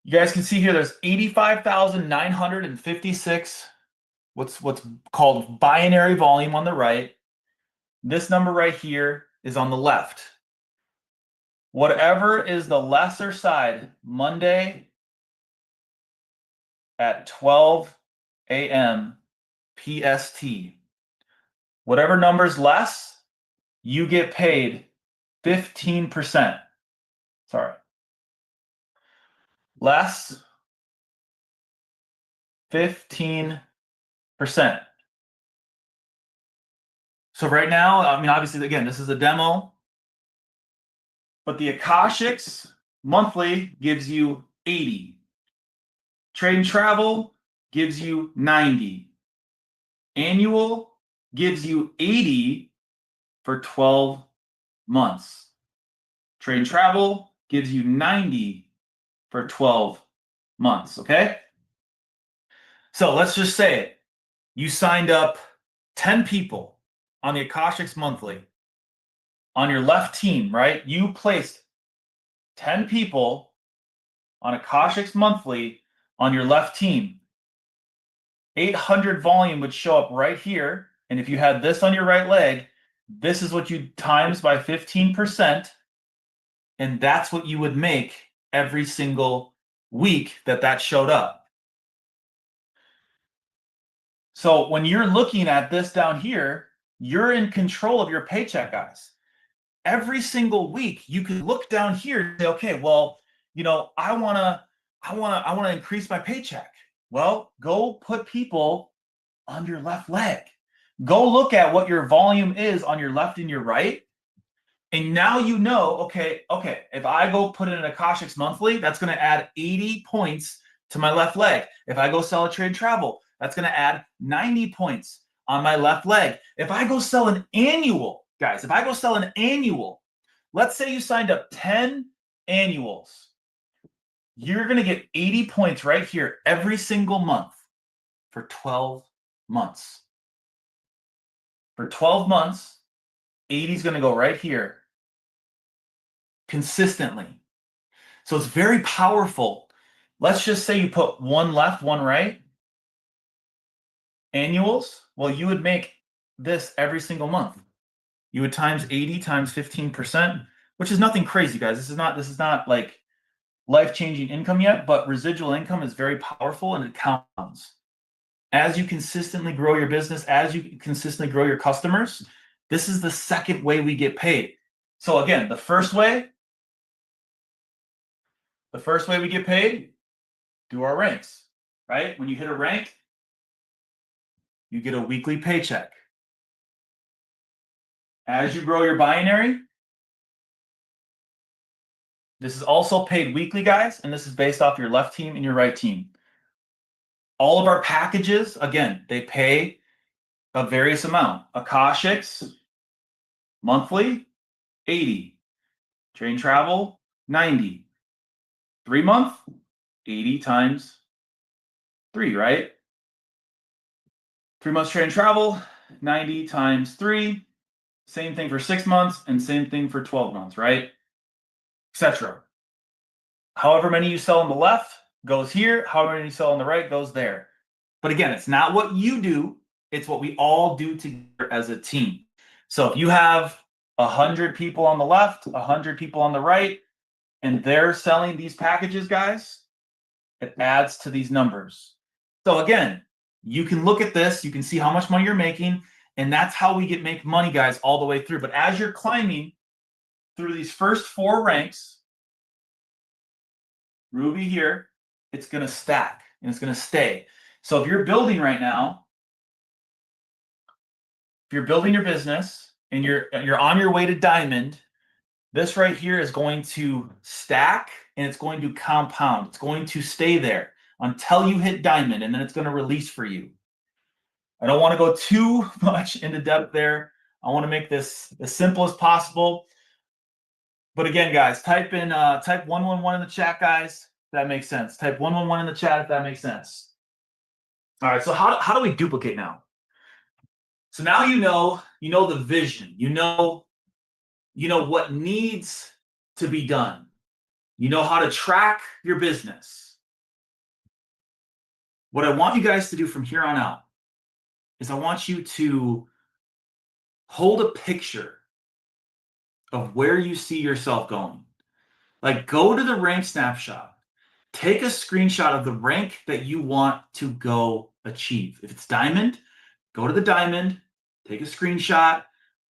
You guys can see here there's 85,956 what's called binary volume on the right. This number right here is on the left. Whatever is the lesser side, Monday at 12 a.m. PST. Whatever number's less, you get paid 15%. Sorry. Less, 15%. So right now, I mean, obviously, again, this is a demo, but the Akashics monthly gives you 80. Trade and travel gives you 90. Annual gives you 80 for 12 months. Trade and travel gives you 90 for 12 months, okay? So let's just say you signed up 10 people on the Akashics monthly on your left team, right? You placed 10 people on Akashics monthly on your left team. 800 volume would show up right here. And if you had this on your right leg, this is what you times by 15%. And that's what you would make every single week that showed up. So when you're looking at this down here, you're in control of your paycheck, guys. Every single week, you can look down here and say, okay, well, you know, I wanna increase my paycheck. Well, go put people on your left leg. Go look at what your volume is on your left and your right. And now you know, okay, if I go put in an Akashics monthly, that's going to add 80 points to my left leg. If I go sell a trade and travel, that's going to add 90 points on my left leg. If I go sell an annual, guys, if I go sell an annual, let's say you signed up 10 annuals. You're going to get 80 points right here every single month for 12 months. For 12 months, 80 is going to go right here consistently. So it's very powerful. Let's just say you put one left, one right. Annuals, well, you would make this every single month. You would times 80 times 15%, which is nothing crazy, guys. This is not like life-changing income yet, but residual income is very powerful and it compounds. As you consistently grow your business, as you consistently grow your customers, this is the second way we get paid. So again, the first way we get paid, do our ranks, right? When you hit a rank, you get a weekly paycheck. As you grow your binary, this is also paid weekly, guys, and this is based off your left team and your right team. All of our packages, again, they pay a various amount. Akashics, monthly, 80. Train travel, 90. 3 month, 80 times 3, right? 3 months train travel, 90 times 3. Same thing for 6 months and same thing for 12 months, right? Etc. However many you sell on the left goes here. However many you sell on the right goes there. But again, it's not what you do. It's what we all do together as a team. So if you have 100 people on the left, 100 people on the right, and they're selling these packages, guys, it adds to these numbers. So again, you can look at this, you can see how much money you're making, and that's how we make money, guys, all the way through. But as you're climbing through these first 4 ranks, Ruby here, it's going to stack and it's going to stay. So if you're building right now, if you're building your business and you're on your way to diamond, this right here is going to stack and it's going to compound. It's going to stay there until you hit diamond, and then it's going to release for you. I don't want to go too much into depth there. I want to make this as simple as possible. But again, guys, type 111 in the chat, guys, if that makes sense. Type 111 in the chat if that makes sense. All right, so how do we duplicate now? So now you know the vision. You know what needs to be done. You know how to track your business. What I want you guys to do from here on out is I want you to hold a picture of where you see yourself going. Like, go to the rank snapshot. Take a screenshot of the rank that you want to go achieve. If it's diamond, go to the diamond, take a screenshot,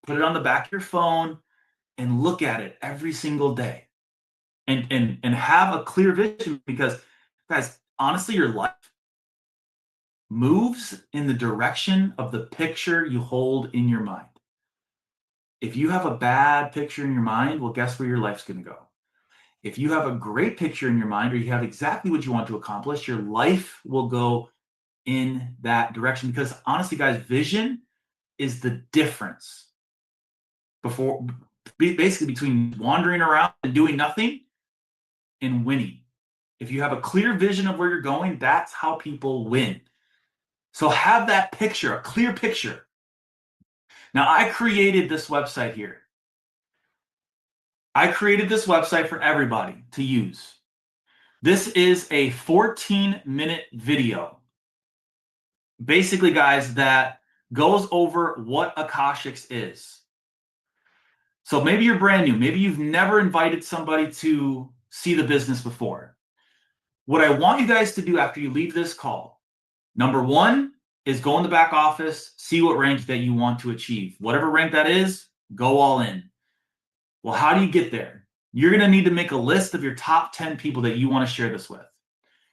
put it on the back of your phone, and look at it every single day. And have a clear vision, because, guys, honestly, your life moves in the direction of the picture you hold in your mind. If you have a bad picture in your mind, well, guess where your life's going to go? If you have a great picture in your mind, or you have exactly what you want to accomplish, your life will go in that direction. Because honestly, guys, vision is the difference basically between wandering around and doing nothing and winning. If you have a clear vision of where you're going, that's how people win. So have that picture, a clear picture. Now, I created this website here. I created this website for everybody to use. This is a 14-minute video. Basically, guys, that goes over what Akashics is. So maybe you're brand new. Maybe you've never invited somebody to see the business before. What I want you guys to do after you leave this call, number 1 is go in the back office, see what rank that you want to achieve. Whatever rank that is, go all in. Well, how do you get there? You're going to need to make a list of your top 10 people that you want to share this with.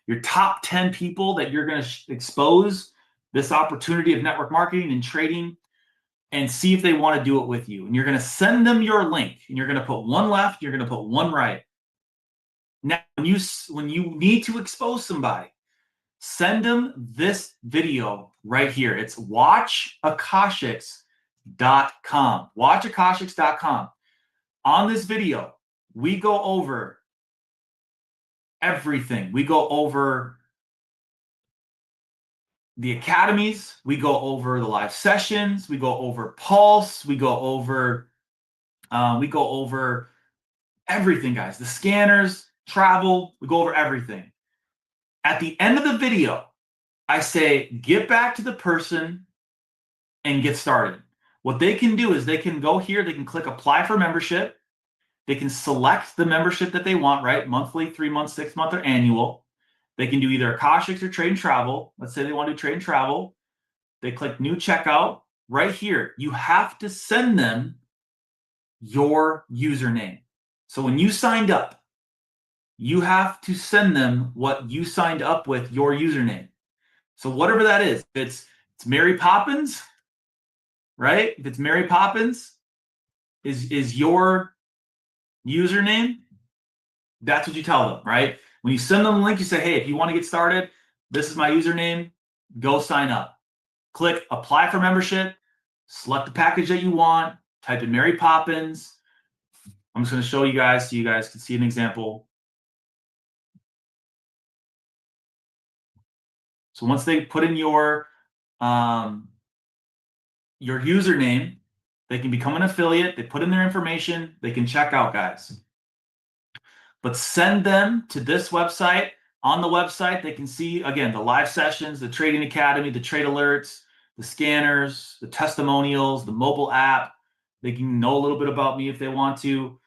Your top 10 people that you're going to expose this opportunity of network marketing and trading, and see if they want to do it with you. And you're going to send them your link, and you're going to put 1 left, you're going to put 1 right. Now, when you need to expose somebody, send them this video right here. It's watchakashics.com. Watchakashics.com. On this video, we go over everything. We go over the academies, we go over the live sessions, we go over Pulse, we go over everything, guys. The scanners, travel, we go over everything. At the end of the video, I say, get back to the person and get started. What they can do is they can go here, they can click apply for membership. They can select the membership that they want, right? Monthly, 3 months, 6 month, or annual. They can do either Akashics or trade and travel. Let's say they want to do trade and travel. They click new checkout. Right here, you have to send them your username. So when you signed up, you have to send them what you signed up with, your username. So whatever that is, if it's Mary Poppins, right? If it's Mary Poppins is your username, that's what you tell them, right? When you send them the link, you say, hey, if you want to get started, this is my username, go sign up. Click apply for membership, select the package that you want, type in Mary Poppins. I'm just going to show you guys so you guys can see an example. So once they put in your username, they can become an affiliate. They put in their information. They can check out, guys. But send them to this website. On the website, they can see, again, the live sessions, the Trading Academy, the trade alerts, the scanners, the testimonials, the mobile app. They can know a little bit about me if they want to.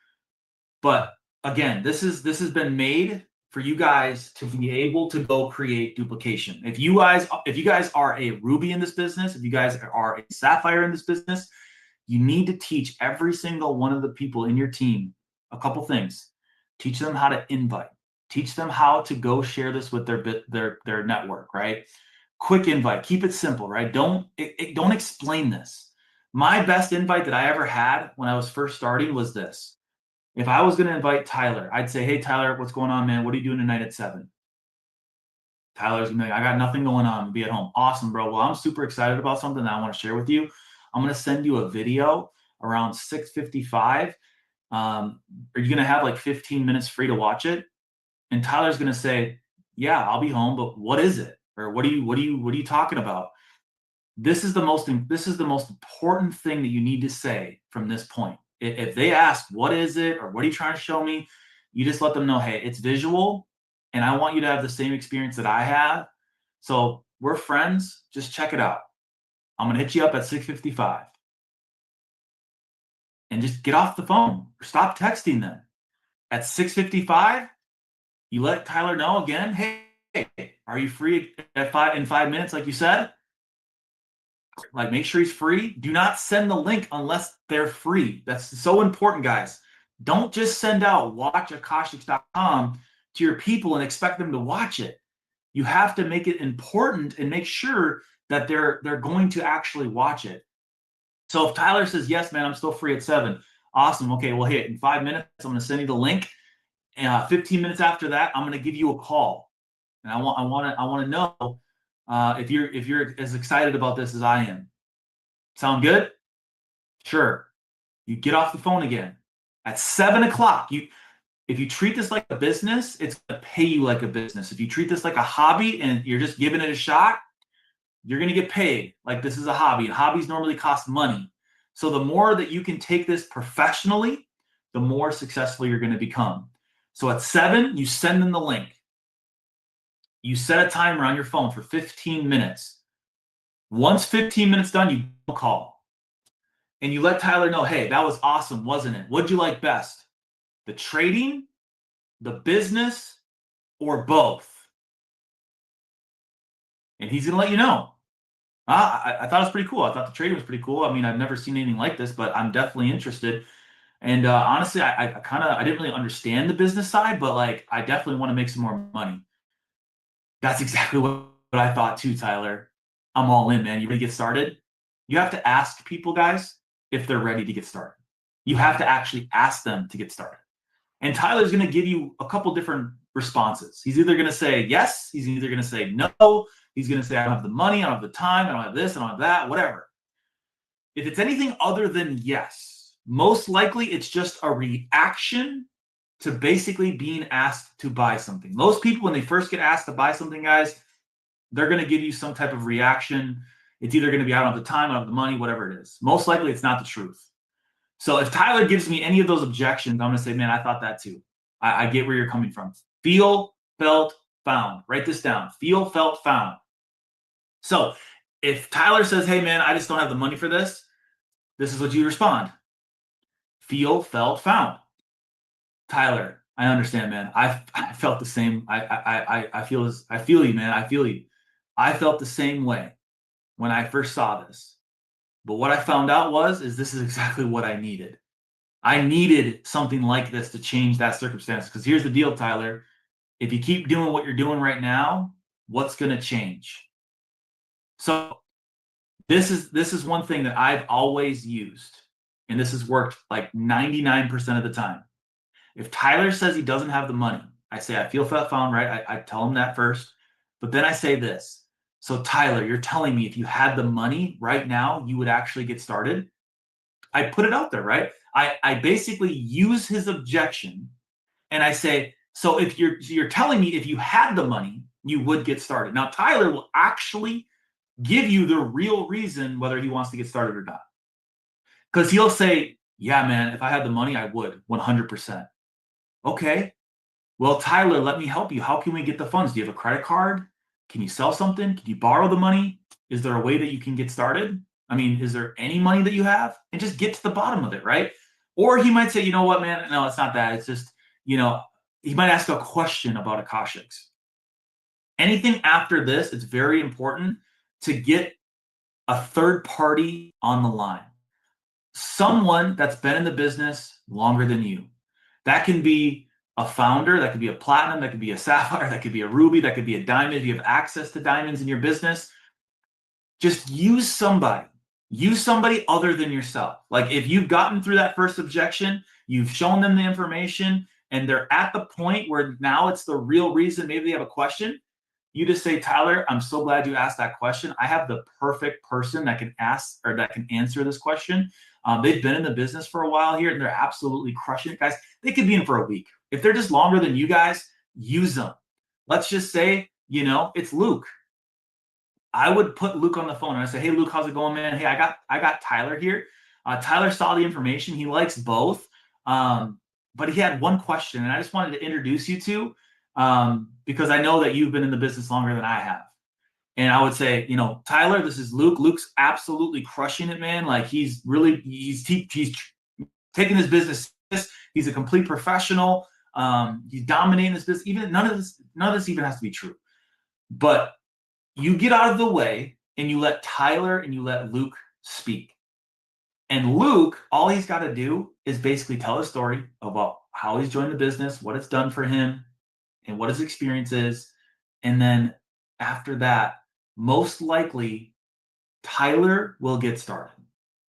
But again, this has been made for you guys to be able to go create duplication. If you guys are a Ruby in this business, if you guys are a Sapphire in this business, you need to teach every single one of the people in your team a couple things. Teach them how to invite. Teach them how to go share this with their network, right? Quick invite. Keep it simple, right? Don't explain this. My best invite that I ever had when I was first starting was this. If I was going to invite Tyler, I'd say, hey, Tyler, what's going on, man? What are you doing tonight at 7? Tyler's going to be like, I got nothing going on. Be at home. Awesome, bro. Well, I'm super excited about something that I want to share with you. I'm going to send you a video around 6:55. Are you going to have like 15 minutes free to watch it? And Tyler's going to say, yeah, I'll be home, but what is it? Or what are you talking about? This is the most important thing that you need to say from this point. If they ask, what is it? Or what are you trying to show me? You just let them know, hey, it's visual. And I want you to have the same experience that I have. So we're friends. Just check it out. I'm going to hit you up at 6:55. And just get off the phone. Stop texting them. At 6:55, you let Tyler know again, hey, are you free in 5 minutes like you said? Like, make sure he's free. Do not send the link unless they're free. That's so important, guys. Don't just send out watchakashics.com to your people and expect them to watch it. You have to make it important and make sure that they're going to actually watch it. So if Tyler says, yes, man, I'm still free at 7. Awesome. Okay, well, hey, in 5 minutes, I'm going to send you the link. 15 minutes after that, I'm going to give you a call. And I want to know if you're as excited about this as I am. Sound good? Sure. You get off the phone again. At 7 o'clock, if you treat this like a business, it's going to pay you like a business. If you treat this like a hobby and you're just giving it a shot, you're going to get paid like this is a hobby. And hobbies normally cost money. So the more that you can take this professionally, the more successful you're going to become. So at 7, you send them the link. You set a timer on your phone for 15 minutes. Once 15 minutes done, you call. And you let Tyler know, hey, that was awesome, wasn't it? What'd you like best? The trading, the business, or both? And he's going to let you know. I thought it was pretty cool. I thought the trading was pretty cool. I mean, I've never seen anything like this, but I'm definitely interested. And honestly, I didn't really understand the business side, but like, I definitely want to make some more money. That's exactly what I thought too, Tyler. I'm all in, man. You ready to get started? You have to ask people, guys, if they're ready to get started. You have to actually ask them to get started. And Tyler's going to give you a couple different responses. He's either going to say yes, he's either going to say no, he's going to say I don't have the money, I don't have the time, I don't have this, I don't have that, whatever. If it's anything other than yes, most likely it's just a reaction to basically being asked to buy something. Most people, when they first get asked to buy something, guys, they're going to give you some type of reaction. It's either going to be I don't have the time, I don't have the money, whatever it is. Most likely it's not the truth. So if Tyler gives me any of those objections, I'm going to say, man, I thought that too. I get where you're coming from. Feel, felt, found. Write this down. Feel, felt, found. So if Tyler says, hey, man, I just don't have the money for this, this is what you respond. Feel, felt, found. Tyler, I understand, man. I felt the same. I feel you, man. I feel you. I felt the same way when I first saw this. But what I found out is this is exactly what I needed. I needed something like this to change that circumstance. Because here's the deal, Tyler. If you keep doing what you're doing right now, what's going to change? So this is one thing that I've always used, and this has worked like 99% of the time. If Tyler says he doesn't have the money, I say, I feel found, right? I tell him that first. But then I say this. So Tyler, you're telling me if you had the money right now, you would actually get started? I put it out there, right? I basically use his objection and I say, so if you're telling me if you had the money, you would get started. Now, Tyler will actually give you the real reason whether he wants to get started or not. Because he'll say, yeah, man, if I had the money, I would 100%. Okay. Well, Tyler, let me help you. How can we get the funds? Do you have a credit card? Can you sell something? Can you borrow the money? Is there a way that you can get started? I mean, is there any money that you have? And just get to the bottom of it, right? Or he might say, you know what, man? No, it's not that. It's just, he might ask a question about Akashics. Anything after this, it's very important to get a third party on the line. Someone that's been in the business longer than you. That can be a founder, that could be a platinum, that could be a sapphire, that could be a ruby, that could be a diamond. If you have access to diamonds in your business, just use somebody other than yourself. Like if you've gotten through that first objection, you've shown them the information, and they're at the point where now it's the real reason, maybe they have a question, you just say, Tyler, I'm so glad you asked that question. I have the perfect person that can ask or that can answer this question. They've been in the business for a while here, and they're absolutely crushing it, guys. They could be in for a week. If they're just longer than you guys, use them. Let's just say, it's Luke. I would put Luke on the phone and I say, hey, Luke, how's it going, man? Hey, I got Tyler here. Tyler saw the information. He likes both. But he had one question, and I just wanted to introduce you to, because I know that you've been in the business longer than I have. And I would say, Tyler, this is Luke. Luke's absolutely crushing it, man. Like he's taking his business. He's a complete professional. He's dominating this business. Even none of this even has to be true. But you get out of the way and you let Tyler and you let Luke speak. And Luke, all he's got to do is basically tell a story about how he's joined the business, what it's done for him, and what his experience is. And then after that, most likely, Tyler will get started.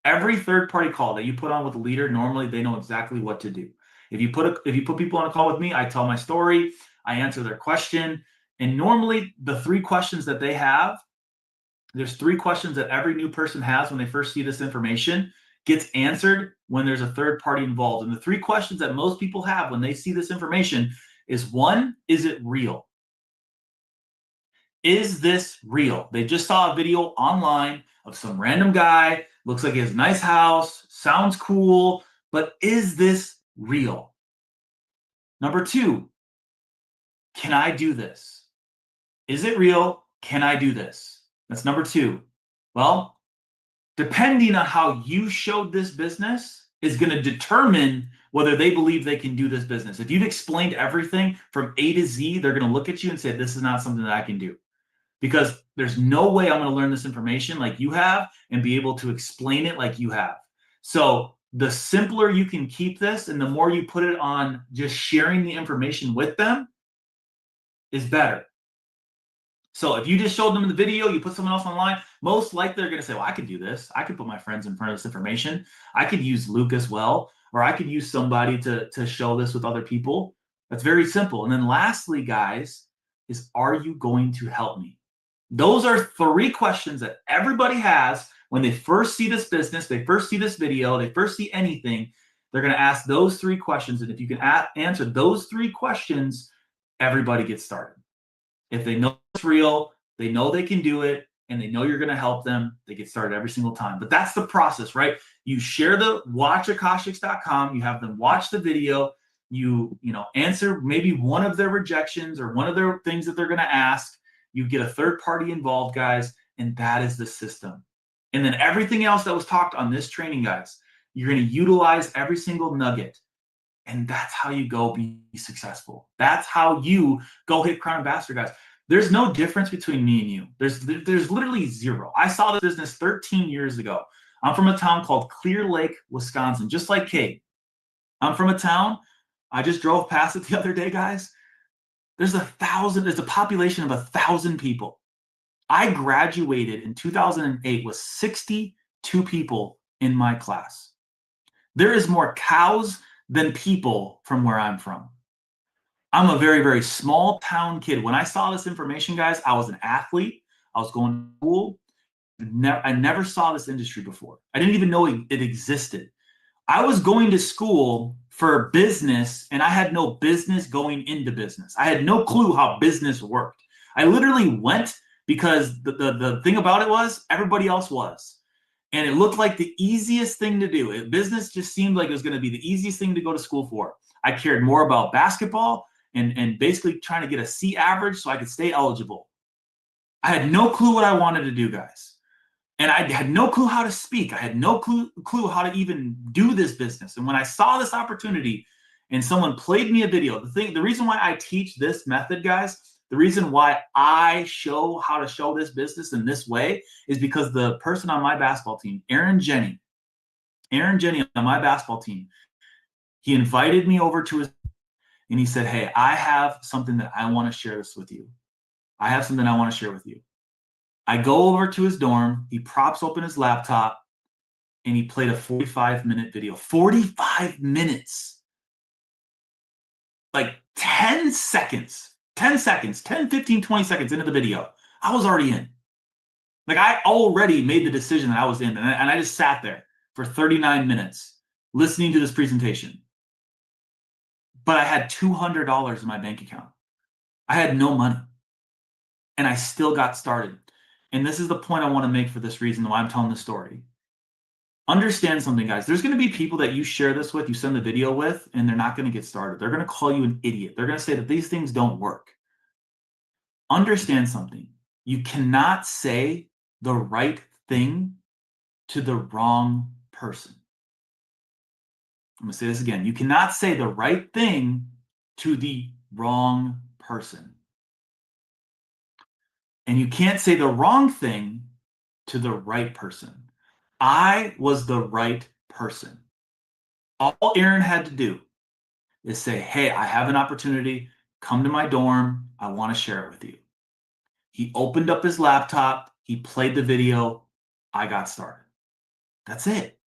Every third-party call that you put on with a leader, normally they know exactly what to do. If you put people on a call with me, I tell my story, I answer their question, and normally the 3 questions that they have, there's 3 questions that every new person has when they first see this information, gets answered when there's a third party involved. And the 3 questions that most people have when they see this information is 1, is it real? Is this real? They just saw a video online of some random guy, looks like he has a nice house, sounds cool, but is this real? Number 2, can I do this? Is it real? Can I do this? That's number 2. Well, depending on how you showed this business is going to determine whether they believe they can do this business. If you've explained everything from A to Z, they're going to look at you and say, this is not something that I can do. Because there's no way I'm going to learn this information like you have and be able to explain it like you have. So the simpler you can keep this and the more you put it on just sharing the information with them is better. So if you just showed them the video, you put someone else online, most likely they're going to say, well, I could do this. I could put my friends in front of this information. I could use Luke as well, or I could use somebody to show this with other people. That's very simple. And then lastly, guys, is are you going to help me? Those are 3 questions that everybody has when they first see this business, they first see this video, they first see anything. They're going to ask those 3 questions. And if you can answer those 3 questions, everybody gets started. If they know it's real, they know they can do it, and they know you're going to help them, they get started every single time. But that's the process, right? You share watch Akashics.com, you have them watch the video, you answer maybe one of their rejections or one of their things that they're going to ask. You get a third party involved, guys, and that is the system. And then everything else that was talked on this training, guys, you're going to utilize every single nugget. And that's how you go be successful. That's how you go hit Crown Ambassador, guys. There's no difference between me and you. There's literally zero. I saw this business 13 years ago. I'm from a town called Clear Lake, Wisconsin, just like Kate. I'm from a town, I just drove past it the other day, guys. There's a population of 1,000 people. I graduated in 2008 with 62 people in my class. There is more cows than people from where I'm from. I'm a very, very small town kid. When I saw this information, guys, I was an athlete. I was going to school. I never saw this industry before. I didn't even know it existed. I was going to school for business, and I had no business going into business. I had no clue how business worked. I literally went because the thing about it was everybody else was. And it looked like the easiest thing to do. Business just seemed like it was going to be the easiest thing to go to school for. I cared more about basketball and basically trying to get a C average so I could stay eligible. I had no clue what I wanted to do, guys. And I had no clue how to speak. I had no clue how to even do this business. And when I saw this opportunity and someone played me a video, the reason why I teach this method, guys, the reason why I show how to show this business in this way is because the person on my basketball team, Aaron Jenny on my basketball team, he invited me over to his, and he said, hey, I have something that I want to share this with you. I have something I want to share with you. I go over to his dorm, he props open his laptop, and he played a 45-minute video. 45 minutes. Like 10 seconds, 10, 15, 20 seconds into the video, I was already in. Like I already made the decision that I was in, and I just sat there for 39 minutes listening to this presentation. But I had $200 in my bank account. I had no money. And I still got started. And this is the point I want to make for this reason why I'm telling this story. Understand something, guys. There's going to be people that you share this with, you send the video with, and they're not going to get started. They're going to call you an idiot. They're going to say that these things don't work. Understand something. You cannot say the right thing to the wrong person. I'm going to say this again. You cannot say the right thing to the wrong person. And you can't say the wrong thing to the right person. I was the right person. All Aaron had to do is say, hey, I have an opportunity. Come to my dorm. I want to share it with you. He opened up his laptop. He played the video. I got started. That's it.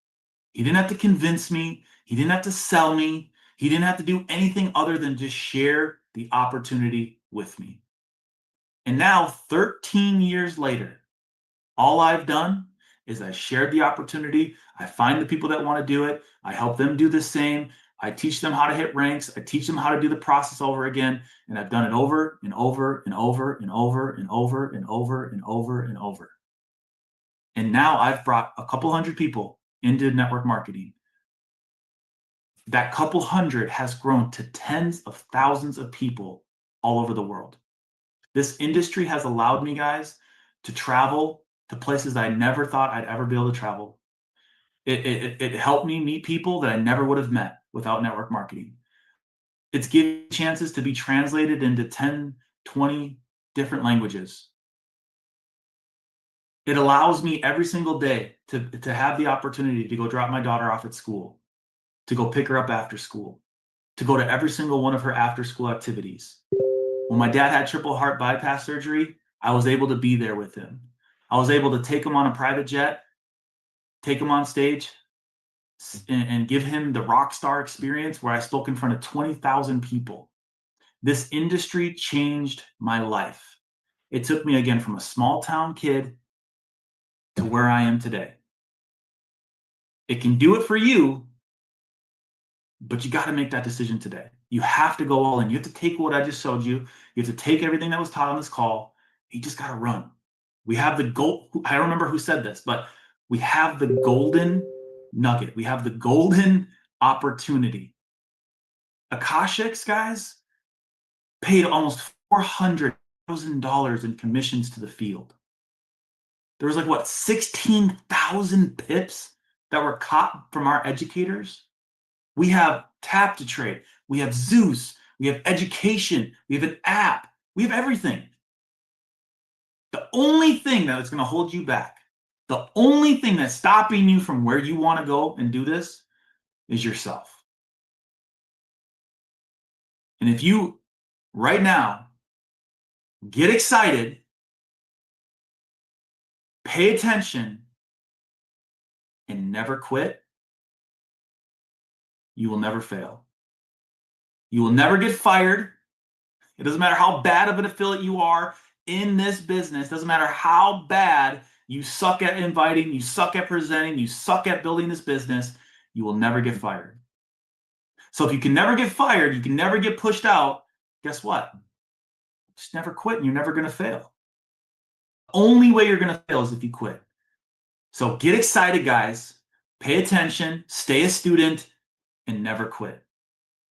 He didn't have to convince me. He didn't have to sell me. He didn't have to do anything other than just share the opportunity with me. And now, 13 years later, all I've done is I shared the opportunity. I find the people that want to do it. I help them do the same. I teach them how to hit ranks. I teach them how to do the process over again. And I've done it over and over and over and over and over and over and over and over. And now I've brought a couple hundred people into network marketing. That couple hundred has grown to tens of thousands of people all over the world. This industry has allowed me, guys, to travel to places that I never thought I'd ever be able to travel. It helped me meet people that I never would have met without network marketing. It's given chances to be translated into 10, 20 different languages. It allows me every single day to have the opportunity to go drop my daughter off at school, to go pick her up after school, to go to every single one of her after school activities. When my dad had triple heart bypass surgery, I was able to be there with him. I was able to take him on a private jet, take him on stage, and give him the rock star experience where I spoke in front of 20,000 people. This industry changed my life. It took me again from a small town kid to where I am today. It can do it for you, but you got to make that decision today. You have to go all in. You have to take what I just showed you. You have to take everything that was taught on this call. You just got to run. We have the goal. I don't remember who said this, but we have the golden nugget. We have the golden opportunity. Akashics, guys, paid almost $400,000 in commissions to the field. There was like, what, 16,000 pips that were caught from our educators? We have Tap to Trade. We have Zeus. We have education. We have an app. We have everything. The only thing that is going to hold you back, the only thing that's stopping you from where you want to go and do this is yourself. And if you, right now, get excited, pay attention, and never quit, you will never fail. You will never get fired. It doesn't matter how bad of an affiliate you are in this business. It doesn't matter how bad you suck at inviting, you suck at presenting, you suck at building this business, you will never get fired. So if you can never get fired, you can never get pushed out, guess what? Just never quit and you're never going to fail. The only way you're going to fail is if you quit. So get excited, guys. Pay attention, stay a student, and never quit.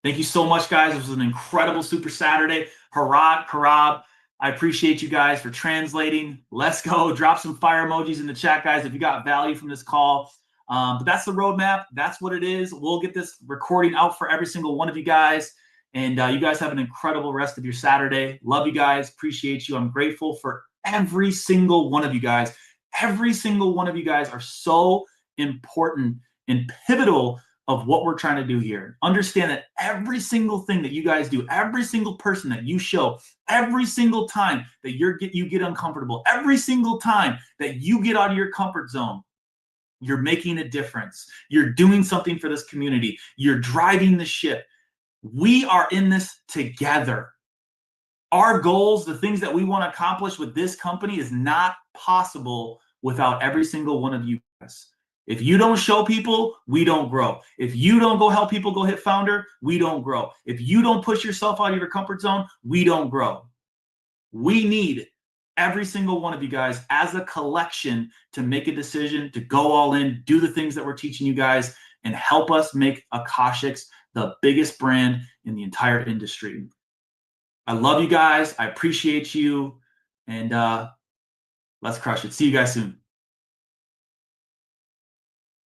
Thank you so much, guys. This was an incredible Super Saturday. Harad, Karab, I appreciate you guys for translating. Let's go. Drop some fire emojis in the chat, guys, if you got value from this call. But that's the roadmap. That's what it is. We'll get this recording out for every single one of you guys. And you guys have an incredible rest of your Saturday. Love you guys. Appreciate you. I'm grateful for every single one of you guys. Every single one of you guys are so important and pivotal of what we're trying to do here. Understand that every single thing that you guys do, every single person that you show, every single time that you get uncomfortable, every single time that you get out of your comfort zone, you're making a difference. You're doing something for this community. You're driving the ship. We are in this together. Our goals, the things that we want to accomplish with this company is not possible without every single one of you guys. If you don't show people, we don't grow. If you don't go help people go hit founder, we don't grow. If you don't push yourself out of your comfort zone, we don't grow. We need every single one of you guys as a collection to make a decision, to go all in, do the things that we're teaching you guys, and help us make Akashics the biggest brand in the entire industry. I love you guys. I appreciate you. And let's crush it. See you guys soon.